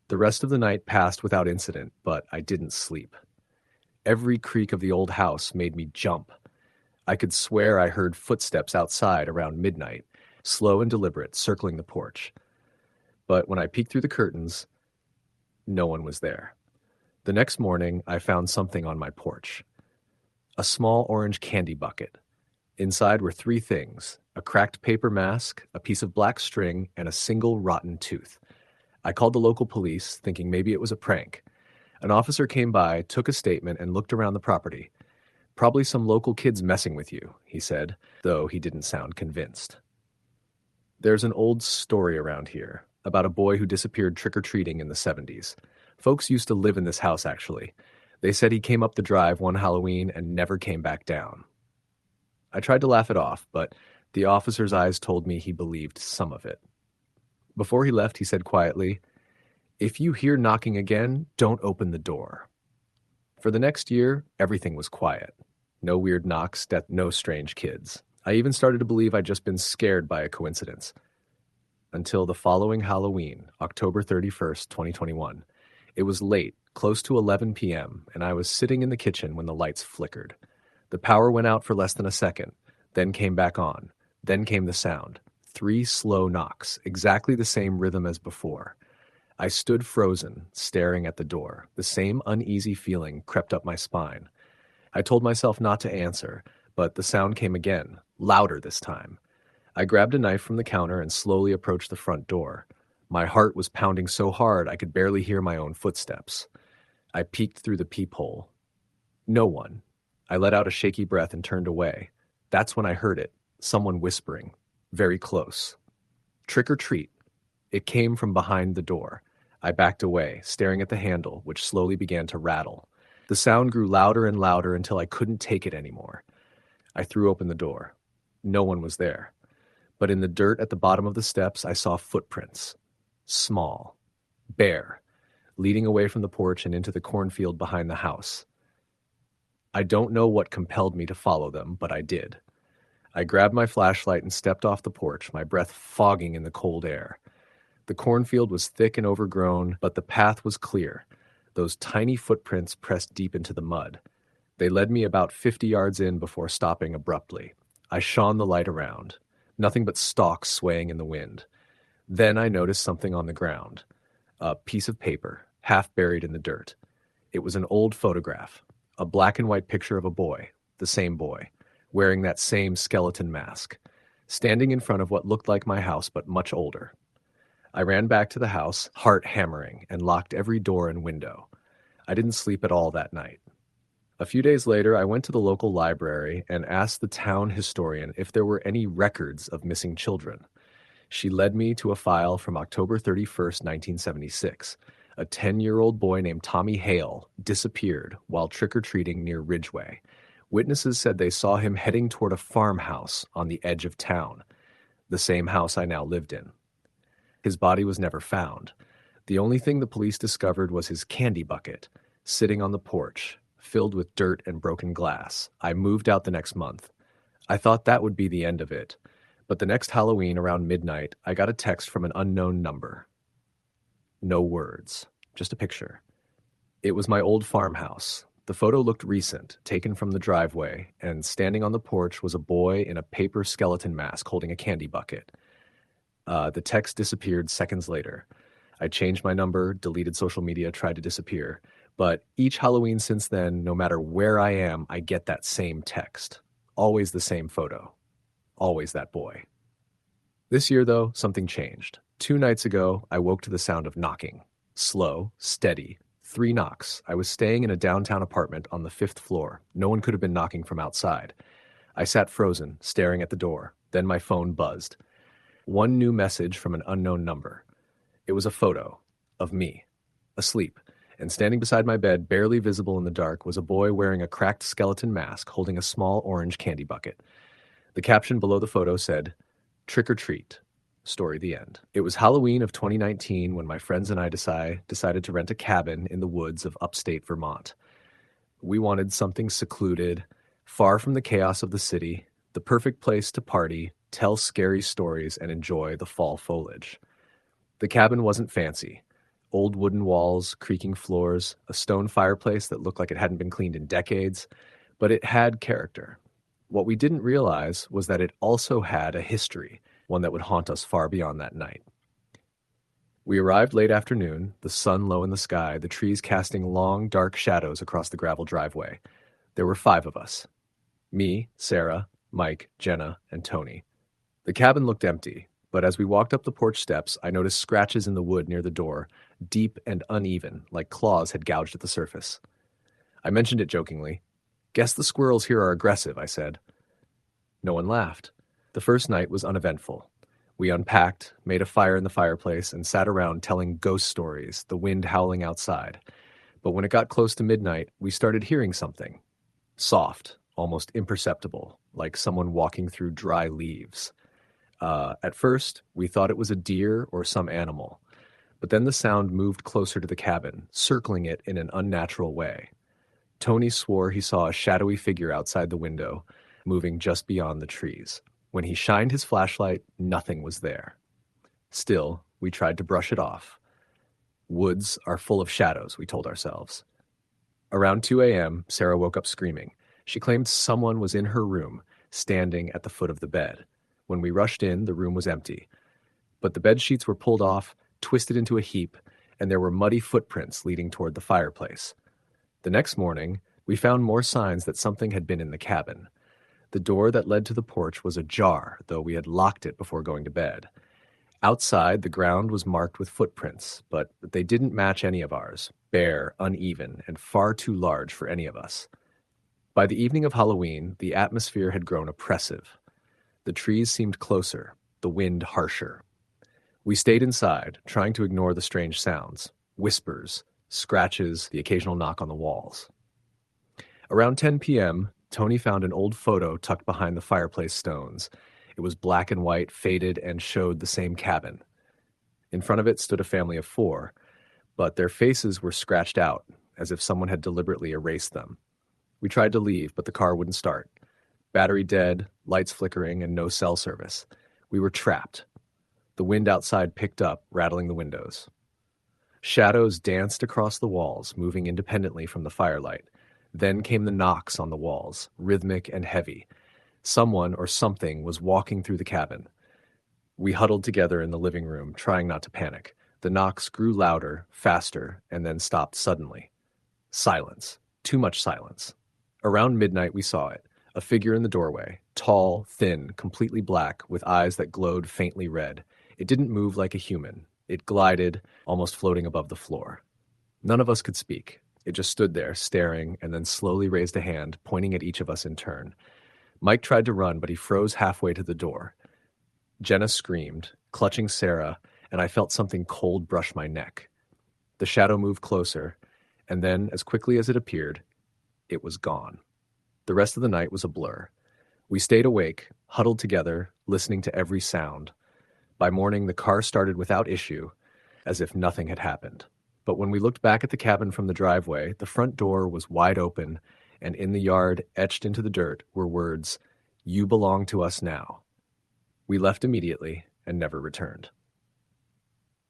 The rest of the night passed without incident, but I didn't sleep. Every creak of the old house made me jump. I could swear I heard footsteps outside around midnight, slow and deliberate, circling the porch. But when I peeked through the curtains, no one was there. The next morning, I found something on my porch. A small orange candy bucket. Inside were three things: a cracked paper mask, a piece of black string, and a single rotten tooth. I called the local police, thinking maybe it was a prank. An officer came by, took a statement, and looked around the property. Probably some local kids messing with you, he said, though he didn't sound convinced. There's an old story around here about a boy who disappeared trick-or-treating in the 70s. Folks used to live in this house, actually. They said he came up the drive one Halloween and never came back down. I tried to laugh it off, but the officer's eyes told me he believed some of it. Before he left, he said quietly, If you hear knocking again, don't open the door. For the next year, everything was quiet. No weird knocks, no strange kids. I even started to believe I'd just been scared by a coincidence. Until the following Halloween, October 31st, 2021. It was late, close to 11 p.m., and I was sitting in the kitchen when the lights flickered. The power went out for less than a second, then came back on. Then came the sound. 3 slow knocks, exactly the same rhythm as before. I stood frozen, staring at the door. The same uneasy feeling crept up my spine. I told myself not to answer, but the sound came again, louder this time. I grabbed a knife from the counter and slowly approached the front door. My heart was pounding so hard I could barely hear my own footsteps. I peeked through the peephole. No one. I let out a shaky breath and turned away. That's when I heard it, someone whispering, very close. Trick or treat. It came from behind the door. I backed away, staring at the handle, which slowly began to rattle. The sound grew louder and louder until I couldn't take it anymore. I threw open the door. No one was there. But in the dirt at the bottom of the steps, I saw footprints. Small. Bare. Leading away from the porch and into the cornfield behind the house. I don't know what compelled me to follow them, but I did. I grabbed my flashlight and stepped off the porch, my breath fogging in the cold air. The cornfield was thick and overgrown, but the path was clear. Those tiny footprints pressed deep into the mud. They led me about 50 yards in before stopping abruptly. I shone the light around. Nothing but stalks swaying in the wind. Then I noticed something on the ground. A piece of paper, half buried in the dirt. It was an old photograph. A black and white picture of a boy, the same boy, wearing that same skeleton mask, standing in front of what looked like my house but much older. I ran back to the house, heart hammering, and locked every door and window. I didn't sleep at all that night. A few days later, I went to the local library and asked the town historian if there were any records of missing children. She led me to a file from October 31st, 1976, A 10-year-old boy named Tommy Hale disappeared while trick-or-treating near Ridgeway. Witnesses said they saw him heading toward a farmhouse on the edge of town, the same house I now lived in. His body was never found. The only thing the police discovered was his candy bucket, sitting on the porch, filled with dirt and broken glass. I moved out the next month. I thought that would be the end of it, but the next Halloween around midnight, I got a text from an unknown number. No words, just a picture. It was my old farmhouse. The photo looked recent, taken from the driveway, and standing on the porch was a boy in a paper skeleton mask holding a candy bucket. The text disappeared seconds later. I changed my number, deleted social media, tried to disappear. But each Halloween since then, no matter where I am, I get that same text. Always the same photo. Always that boy. This year, though, something changed. 2 nights ago, I woke to the sound of knocking. Slow, steady, 3 knocks. I was staying in a downtown apartment on the 5th floor. No one could have been knocking from outside. I sat frozen, staring at the door. Then my phone buzzed. One new message from an unknown number. It was a photo of me, asleep, and standing beside my bed, barely visible in the dark, was a boy wearing a cracked skeleton mask holding a small orange candy bucket. The caption below the photo said, "Trick or treat. Story the end." It was Halloween of 2019 when my friends and I decided to rent a cabin in the woods of upstate Vermont. We wanted something secluded, far from the chaos of the city, the perfect place to party, tell scary stories, and enjoy the fall foliage. The cabin wasn't fancy. Old wooden walls, creaking floors, a stone fireplace that looked like it hadn't been cleaned in decades, but it had character. What we didn't realize was that it also had a history, one that would haunt us far beyond that night. We arrived late afternoon, the sun low in the sky, the trees casting long, dark shadows across the gravel driveway. There were 5 of us. Me, Sarah, Mike, Jenna, and Tony. The cabin looked empty, but as we walked up the porch steps, I noticed scratches in the wood near the door, deep and uneven, like claws had gouged at the surface. I mentioned it jokingly. "Guess the squirrels here are aggressive," I said. No one laughed. The first night was uneventful. We unpacked, made a fire in the fireplace, and sat around telling ghost stories, the wind howling outside. But when it got close to midnight, we started hearing something. Soft, almost imperceptible, like someone walking through dry leaves. At first, we thought it was a deer or some animal. But then the sound moved closer to the cabin, circling it in an unnatural way. Tony swore he saw a shadowy figure outside the window, moving just beyond the trees. When he shined his flashlight, nothing was there. Still, we tried to brush it off. Woods are full of shadows, we told ourselves. Around 2 a.m., Sarah woke up screaming. She claimed someone was in her room, standing at the foot of the bed. When we rushed in, the room was empty. But the bed sheets were pulled off, twisted into a heap, and there were muddy footprints leading toward the fireplace. The next morning, we found more signs that something had been in the cabin. The door that led to the porch was ajar, though we had locked it before going to bed. Outside, the ground was marked with footprints, but they didn't match any of ours, bare, uneven, and far too large for any of us. By the evening of Halloween, the atmosphere had grown oppressive. The trees seemed closer, the wind harsher. We stayed inside, trying to ignore the strange sounds, whispers, scratches, the occasional knock on the walls. Around 10 p.m., Tony found an old photo tucked behind the fireplace stones. It was black and white, faded, and showed the same cabin. In front of it stood a family of 4, but their faces were scratched out, as if someone had deliberately erased them. We tried to leave, but the car wouldn't start. Battery dead, lights flickering, and no cell service. We were trapped. The wind outside picked up, rattling the windows. Shadows danced across the walls, moving independently from the firelight. Then came the knocks on the walls, rhythmic and heavy. Someone or something was walking through the cabin. We huddled together in the living room, trying not to panic. The knocks grew louder, faster, and then stopped suddenly. Silence. Too much silence. Around midnight, we saw it. A figure in the doorway, tall, thin, completely black, with eyes that glowed faintly red. It didn't move like a human. It glided, almost floating above the floor. None of us could speak. It just stood there, staring, and then slowly raised a hand, pointing at each of us in turn. Mike tried to run, but he froze halfway to the door. Jenna screamed, clutching Sarah, and I felt something cold brush my neck. The shadow moved closer, and then, as quickly as it appeared, it was gone. The rest of the night was a blur. We stayed awake, huddled together, listening to every sound. By morning, the car started without issue, as if nothing had happened. But when we looked back at the cabin from the driveway, the front door was wide open, and in the yard, etched into the dirt, were words, "You belong to us now." We left immediately and never returned.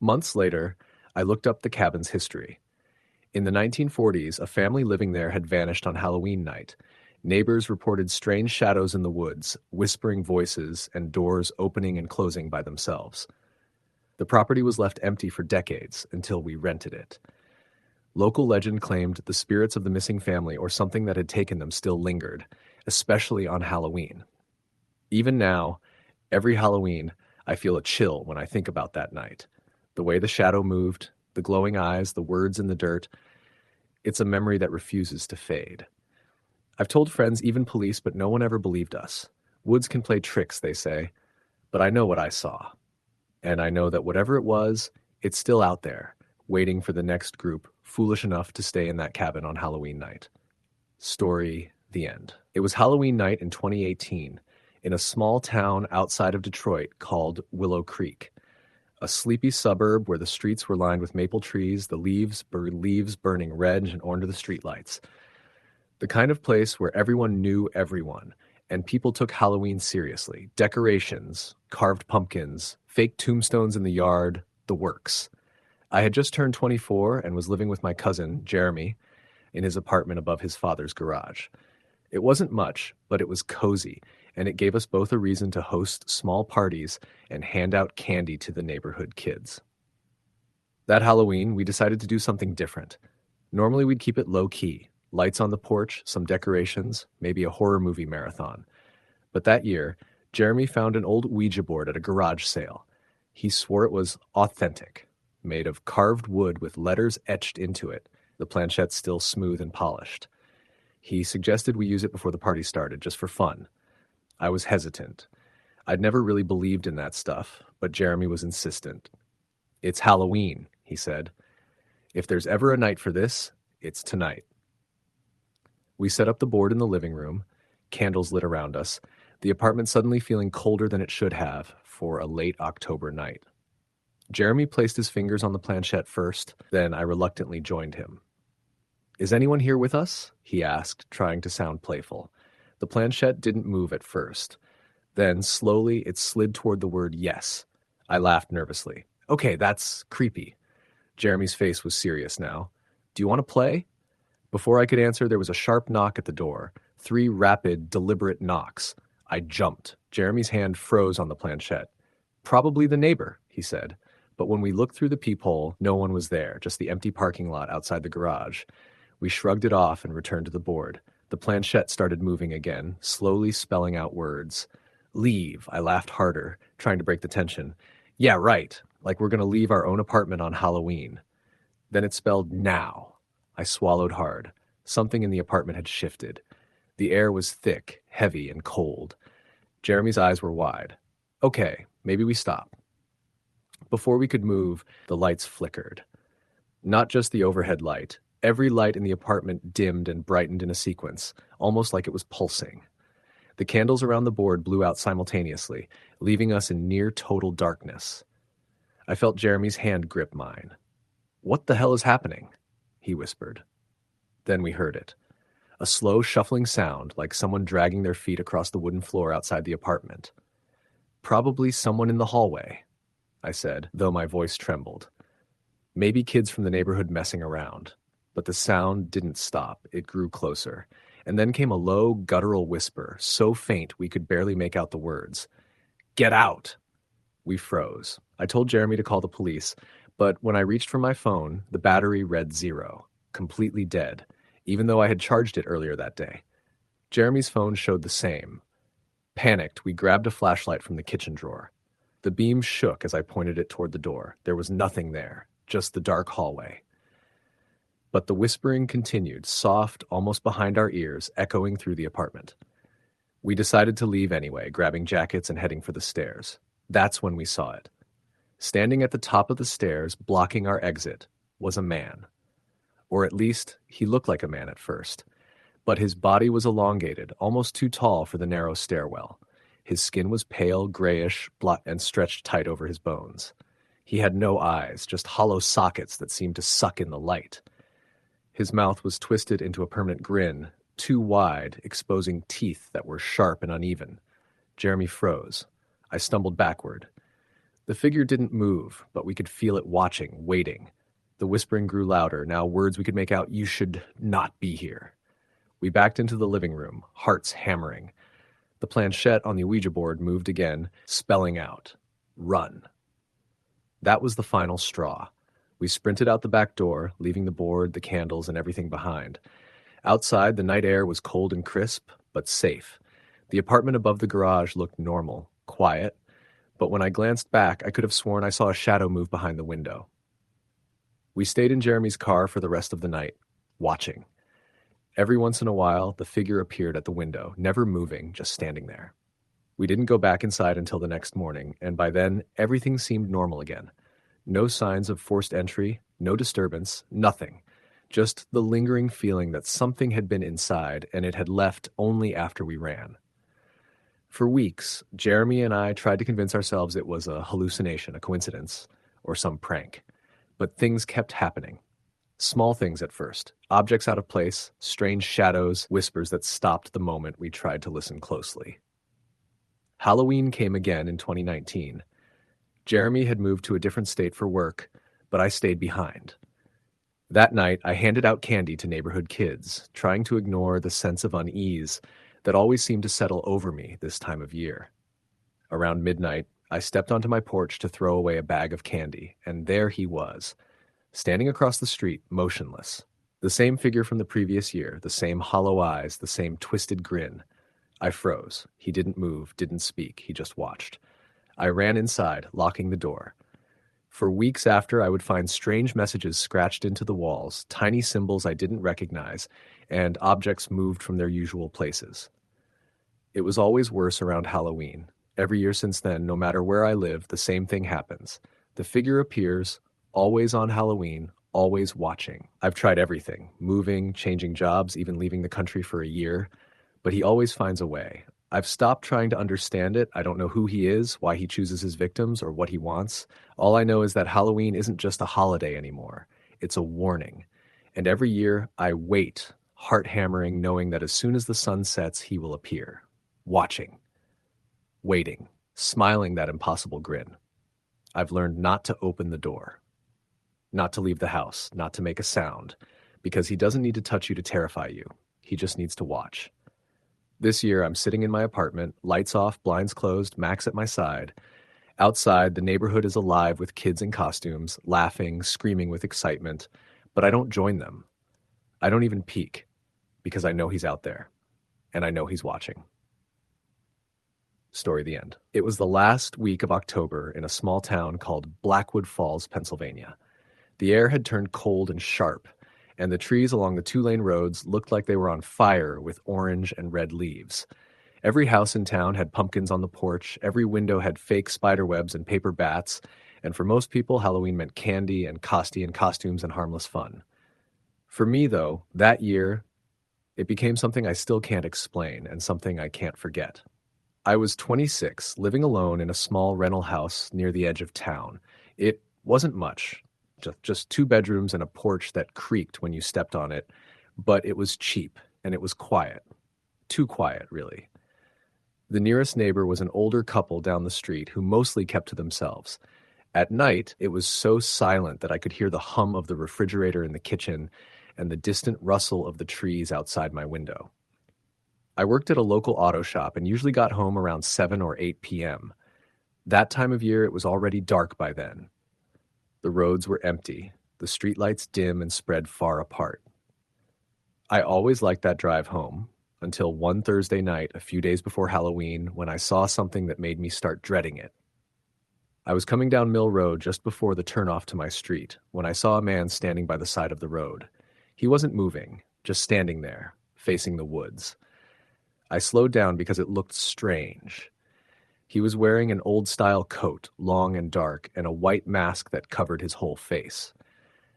Months later, I looked up the cabin's history. In the 1940s, a family living there had vanished on Halloween night. Neighbors reported strange shadows in the woods, whispering voices, and doors opening and closing by themselves. The property was left empty for decades until we rented it. Local legend claimed the spirits of the missing family or something that had taken them still lingered, especially on Halloween. Even now, every Halloween, I feel a chill when I think about that night. The way the shadow moved, the glowing eyes, the words in the dirt. It's a memory that refuses to fade. I've told friends, even police, but no one ever believed us. Woods can play tricks, they say, but I know what I saw. And I know that whatever it was, it's still out there, waiting for the next group foolish enough to stay in that cabin on Halloween night. Story, the end. It was Halloween night in 2018 in a small town outside of Detroit called Willow Creek, a sleepy suburb where the streets were lined with maple trees, the leaves burning red and orange to the streetlights. The kind of place where everyone knew everyone, and people took Halloween seriously. Decorations, carved pumpkins, fake tombstones in the yard, the works. I had just turned 24 and was living with my cousin, Jeremy, in his apartment above his father's garage. It wasn't much, but it was cozy, and it gave us both a reason to host small parties and hand out candy to the neighborhood kids. That Halloween, we decided to do something different. Normally we'd keep it low-key, lights on the porch, some decorations, maybe a horror movie marathon. But that year, Jeremy found an old Ouija board at a garage sale. He swore it was authentic, made of carved wood with letters etched into it, the planchette still smooth and polished. He suggested we use it before the party started, just for fun. I was hesitant. I'd never really believed in that stuff, but Jeremy was insistent. "It's Halloween," he said. "If there's ever a night for this, it's tonight." We set up the board in the living room, candles lit around us, the apartment suddenly feeling colder than it should have for a late October night. Jeremy placed his fingers on the planchette first, then I reluctantly joined him. "Is anyone here with us?" he asked, trying to sound playful. The planchette didn't move at first. Then, slowly, it slid toward the word yes. I laughed nervously. "Okay, that's creepy." Jeremy's face was serious now. "Do you want to play?" Before I could answer, there was a sharp knock at the door. 3 rapid, deliberate knocks. I jumped. Jeremy's hand froze on the planchette. "Probably the neighbor," he said. But when we looked through the peephole, no one was there, just the empty parking lot outside the garage. We shrugged it off and returned to the board. The planchette started moving again, slowly spelling out words. "Leave," I laughed harder, trying to break the tension. "Yeah, right. Like we're going to leave our own apartment on Halloween." Then it spelled "now." I swallowed hard. Something in the apartment had shifted. The air was thick, heavy, and cold. Jeremy's eyes were wide. "Okay, maybe we stop." Before we could move, the lights flickered. Not just the overhead light. Every light in the apartment dimmed and brightened in a sequence, almost like it was pulsing. The candles around the board blew out simultaneously, leaving us in near total darkness. I felt Jeremy's hand grip mine. "What the hell is happening?" he whispered. Then we heard it. A slow, shuffling sound, like someone dragging their feet across the wooden floor outside the apartment. "Probably someone in the hallway," I said, though my voice trembled. Maybe kids from the neighborhood messing around. But the sound didn't stop. It grew closer. And then came a low, guttural whisper, so faint we could barely make out the words. "Get out!" We froze. I told Jeremy to call the police, but when I reached for my phone, the battery read 0, completely dead, even though I had charged it earlier that day. Jeremy's phone showed the same. Panicked, we grabbed a flashlight from the kitchen drawer. The beam shook as I pointed it toward the door. There was nothing there, just the dark hallway. But the whispering continued, soft, almost behind our ears, echoing through the apartment. We decided to leave anyway, grabbing jackets and heading for the stairs. That's when we saw it. Standing at the top of the stairs, blocking our exit, was a man. Or at least, he looked like a man at first. But his body was elongated, almost too tall for the narrow stairwell. His skin was pale, grayish, and stretched tight over his bones. He had no eyes, just hollow sockets that seemed to suck in the light. His mouth was twisted into a permanent grin, too wide, exposing teeth that were sharp and uneven. Jeremy froze. I stumbled backward. The figure didn't move, but we could feel it watching, waiting. The whispering grew louder, now words we could make out, "You should not be here." We backed into the living room, hearts hammering. The planchette on the Ouija board moved again, spelling out, "Run." That was the final straw. We sprinted out the back door, leaving the board, the candles, and everything behind. Outside, the night air was cold and crisp, but safe. The apartment above the garage looked normal, quiet, but when I glanced back, I could have sworn I saw a shadow move behind the window. We stayed in Jeremy's car for the rest of the night, watching. Every once in a while, the figure appeared at the window, never moving, just standing there. We didn't go back inside until the next morning, and by then, everything seemed normal again. No signs of forced entry, no disturbance, nothing. Just the lingering feeling that something had been inside and it had left only after we ran. For weeks, Jeremy and I tried to convince ourselves it was a hallucination, a coincidence, or some prank. But things kept happening. Small things at first, objects out of place, strange shadows, whispers that stopped the moment we tried to listen closely. Halloween came again in 2019. Jeremy had moved to a different state for work, but I stayed behind. That night, I handed out candy to neighborhood kids, trying to ignore the sense of unease that always seemed to settle over me this time of year. Around midnight, I stepped onto my porch to throw away a bag of candy, and there he was, standing across the street, motionless. The same figure from the previous year, the same hollow eyes, the same twisted grin. I froze. He didn't move, didn't speak, he just watched. I ran inside, locking the door. For weeks after, I would find strange messages scratched into the walls, tiny symbols I didn't recognize, and objects moved from their usual places. It was always worse around Halloween. Every year since then, no matter where I live, the same thing happens. The figure appears, always on Halloween, always watching. I've tried everything, moving, changing jobs, even leaving the country for a year, but he always finds a way. I've stopped trying to understand it. I don't know who he is, why he chooses his victims, or what he wants. All I know is that Halloween isn't just a holiday anymore. It's a warning. And every year, I wait, heart hammering, knowing that as soon as the sun sets, he will appear. Watching. Waiting. Smiling that impossible grin. I've learned not to open the door. Not to leave the house. Not to make a sound. Because he doesn't need to touch you to terrify you. He just needs to watch. This year, I'm sitting in my apartment, lights off, blinds closed, Max at my side. Outside, the neighborhood is alive with kids in costumes, laughing, screaming with excitement, but I don't join them. I don't even peek, because I know he's out there, and I know he's watching. Story the end. It was the last week of October in a small town called Blackwood Falls, Pennsylvania. The air had turned cold and sharp, and the trees along the two-lane roads looked like they were on fire with orange and red leaves. Every house in town had pumpkins on the porch, every window had fake spider webs and paper bats, and for most people, Halloween meant candy and costumes and harmless fun. For me, though, that year, it became something I still can't explain and something I can't forget. I was 26, living alone in a small rental house near the edge of town. It wasn't much. Just 2 bedrooms and a porch that creaked when you stepped on it, but it was cheap and it was quiet. Too quiet, really. The nearest neighbor was an older couple down the street who mostly kept to themselves. At night, it was so silent that I could hear the hum of the refrigerator in the kitchen and the distant rustle of the trees outside my window. I worked at a local auto shop and usually got home around 7 or 8 p.m. That time of year, it was already dark by then. The roads were empty, the streetlights dim and spread far apart. I always liked that drive home, until one Thursday night, a few days before Halloween, when I saw something that made me start dreading it. I was coming down Mill Road just before the turnoff to my street, when I saw a man standing by the side of the road. He wasn't moving, just standing there, facing the woods. I slowed down because it looked strange. He was wearing an old-style coat, long and dark, and a white mask that covered his whole face.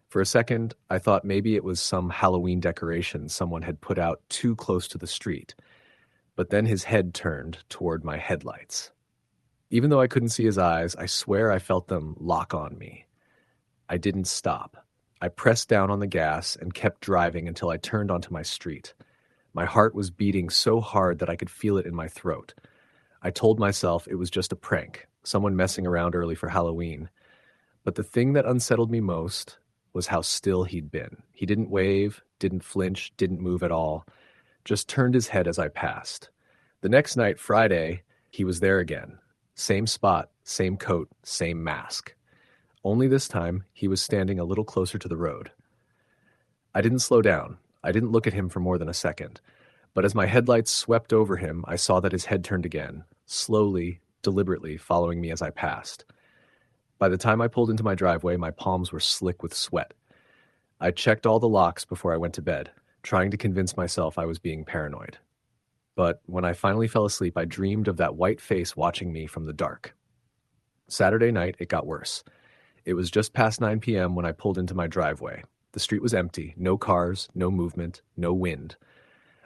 For a second, I thought maybe it was some Halloween decoration someone had put out too close to the street, but then his head turned toward my headlights. Even though I couldn't see his eyes, I swear I felt them lock on me. I didn't stop. I pressed down on the gas and kept driving until I turned onto my street. My heart was beating so hard that I could feel it in my throat. I told myself it was just a prank, someone messing around early for Halloween. But the thing that unsettled me most was how still he'd been. He didn't wave, didn't flinch, didn't move at all, just turned his head as I passed. The next night, Friday, he was there again. Same spot, same coat, same mask. Only this time, he was standing a little closer to the road. I didn't slow down. I didn't look at him for more than a second. But as my headlights swept over him, I saw that his head turned again, slowly, deliberately following me as I passed. By the time I pulled into my driveway, my palms were slick with sweat. I checked all the locks before I went to bed, trying to convince myself I was being paranoid. But when I finally fell asleep, I dreamed of that white face watching me from the dark. Saturday night, it got worse. It was just past 9 p.m. when I pulled into my driveway. The street was empty, no cars, no movement, no wind.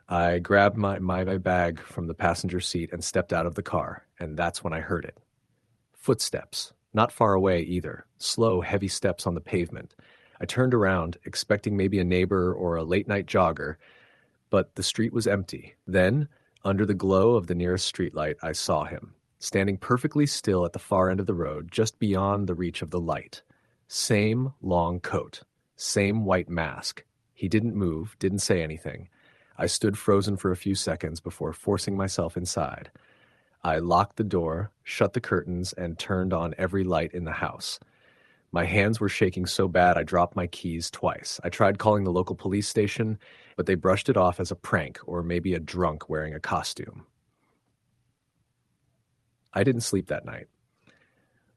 I grabbed my bag from the passenger seat and stepped out of the car, and that's when I heard it. Footsteps, not far away either, slow, heavy steps on the pavement. I turned around, expecting maybe a neighbor or a late-night jogger, but the street was empty. Then, under the glow of the nearest streetlight, I saw him, standing perfectly still at the far end of the road, just beyond the reach of the light. Same long coat, same white mask. He didn't move, didn't say anything. I stood frozen for a few seconds before forcing myself inside. I locked the door, shut the curtains, and turned on every light in the house. My hands were shaking so bad I dropped my keys twice. I tried calling the local police station, but they brushed it off as a prank or maybe a drunk wearing a costume. I didn't sleep that night.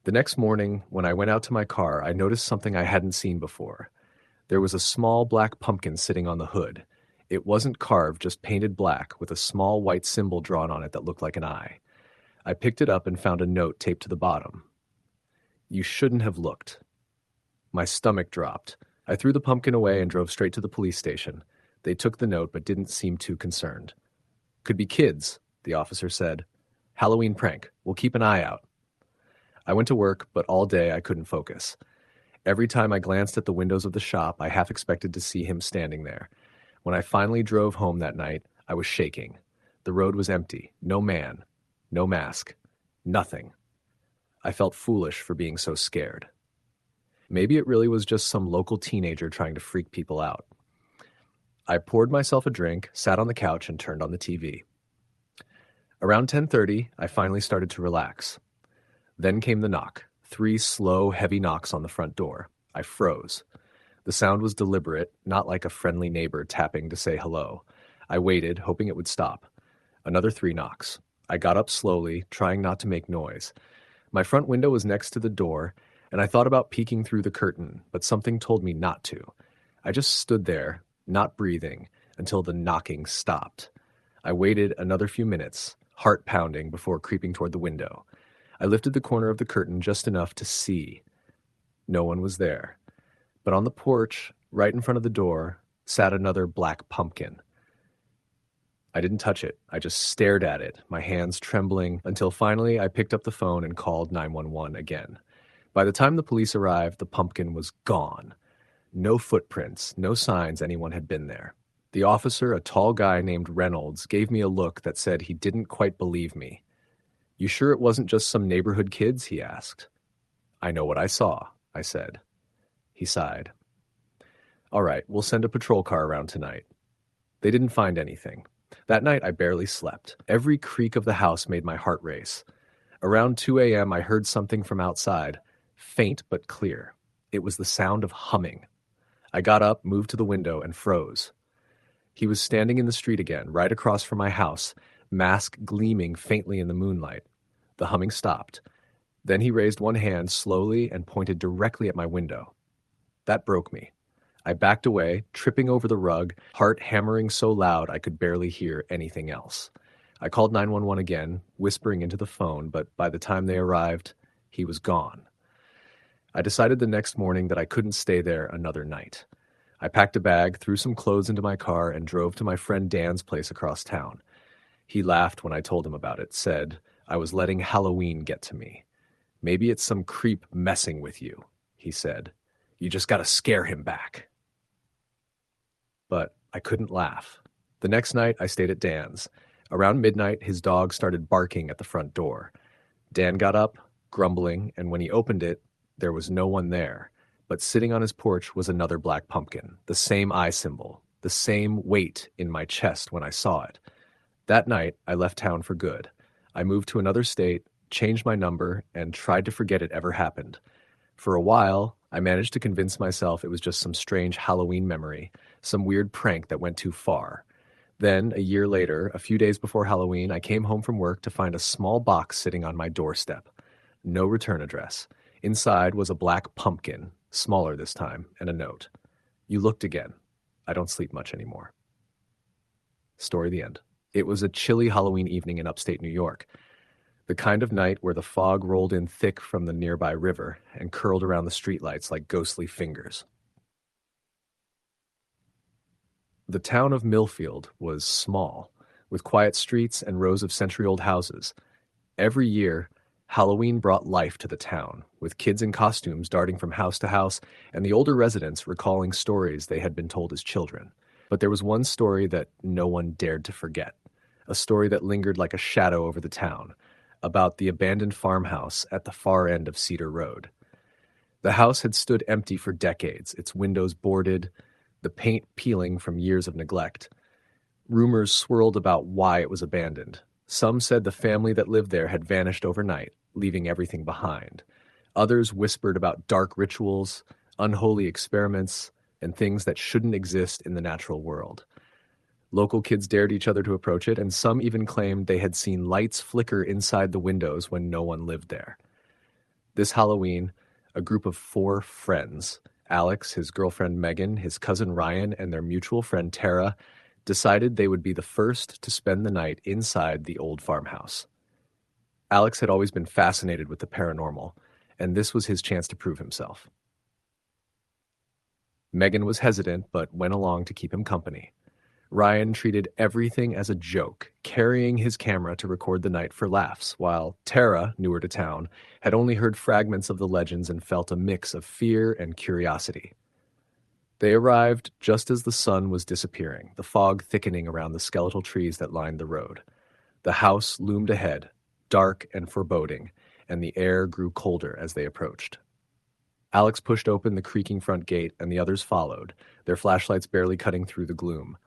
The next morning, when I went out to my car, I noticed something I hadn't seen before. There was a small black pumpkin sitting on the hood. It wasn't carved, just painted black, with a small white symbol drawn on it that looked like an eye. I picked it up and found a note taped to the bottom. "You shouldn't have looked." My stomach dropped. I threw the pumpkin away and drove straight to the police station. They took the note but didn't seem too concerned. "Could be kids," the officer said. "Halloween prank. We'll keep an eye out." I went to work, but all day I couldn't focus. Every time I glanced at the windows of the shop, I half expected to see him standing there. When I finally drove home that night, I was shaking. The road was empty. No man. No mask. Nothing. I felt foolish for being so scared. Maybe it really was just some local teenager trying to freak people out. I poured myself a drink, sat on the couch, and turned on the TV. Around 10:30, I finally started to relax. Then came the knock. 3 slow, heavy knocks on the front door. I froze. The sound was deliberate, not like a friendly neighbor tapping to say hello. I waited, hoping it would stop. Another 3 knocks. I got up slowly, trying not to make noise. My front window was next to the door, and I thought about peeking through the curtain, but something told me not to. I just stood there, not breathing, until the knocking stopped. I waited another few minutes, heart pounding, before creeping toward the window. I lifted the corner of the curtain just enough to see. No one was there. But on the porch, right in front of the door, sat another black pumpkin. I didn't touch it. I just stared at it, my hands trembling, until finally I picked up the phone and called 911 again. By the time the police arrived, the pumpkin was gone. No footprints, no signs anyone had been there. The officer, a tall guy named Reynolds, gave me a look that said he didn't quite believe me. "You sure it wasn't just some neighborhood kids?" he asked. "I know what I saw," I said. He sighed. "All right, we'll send a patrol car around tonight." They didn't find anything. That night, I barely slept. Every creak of the house made my heart race. Around 2 a.m., I heard something from outside, faint but clear. It was the sound of humming. I got up, moved to the window, and froze. He was standing in the street again, right across from my house, mask gleaming faintly in the moonlight. The humming stopped. Then he raised one hand slowly and pointed directly at my window. That broke me. I backed away, tripping over the rug, heart hammering so loud I could barely hear anything else. I called 911 again, whispering into the phone, but by the time they arrived, he was gone. I decided the next morning that I couldn't stay there another night. I packed a bag, threw some clothes into my car, and drove to my friend Dan's place across town. He laughed when I told him about it, said I was letting Halloween get to me. Maybe it's some creep messing with you, he said. You just gotta scare him back. But I couldn't laugh. The next night, I stayed at Dan's. Around midnight, his dog started barking at the front door. Dan got up, grumbling, and when he opened it, there was no one there. But sitting on his porch was another black pumpkin, the same eye symbol, the same weight in my chest when I saw it. That night, I left town for good. I moved to another state, changed my number, and tried to forget it ever happened. For a while, I managed to convince myself it was just some strange Halloween memory, some weird prank that went too far. Then, a year later, a few days before Halloween, I came home from work to find a small box sitting on my doorstep. No return address. Inside was a black pumpkin, smaller this time, and a note. You looked again. I don't sleep much anymore. Story the end. It was a chilly Halloween evening in upstate New York. The kind of night where the fog rolled in thick from the nearby river and curled around the streetlights like ghostly fingers. The town of Millfield was small, with quiet streets and rows of century-old houses. Every year, Halloween brought life to the town, with kids in costumes darting from house to house and the older residents recalling stories they had been told as children. But there was one story that no one dared to forget, a story that lingered like a shadow over the town, about the abandoned farmhouse at the far end of Cedar Road. The house had stood empty for decades, its windows boarded, the paint peeling from years of neglect. Rumors swirled about why it was abandoned. Some said the family that lived there had vanished overnight, leaving everything behind. Others whispered about dark rituals, unholy experiments, and things that shouldn't exist in the natural world. Local kids dared each other to approach it, and some even claimed they had seen lights flicker inside the windows when no one lived there. This Halloween, a group of 4 friends, Alex, his girlfriend Megan, his cousin Ryan, and their mutual friend Tara, decided they would be the first to spend the night inside the old farmhouse. Alex had always been fascinated with the paranormal, and this was his chance to prove himself. Megan was hesitant, but went along to keep him company. Ryan treated everything as a joke, carrying his camera to record the night for laughs, while Tara, newer to town, had only heard fragments of the legends and felt a mix of fear and curiosity. They arrived just as the sun was disappearing, the fog thickening around the skeletal trees that lined the road. The house loomed ahead, dark and foreboding, and the air grew colder as they approached. Alex pushed open the creaking front gate, and the others followed, their flashlights barely cutting through the gloom.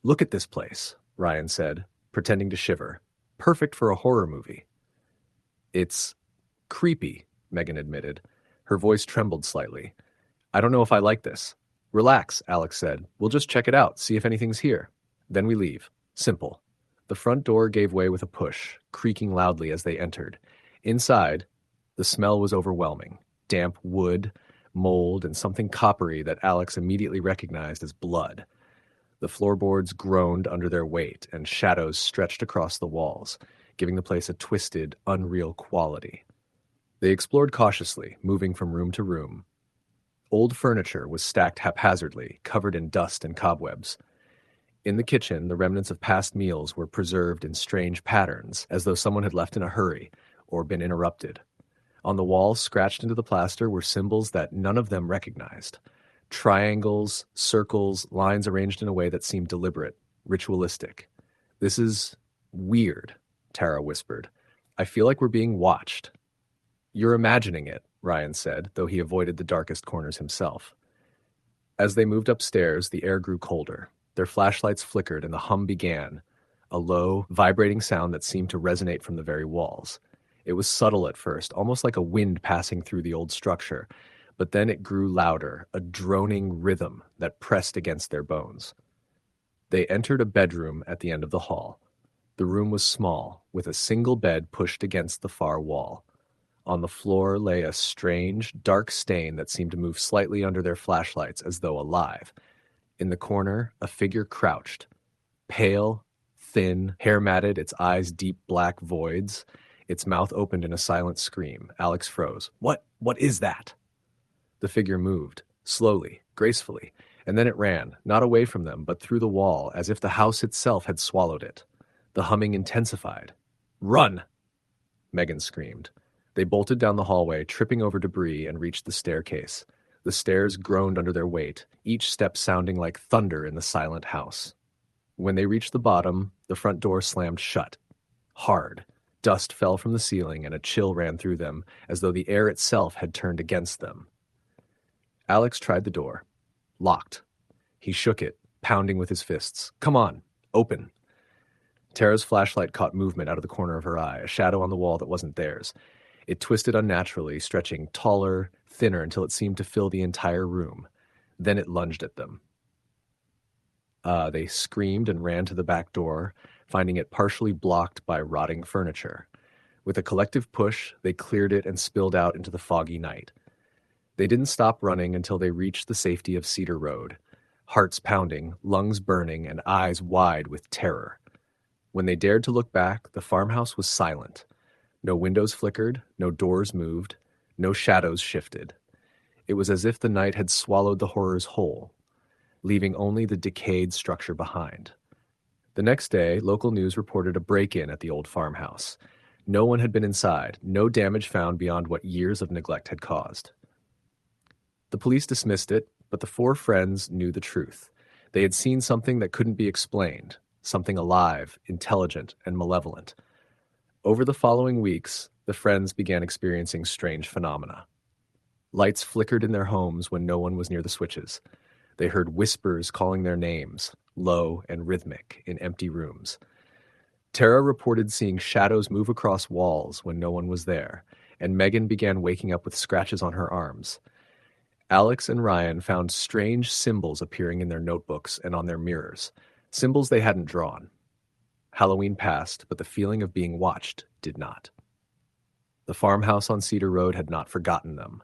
"Look at this place," Ryan said, pretending to shiver. "Perfect for a horror movie." "It's creepy," Megan admitted. Her voice trembled slightly. "I don't know if I like this." "Relax," Alex said. "We'll just check it out, see if anything's here. Then we leave. Simple." The front door gave way with a push, creaking loudly as they entered. Inside, the smell was overwhelming. Damp wood, mold, and something coppery that Alex immediately recognized as blood. The floorboards groaned under their weight, and shadows stretched across the walls, giving the place a twisted, unreal quality. They explored cautiously, moving from room to room. Old furniture was stacked haphazardly, covered in dust and cobwebs. In the kitchen, the remnants of past meals were preserved in strange patterns, as though someone had left in a hurry or been interrupted. On the walls, scratched into the plaster, were symbols that none of them recognized. Triangles, circles, lines arranged in a way that seemed deliberate, ritualistic. "This is weird," Tara whispered. "I feel like we're being watched." "You're imagining it," Ryan said, though he avoided the darkest corners himself. As they moved upstairs, the air grew colder. Their flashlights flickered and the hum began, a low, vibrating sound that seemed to resonate from the very walls. It was subtle at first, almost like a wind passing through the old structure, but then it grew louder, a droning rhythm that pressed against their bones. They entered a bedroom at the end of the hall. The room was small, with a single bed pushed against the far wall. On the floor lay a strange, dark stain that seemed to move slightly under their flashlights as though alive. In the corner, a figure crouched. Pale, thin, hair matted, its eyes deep black voids. Its mouth opened in a silent scream. Alex froze. What is that? The figure moved, slowly, gracefully, and then it ran, not away from them, but through the wall, as if the house itself had swallowed it. The humming intensified. Run! Megan screamed. They bolted down the hallway, tripping over debris, and reached the staircase. The stairs groaned under their weight, each step sounding like thunder in the silent house. When they reached the bottom, the front door slammed shut. Hard. Dust fell from the ceiling, and a chill ran through them, as though the air itself had turned against them. Alex tried the door. Locked. He shook it, pounding with his fists. Come on, open. Tara's flashlight caught movement out of the corner of her eye, a shadow on the wall that wasn't theirs. It twisted unnaturally, stretching taller, thinner, until it seemed to fill the entire room. Then it lunged at them. They screamed and ran to the back door, finding it partially blocked by rotting furniture. With a collective push, they cleared it and spilled out into the foggy night. They didn't stop running until they reached the safety of Cedar Road, hearts pounding, lungs burning, and eyes wide with terror. When they dared to look back, the farmhouse was silent. No windows flickered, no doors moved, no shadows shifted. It was as if the night had swallowed the horrors whole, leaving only the decayed structure behind. The next day, local news reported a break-in at the old farmhouse. No one had been inside, no damage found beyond what years of neglect had caused. The police dismissed it, but the four friends knew the truth. They had seen something that couldn't be explained, something alive, intelligent, and malevolent. Over the following weeks, the friends began experiencing strange phenomena. Lights flickered in their homes when no one was near the switches. They heard whispers calling their names, low and rhythmic, in empty rooms. Tara reported seeing shadows move across walls when no one was there, and Megan began waking up with scratches on her arms. Alex and Ryan found strange symbols appearing in their notebooks and on their mirrors, symbols they hadn't drawn. Halloween passed, but the feeling of being watched did not. The farmhouse on Cedar Road had not forgotten them.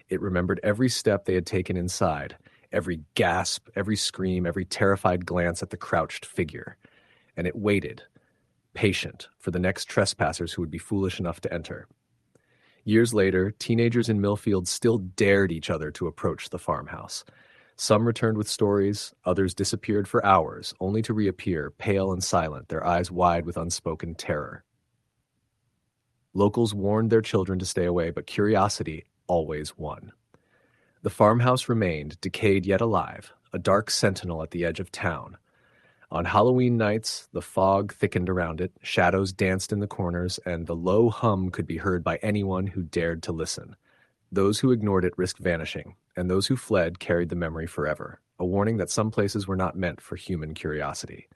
It remembered every step they had taken inside, every gasp, every scream, every terrified glance at the crouched figure. And it waited, patient, for the next trespassers who would be foolish enough to enter. Years later, teenagers in Millfield still dared each other to approach the farmhouse. Some returned with stories, others disappeared for hours, only to reappear, pale and silent, their eyes wide with unspoken terror. Locals warned their children to stay away, but curiosity always won. The farmhouse remained, decayed yet alive, a dark sentinel at the edge of town. On Halloween nights, the fog thickened around it, shadows danced in the corners, and the low hum could be heard by anyone who dared to listen. Those who ignored it risked vanishing, and those who fled carried the memory forever, a warning that some places were not meant for human curiosity.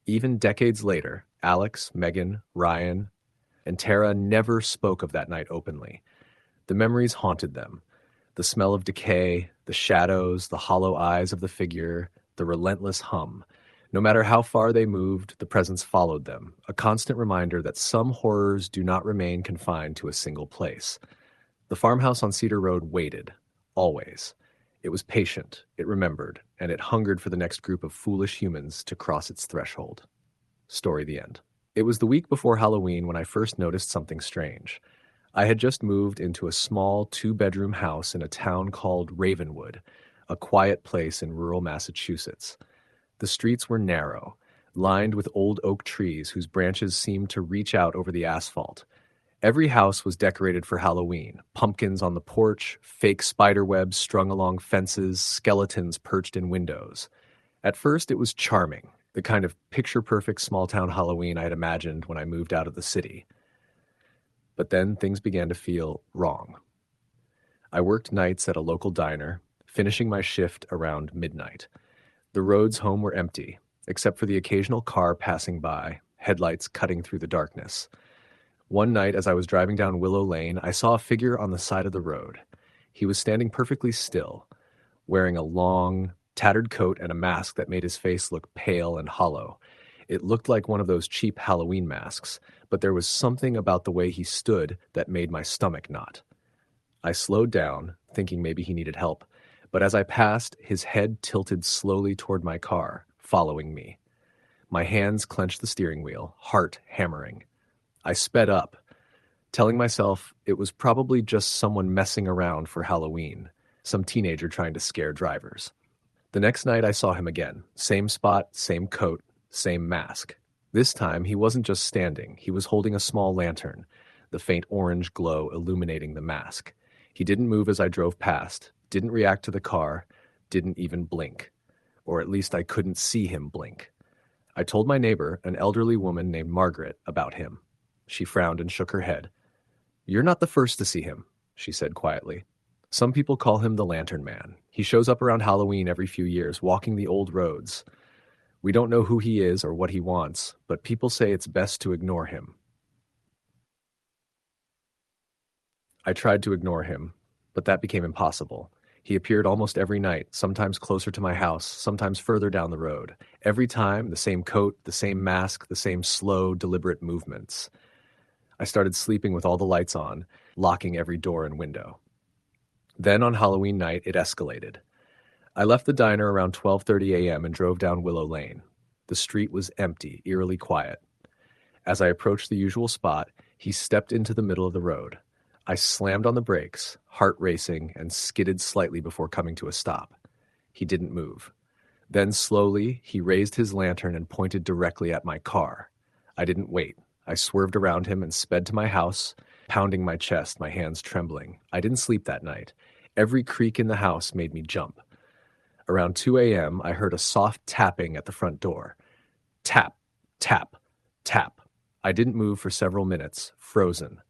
Even decades later, Alex, Megan, Ryan, and Tara never spoke of that night openly. The memories haunted them. The smell of decay, the shadows, the hollow eyes of the figure, the relentless hum. No matter how far they moved, the presence followed them, a constant reminder that some horrors do not remain confined to a single place. The farmhouse on Cedar Road waited, always. It was patient, it remembered, and it hungered for the next group of foolish humans to cross its threshold. Story the end. It was the week before Halloween when I first noticed something strange. I had just moved into a small 2-bedroom house in a town called Ravenwood, a quiet place in rural Massachusetts. The streets were narrow, lined with old oak trees whose branches seemed to reach out over the asphalt. Every house was decorated for Halloween, pumpkins on the porch, fake spider webs strung along fences, skeletons perched in windows. At first it was charming, the kind of picture-perfect small-town Halloween I had imagined when I moved out of the city. But then things began to feel wrong. I worked nights at a local diner, finishing my shift around midnight. The roads home were empty, except for the occasional car passing by, headlights cutting through the darkness. One night, as I was driving down Willow Lane, I saw a figure on the side of the road. He was standing perfectly still, wearing a long, tattered coat and a mask that made his face look pale and hollow. It looked like one of those cheap Halloween masks, but there was something about the way he stood that made my stomach knot. I slowed down, thinking maybe he needed help, but as I passed, his head tilted slowly toward my car, following me. My hands clenched the steering wheel, heart hammering. I sped up. telling myself it was probably just someone messing around for Halloween, some teenager trying to scare drivers. The next night I saw him again. Same spot, same coat, same mask. This time he wasn't just standing, he was holding a small lantern, the faint orange glow illuminating the mask. He didn't move as I drove past, didn't react to the car, didn't even blink. Or at least I couldn't see him blink. I told my neighbor, an elderly woman named Margaret, about him. She frowned and shook her head. "You're not the first to see him," she said quietly. "Some people call him the Lantern Man. He shows up around Halloween every few years, walking the old roads. We don't know who he is or what he wants, but people say it's best to ignore him." I tried to ignore him, but that became impossible. He appeared almost every night, sometimes closer to my house, sometimes further down the road. Every time, the same coat, the same mask, the same slow, deliberate movements. I started sleeping with all the lights on, locking every door and window. Then on Halloween night, it escalated. I left the diner around 12:30 a.m. and drove down Willow Lane. The street was empty, eerily quiet. As I approached the usual spot, he stepped into the middle of the road. I slammed on the brakes, heart racing, and skidded slightly before coming to a stop. He didn't move. Then slowly, he raised his lantern and pointed directly at my car. I didn't wait. I swerved around him and sped to my house, pounding my chest, my hands trembling. I didn't sleep that night. Every creak in the house made me jump. Around 2 a.m., I heard a soft tapping at the front door. Tap, tap, tap. I didn't move for several minutes, frozen.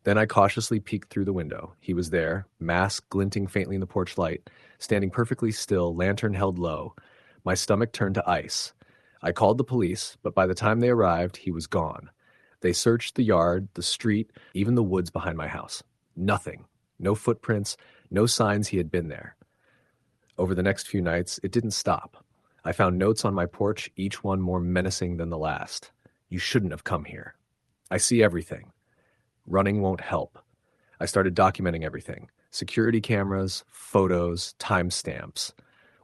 Then I cautiously peeked through the window. He was there, mask glinting faintly in the porch light, standing perfectly still, lantern held low. My stomach turned to ice. I called the police, but by the time they arrived, he was gone. They searched the yard, the street, even the woods behind my house. Nothing. No footprints, no signs he had been there. Over the next few nights, it didn't stop. I found notes on my porch, each one more menacing than the last. "You shouldn't have come here. I see everything. Running won't help." I started documenting everything. Security cameras, photos, timestamps.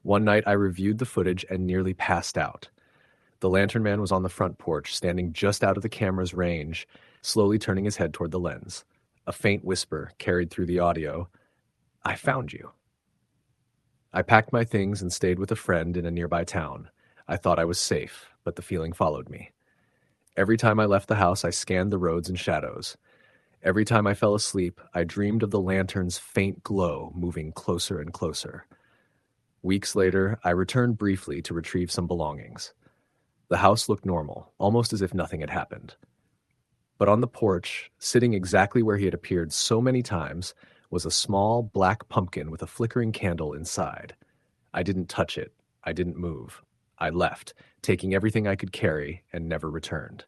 One night I reviewed the footage and nearly passed out. The Lantern Man was on the front porch, standing just out of the camera's range, slowly turning his head toward the lens. A faint whisper carried through the audio. "I found you." I packed my things and stayed with a friend in a nearby town. I thought I was safe, but the feeling followed me. Every time I left the house, I scanned the roads and shadows. Every time I fell asleep, I dreamed of the lantern's faint glow moving closer and closer. Weeks later, I returned briefly to retrieve some belongings. The house looked normal, almost as if nothing had happened. But on the porch, sitting exactly where he had appeared so many times, was a small black pumpkin with a flickering candle inside. I didn't touch it. I didn't move. I left, taking everything I could carry, and never returned.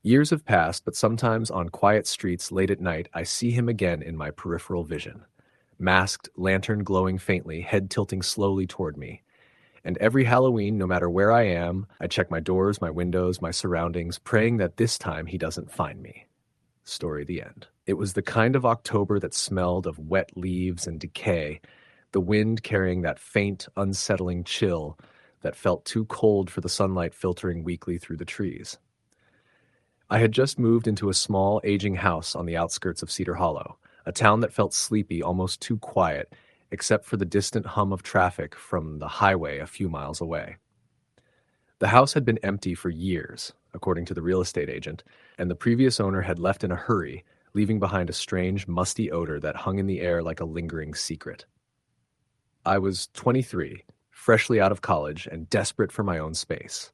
Years have passed, but sometimes on quiet streets late at night, I see him again in my peripheral vision. Masked, lantern glowing faintly, head tilting slowly toward me. And every Halloween, no matter where I am, I check my doors, my windows, my surroundings, praying that this time he doesn't find me. Story the end. It was the kind of October that smelled of wet leaves and decay, the wind carrying that faint, unsettling chill that felt too cold for the sunlight filtering weakly through the trees. I had just moved into a small, aging house on the outskirts of Cedar Hollow, a town that felt sleepy, almost too quiet, except for the distant hum of traffic from the highway a few miles away. The house had been empty for years, according to the real estate agent, and the previous owner had left in a hurry, leaving behind a strange, musty odor that hung in the air like a lingering secret. I was 23, freshly out of college, and desperate for my own space.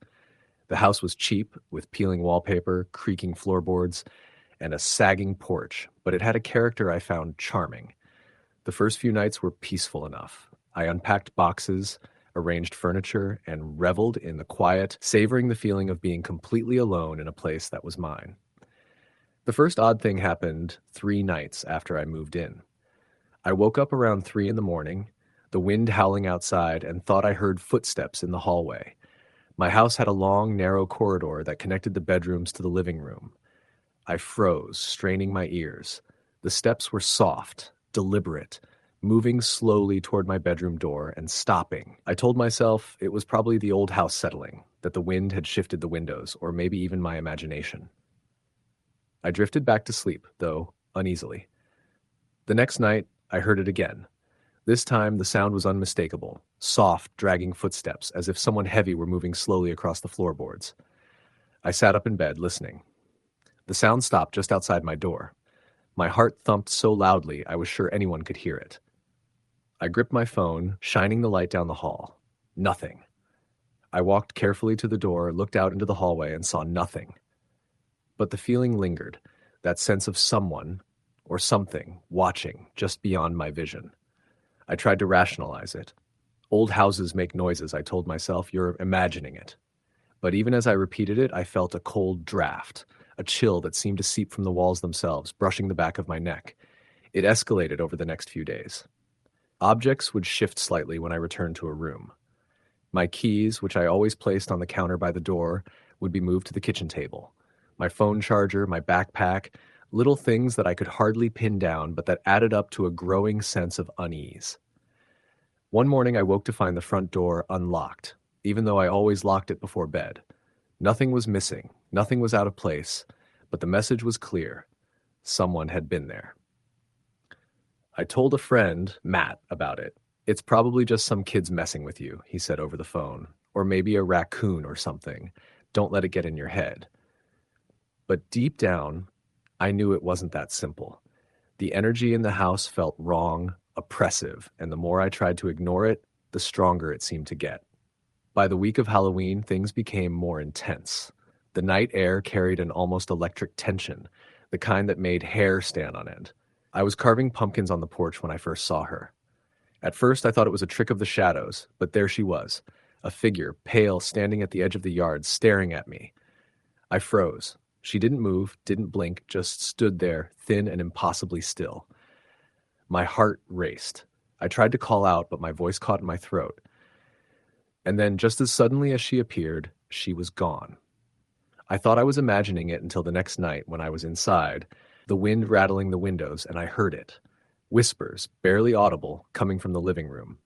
The house was cheap, with peeling wallpaper, creaking floorboards, and a sagging porch, but it had a character I found charming. The first few nights were peaceful enough. I unpacked boxes, arranged furniture, and reveled in the quiet, savoring the feeling of being completely alone in a place that was mine. The first odd thing happened 3 nights after I moved in. I woke up around 3 in the morning, the wind howling outside, and thought I heard footsteps in the hallway. My house had a long, narrow corridor that connected the bedrooms to the living room. I froze, straining my ears. The steps were soft, deliberate, moving slowly toward my bedroom door and stopping. I told myself it was probably the old house settling, that the wind had shifted the windows, or maybe even my imagination. I drifted back to sleep, though uneasily. The next night, I heard it again. This time, the sound was unmistakable, soft, dragging footsteps, as if someone heavy were moving slowly across the floorboards. I sat up in bed, listening. The sound stopped just outside my door. My heart thumped so loudly I was sure anyone could hear it. I gripped my phone, shining the light down the hall. Nothing. I walked carefully to the door, looked out into the hallway, and saw nothing. But the feeling lingered, that sense of someone or something watching just beyond my vision. I tried to rationalize it. Old houses make noises, I told myself. You're imagining it. But even as I repeated it, I felt a cold draft, a chill that seemed to seep from the walls themselves, brushing the back of my neck. It escalated over the next few days. Objects would shift slightly when I returned to a room. My keys, which I always placed on the counter by the door, would be moved to the kitchen table. My phone charger, my backpack, little things that I could hardly pin down, but that added up to a growing sense of unease. One morning I woke to find the front door unlocked, even though I always locked it before bed. Nothing was missing, nothing was out of place, but the message was clear. Someone had been there. I told a friend, Matt, about it. It's probably just some kids messing with you, he said over the phone, or maybe a raccoon or something. Don't let it get in your head. But deep down, I knew it wasn't that simple. The energy in the house felt wrong, oppressive, and the more I tried to ignore it, the stronger it seemed to get. By the week of Halloween, things became more intense. The night air carried an almost electric tension, the kind that made hair stand on end. I was carving pumpkins on the porch when I first saw her. At first, I thought it was a trick of the shadows, but there she was, a figure, pale, standing at the edge of the yard, staring at me. I froze. She didn't move, didn't blink, just stood there, thin and impossibly still. My heart raced. I tried to call out, but my voice caught in my throat. And then, just as suddenly as she appeared, she was gone. I thought I was imagining it until the next night when I was inside, the wind rattling the windows, and I heard it. Whispers, barely audible, coming from the living room.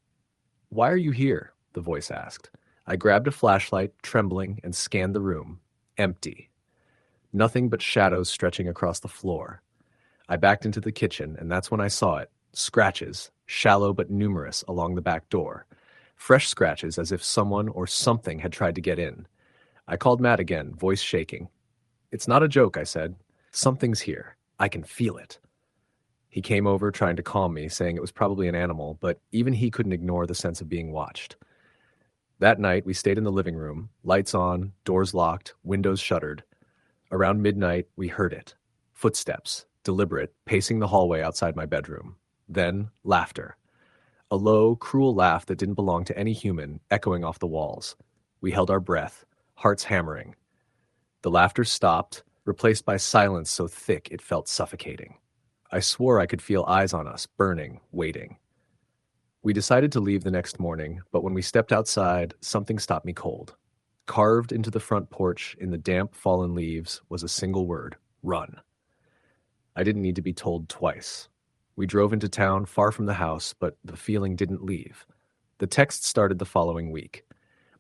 "Why are you here?" the voice asked. I grabbed a flashlight, trembling, and scanned the room. Empty. Nothing but shadows stretching across the floor. I backed into the kitchen, and that's when I saw it. Scratches, shallow but numerous, along the back door. Fresh scratches, as if someone or something had tried to get in. I called Matt again, voice shaking. "It's not a joke," I said. "Something's here. I can feel it." He came over, trying to calm me, saying it was probably an animal, but even he couldn't ignore the sense of being watched. That night, we stayed in the living room, lights on, doors locked, windows shuttered. Around midnight, we heard it. Footsteps, deliberate, pacing the hallway outside my bedroom. Then, laughter. A low, cruel laugh that didn't belong to any human, echoing off the walls. We held our breath, hearts hammering. The laughter stopped, replaced by silence so thick it felt suffocating. I swore I could feel eyes on us, burning, waiting. We decided to leave the next morning, but when we stepped outside, something stopped me cold. Carved into the front porch, in the damp, fallen leaves, was a single word: run. I didn't need to be told twice. We drove into town, far from the house, but the feeling didn't leave. The text started the following week.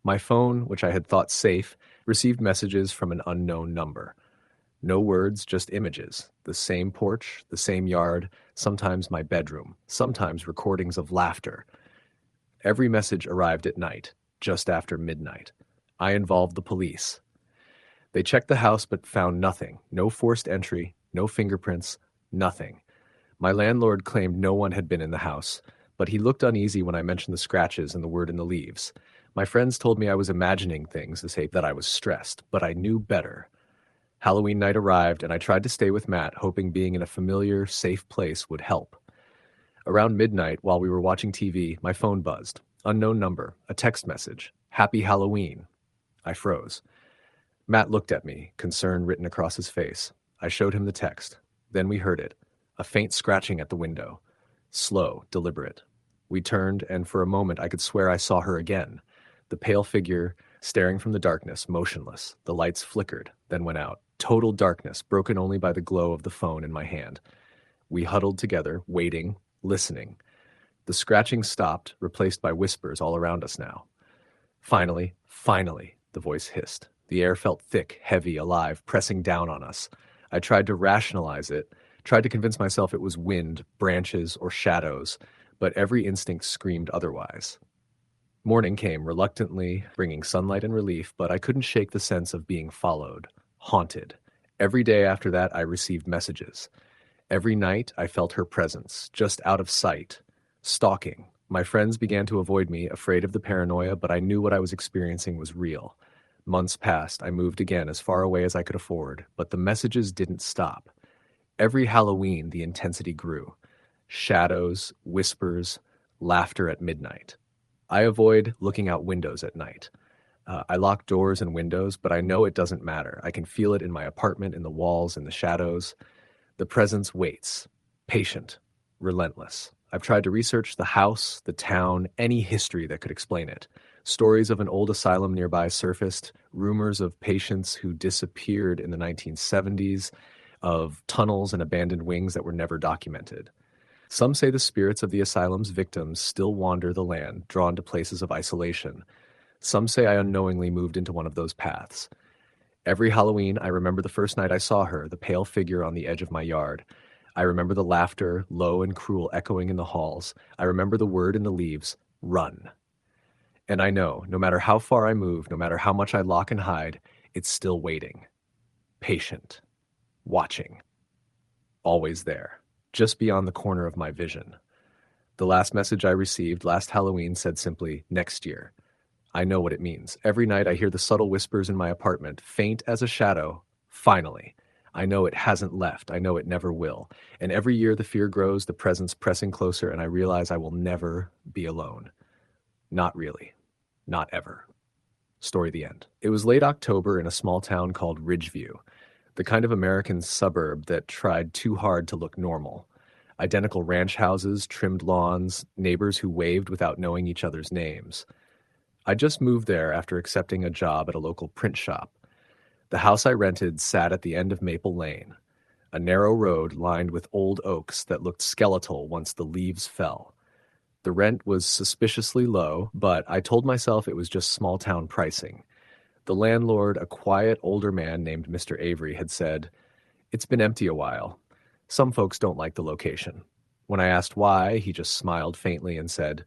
My phone, which I had thought safe, received messages from an unknown number. No words, just images. The same porch, the same yard, sometimes my bedroom, sometimes recordings of laughter. Every message arrived at night, just after midnight. I involved the police. They checked the house but found nothing. No forced entry, no fingerprints, nothing. My landlord claimed no one had been in the house, but he looked uneasy when I mentioned the scratches and the word in the leaves. My friends told me I was imagining things to say that I was stressed, but I knew better. Halloween night arrived, and I tried to stay with Matt, hoping being in a familiar, safe place would help. Around midnight, while we were watching TV, my phone buzzed. Unknown number, a text message. "Happy Halloween." I froze. Matt looked at me, concern written across his face. I showed him the text. Then we heard it. A faint scratching at the window. Slow, deliberate. We turned, and for a moment I could swear I saw her again. The pale figure, staring from the darkness, motionless. The lights flickered, then went out. Total darkness, broken only by the glow of the phone in my hand. We huddled together, waiting, listening. The scratching stopped, replaced by whispers all around us now. Finally, the voice hissed. The air felt thick, heavy, alive, pressing down on us. I tried to rationalize it, tried to convince myself it was wind, branches, or shadows, but every instinct screamed otherwise. Morning came reluctantly, bringing sunlight and relief, but I couldn't shake the sense of being followed, haunted. Every day after that, I received messages. Every night, I felt her presence, just out of sight, stalking. My friends began to avoid me, afraid of the paranoia, but I knew what I was experiencing was real. Months passed, I moved again as far away as I could afford, but the messages didn't stop. Every Halloween, the intensity grew. Shadows, whispers, laughter at midnight. I avoid looking out windows at night. I lock doors and windows, but I know it doesn't matter. I can feel it in my apartment, in the walls, in the shadows. The presence waits, patient, relentless. I've tried to research the house, the town, any history that could explain it. Stories of an old asylum nearby surfaced, rumors of patients who disappeared in the 1970s, of tunnels and abandoned wings that were never documented. Some say the spirits of the asylum's victims still wander the land, drawn to places of isolation. Some say I unknowingly moved into one of those paths. Every Halloween, I remember the first night I saw her, the pale figure on the edge of my yard. I remember the laughter, low and cruel, echoing in the halls. I remember the word in the leaves, run. And I know, no matter how far I move, no matter how much I lock and hide, it's still waiting. Patient. Watching. Always there. Just beyond the corner of my vision. The last message I received last Halloween said simply, next year. I know what it means. Every night I hear the subtle whispers in my apartment, faint as a shadow. Finally. I know it hasn't left. I know it never will. And every year the fear grows, the presence pressing closer, and I realize I will never be alone. Not really. Not ever. Story the end. It was late October in a small town called Ridgeview, the kind of American suburb that tried too hard to look normal. Identical ranch houses, trimmed lawns, neighbors who waved without knowing each other's names. I just moved there after accepting a job at a local print shop. The house I rented sat at the end of Maple Lane, a narrow road lined with old oaks that looked skeletal once the leaves fell. The rent was suspiciously low, but I told myself it was just small-town pricing. The landlord, a quiet older man named Mr. Avery, had said, "It's been empty a while. Some folks don't like the location." When I asked why, he just smiled faintly and said,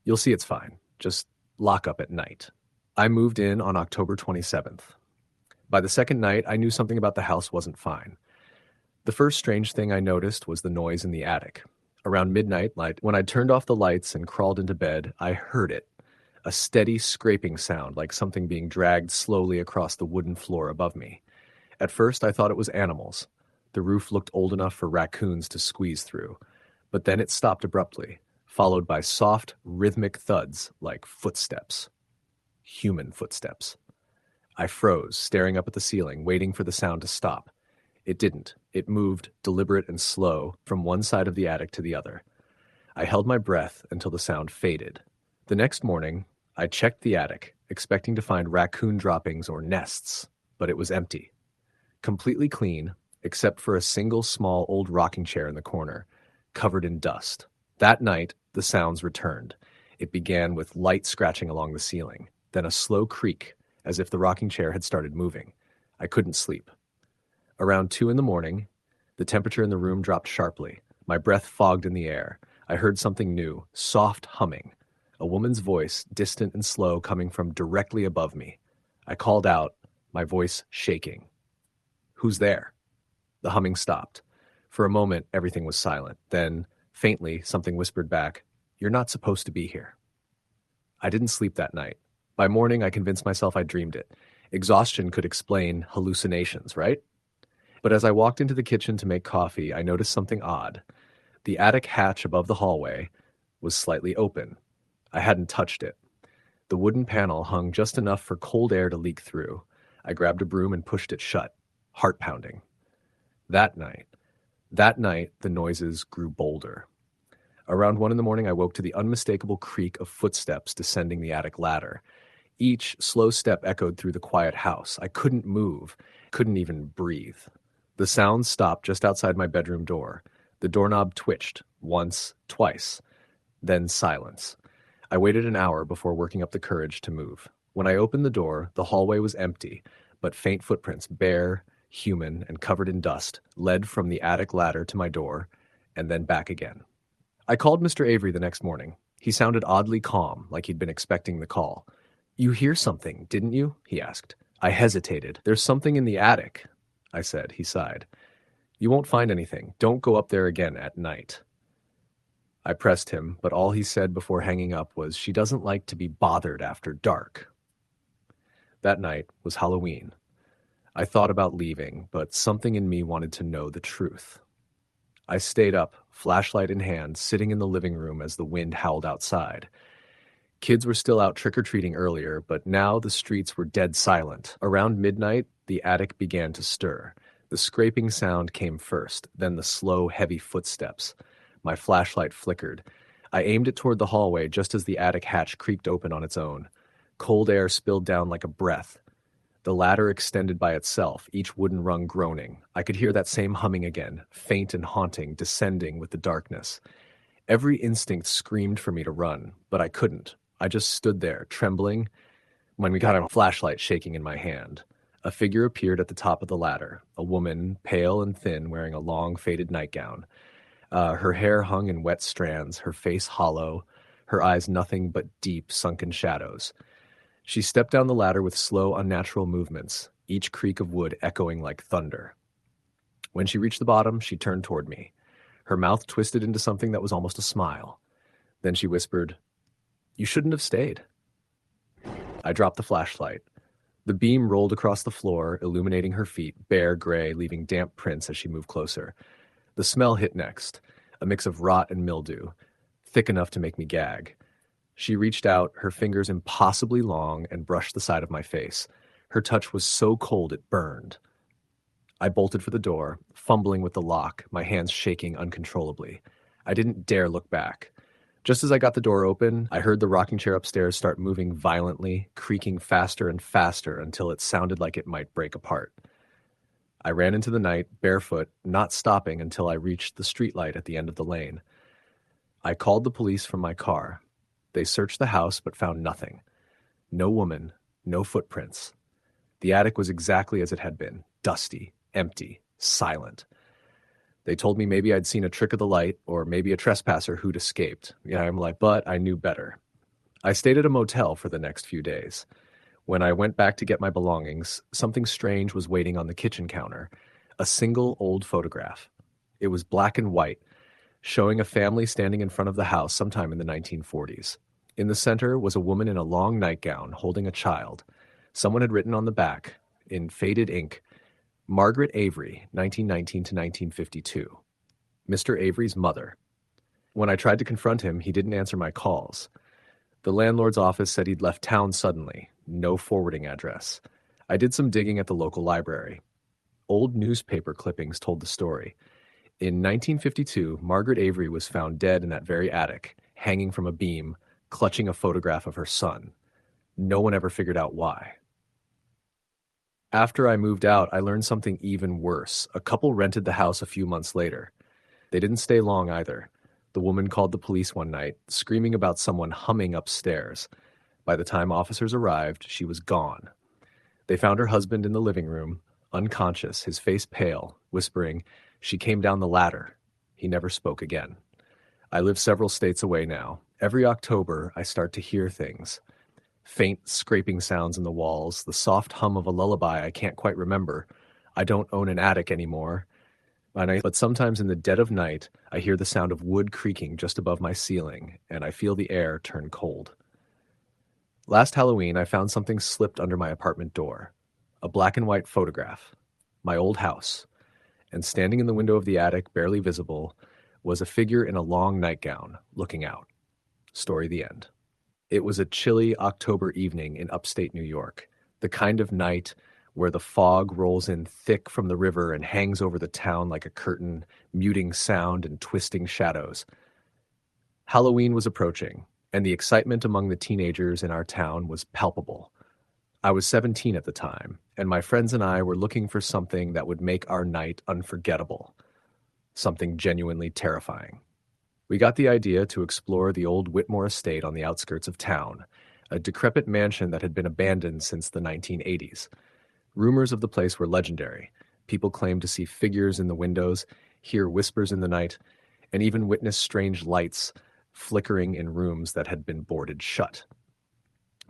"You'll see it's fine. Just lock up at night." I moved in on October 27th. By the second night, I knew something about the house wasn't fine. The first strange thing I noticed was the noise in the attic. Around midnight, when I turned off the lights and crawled into bed, I heard it. A steady scraping sound like something being dragged slowly across the wooden floor above me. At first, I thought it was animals. The roof looked old enough for raccoons to squeeze through. But then it stopped abruptly, followed by soft, rhythmic thuds like footsteps. Human footsteps. I froze, staring up at the ceiling, waiting for the sound to stop. It didn't. It moved, deliberate and slow, from one side of the attic to the other. I held my breath until the sound faded. The next morning, I checked the attic, expecting to find raccoon droppings or nests, but it was empty. Completely clean, except for a single small old rocking chair in the corner, covered in dust. That night, the sounds returned. It began with light scratching along the ceiling, then a slow creak, as if the rocking chair had started moving. I couldn't sleep. Around 2 a.m, the temperature in the room dropped sharply. My breath fogged in the air. I heard something new, soft humming. A woman's voice, distant and slow, coming from directly above me. I called out, my voice shaking. "Who's there?" The humming stopped. For a moment, everything was silent. Then, faintly, something whispered back, "You're not supposed to be here." I didn't sleep that night. By morning, I convinced myself I dreamed it. Exhaustion could explain hallucinations, right? But as I walked into the kitchen to make coffee, I noticed something odd. The attic hatch above the hallway was slightly open. I hadn't touched it. The wooden panel hung just enough for cold air to leak through. I grabbed a broom and pushed it shut, heart pounding. That night, the noises grew bolder. Around 1 a.m, I woke to the unmistakable creak of footsteps descending the attic ladder. Each slow step echoed through the quiet house. I couldn't move, couldn't even breathe. The sound stopped just outside my bedroom door. The doorknob twitched, once, twice. Then silence. I waited an hour before working up the courage to move. When I opened the door, the hallway was empty, but faint footprints, bare, human and covered in dust, led from the attic ladder to my door, and then back again. I called Mr. Avery the next morning. He sounded oddly calm, like he'd been expecting the call. "You hear something, didn't you?" he asked. I hesitated. "There's something in the attic," I said. He sighed. "You won't find anything. Don't go up there again at night." I pressed him, but all he said before hanging up was, "She doesn't like to be bothered after dark." That night was Halloween. I thought about leaving, but something in me wanted to know the truth. I stayed up, flashlight in hand, sitting in the living room as the wind howled outside. Kids were still out trick-or-treating earlier, but now the streets were dead silent. Around midnight, the attic began to stir. The scraping sound came first, then the slow, heavy footsteps. My flashlight flickered. I aimed it toward the hallway just as the attic hatch creaked open on its own. Cold air spilled down like a breath. The ladder extended by itself, each wooden rung groaning. I could hear that same humming again, faint and haunting, descending with the darkness. Every instinct screamed for me to run, but I couldn't. I just stood there, trembling, when we got a flashlight shaking in my hand. A figure appeared at the top of the ladder, a woman, pale and thin, wearing a long, faded nightgown. Her hair hung in wet strands, her face hollow, her eyes nothing but deep, sunken shadows. She stepped down the ladder with slow, unnatural movements, each creak of wood echoing like thunder. When she reached the bottom, she turned toward me. Her mouth twisted into something that was almost a smile. Then she whispered, "You shouldn't have stayed." I dropped the flashlight. The beam rolled across the floor, illuminating her feet, bare gray, leaving damp prints as she moved closer. The smell hit next, a mix of rot and mildew, thick enough to make me gag. She reached out, her fingers impossibly long, and brushed the side of my face. Her touch was so cold it burned. I bolted for the door, fumbling with the lock, my hands shaking uncontrollably. I didn't dare look back. Just as I got the door open, I heard the rocking chair upstairs start moving violently, creaking faster and faster until it sounded like it might break apart. I ran into the night, barefoot, not stopping until I reached the streetlight at the end of the lane. I called the police from my car. They searched the house but found nothing. No woman, no footprints. The attic was exactly as it had been, dusty, empty, silent. They told me maybe I'd seen a trick of the light or maybe a trespasser who'd escaped. But I knew better. I stayed at a motel for the next few days. When I went back to get my belongings, something strange was waiting on the kitchen counter. A single old photograph. It was black and white, showing a family standing in front of the house sometime in the 1940s. In the center was a woman in a long nightgown holding a child. Someone had written on the back, in faded ink, "Margaret Avery, 1919 to 1952. Mr. Avery's mother." When I tried to confront him, he didn't answer my calls. The landlord's office said he'd left town suddenly, no forwarding address. I did some digging at the local library. Old newspaper clippings told the story. In 1952, Margaret Avery was found dead in that very attic, hanging from a beam, clutching a photograph of her son. No one ever figured out why. After I moved out, I learned something even worse. A couple rented the house a few months later. They didn't stay long either. The woman called the police one night, screaming about someone humming upstairs. By the time officers arrived, she was gone. They found her husband in the living room, unconscious, his face pale, whispering, "She came down the ladder." He never spoke again. I live several states away now. Every October, I start to hear things. Faint scraping sounds in the walls, the soft hum of a lullaby I can't quite remember. I don't own an attic anymore. But sometimes in the dead of night, I hear the sound of wood creaking just above my ceiling, and I feel the air turn cold. Last Halloween, I found something slipped under my apartment door. A black and white photograph. My old house. And standing in the window of the attic, barely visible, was a figure in a long nightgown, looking out. Story the end. It was a chilly October evening in upstate New York, the kind of night where the fog rolls in thick from the river and hangs over the town like a curtain, muting sound and twisting shadows. Halloween was approaching, and the excitement among the teenagers in our town was palpable. I was 17 at the time, and my friends and I were looking for something that would make our night unforgettable, something genuinely terrifying. We got the idea to explore the old Whitmore estate on the outskirts of town, a decrepit mansion that had been abandoned since the 1980s. Rumors of the place were legendary. People claimed to see figures in the windows, hear whispers in the night, and even witness strange lights flickering in rooms that had been boarded shut.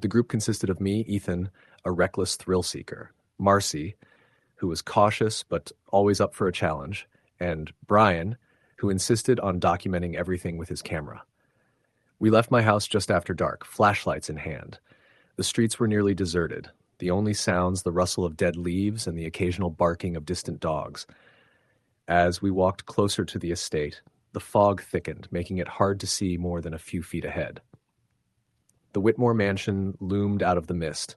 The group consisted of me, Ethan, a reckless thrill seeker, Marcy, who was cautious but always up for a challenge, and Brian, who insisted on documenting everything with his camera. We left my house just after dark, flashlights in hand. The streets were nearly deserted, the only sounds the rustle of dead leaves and the occasional barking of distant dogs. As we walked closer to the estate, the fog thickened, making it hard to see more than a few feet ahead. The Whitmore mansion loomed out of the mist,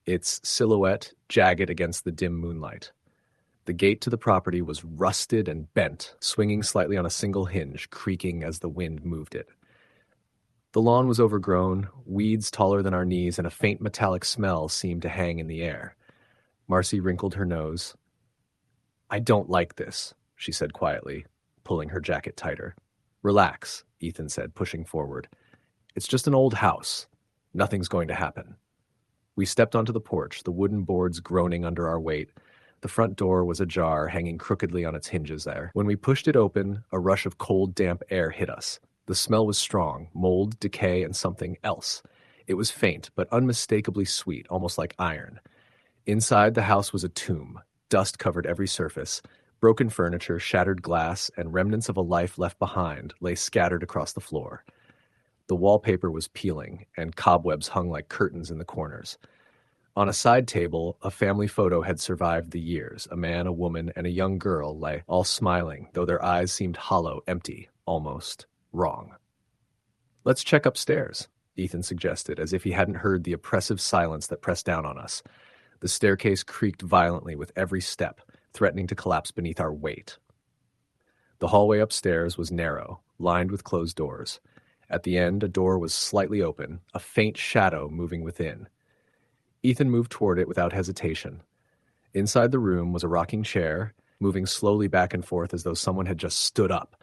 its silhouette jagged against the dim moonlight. The gate to the property was rusted and bent, swinging slightly on a single hinge, creaking as the wind moved it. The lawn was overgrown, weeds taller than our knees, and a faint metallic smell seemed to hang in the air. Marcy wrinkled her nose. "I don't like this," she said quietly, pulling her jacket tighter. "Relax," Ethan said, pushing forward. "It's just an old house. Nothing's going to happen." We stepped onto the porch, the wooden boards groaning under our weight. The front door was ajar, hanging crookedly on its hinges there. When we pushed it open, a rush of cold, damp air hit us. The smell was strong, mold, decay, and something else. It was faint, but unmistakably sweet, almost like iron. Inside the house was a tomb. Dust covered every surface. Broken furniture, shattered glass, and remnants of a life left behind lay scattered across the floor. The wallpaper was peeling, and cobwebs hung like curtains in the corners. On a side table, a family photo had survived the years. A man, a woman, and a young girl lay, all smiling, though their eyes seemed hollow, empty, almost wrong. "Let's check upstairs," Ethan suggested, as if he hadn't heard the oppressive silence that pressed down on us. The staircase creaked violently with every step, threatening to collapse beneath our weight. The hallway upstairs was narrow, lined with closed doors. At the end, a door was slightly open, a faint shadow moving within. Ethan moved toward it without hesitation. Inside the room was a rocking chair, moving slowly back and forth as though someone had just stood up.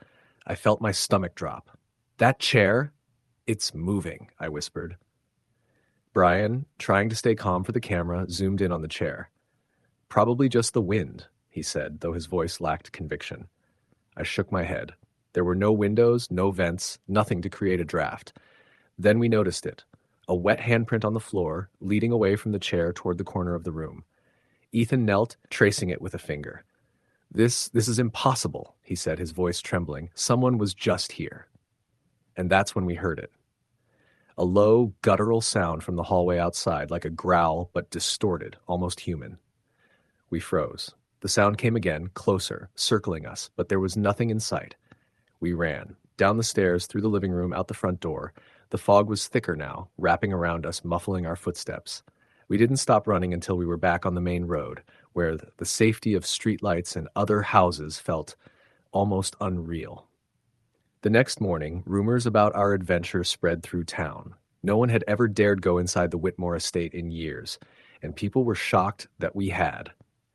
I felt my stomach drop. "That chair? It's moving," I whispered. Brian, trying to stay calm for the camera, zoomed in on the chair. "Probably just the wind," he said, though his voice lacked conviction. I shook my head. There were no windows, no vents, nothing to create a draft. Then we noticed it. A wet handprint on the floor, leading away from the chair toward the corner of the room. Ethan knelt, tracing it with a finger. This is impossible," he said, his voice trembling. "Someone was just here." And that's when we heard it. A low, guttural sound from the hallway outside, like a growl, but distorted, almost human. We froze. The sound came again, closer, circling us, but there was nothing in sight. We ran, down the stairs, through the living room, out the front door. The fog was thicker now, wrapping around us, muffling our footsteps. We didn't stop running until we were back on the main road, where the safety of streetlights and other houses felt almost unreal. The next morning, rumors about our adventure spread through town. No one had ever dared go inside the Whitmore estate in years, and people were shocked that we had,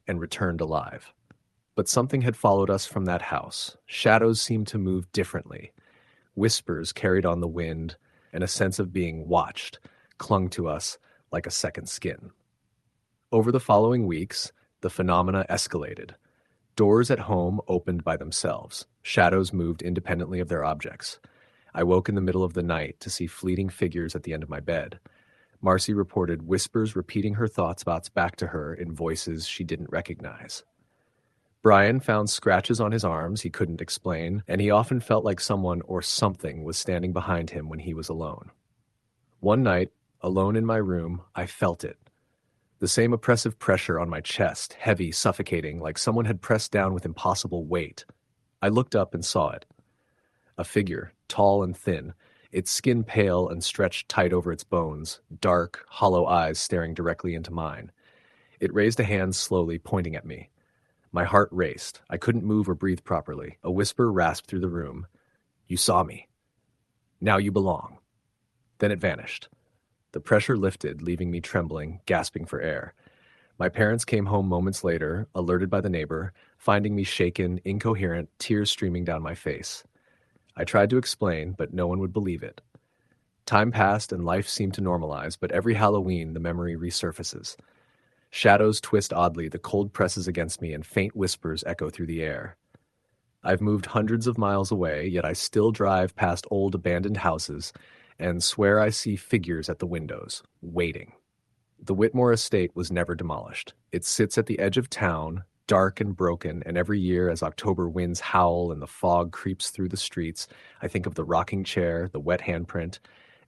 and returned alive. But something had followed us from that house. Shadows seemed to move differently. Whispers carried on the wind, and a sense of being watched clung to us like a second skin. Over the following weeks, the phenomena escalated. Doors at home opened by themselves. Shadows moved independently of their objects. I woke in the middle of the night to see fleeting figures at the end of my bed. Marcy reported whispers repeating her thoughts back to her in voices she didn't recognize. Brian found scratches on his arms he couldn't explain, and he often felt like someone or something was standing behind him when he was alone. One night, alone in my room, I felt it. The same oppressive pressure on my chest, heavy, suffocating, like someone had pressed down with impossible weight. I looked up and saw it. A figure, tall and thin, its skin pale and stretched tight over its bones, dark, hollow eyes staring directly into mine. It raised a hand slowly, pointing at me. My heart raced. I couldn't move or breathe properly. A whisper rasped through the room. "You saw me. Now you belong." Then it vanished. The pressure lifted, leaving me trembling, gasping for air. My parents came home moments later, alerted by the neighbor, finding me shaken, incoherent, tears streaming down my face. I tried to explain, but no one would believe it. Time passed and life seemed to normalize, but every Halloween the memory resurfaces. Shadows twist oddly, the cold presses against me, and faint whispers echo through the air. I've moved hundreds of miles away, yet I still drive past old abandoned houses and swear I see figures at the windows, waiting. The Whitmore estate was never demolished. It sits at the edge of town, dark and broken, and every year as October winds howl and the fog creeps through the streets, I think of the rocking chair, the wet handprint,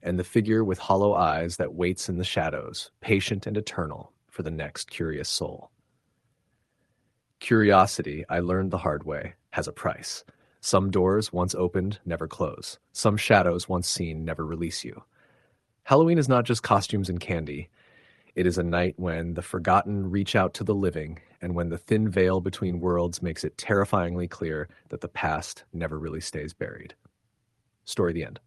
and the figure with hollow eyes that waits in the shadows, patient and eternal, for the next curious soul. Curiosity, I learned the hard way, has a price. Some doors, once opened, never close. Some shadows, once seen, never release you. Halloween is not just costumes and candy. It is a night when the forgotten reach out to the living, and when the thin veil between worlds makes it terrifyingly clear that the past never really stays buried. Story the end.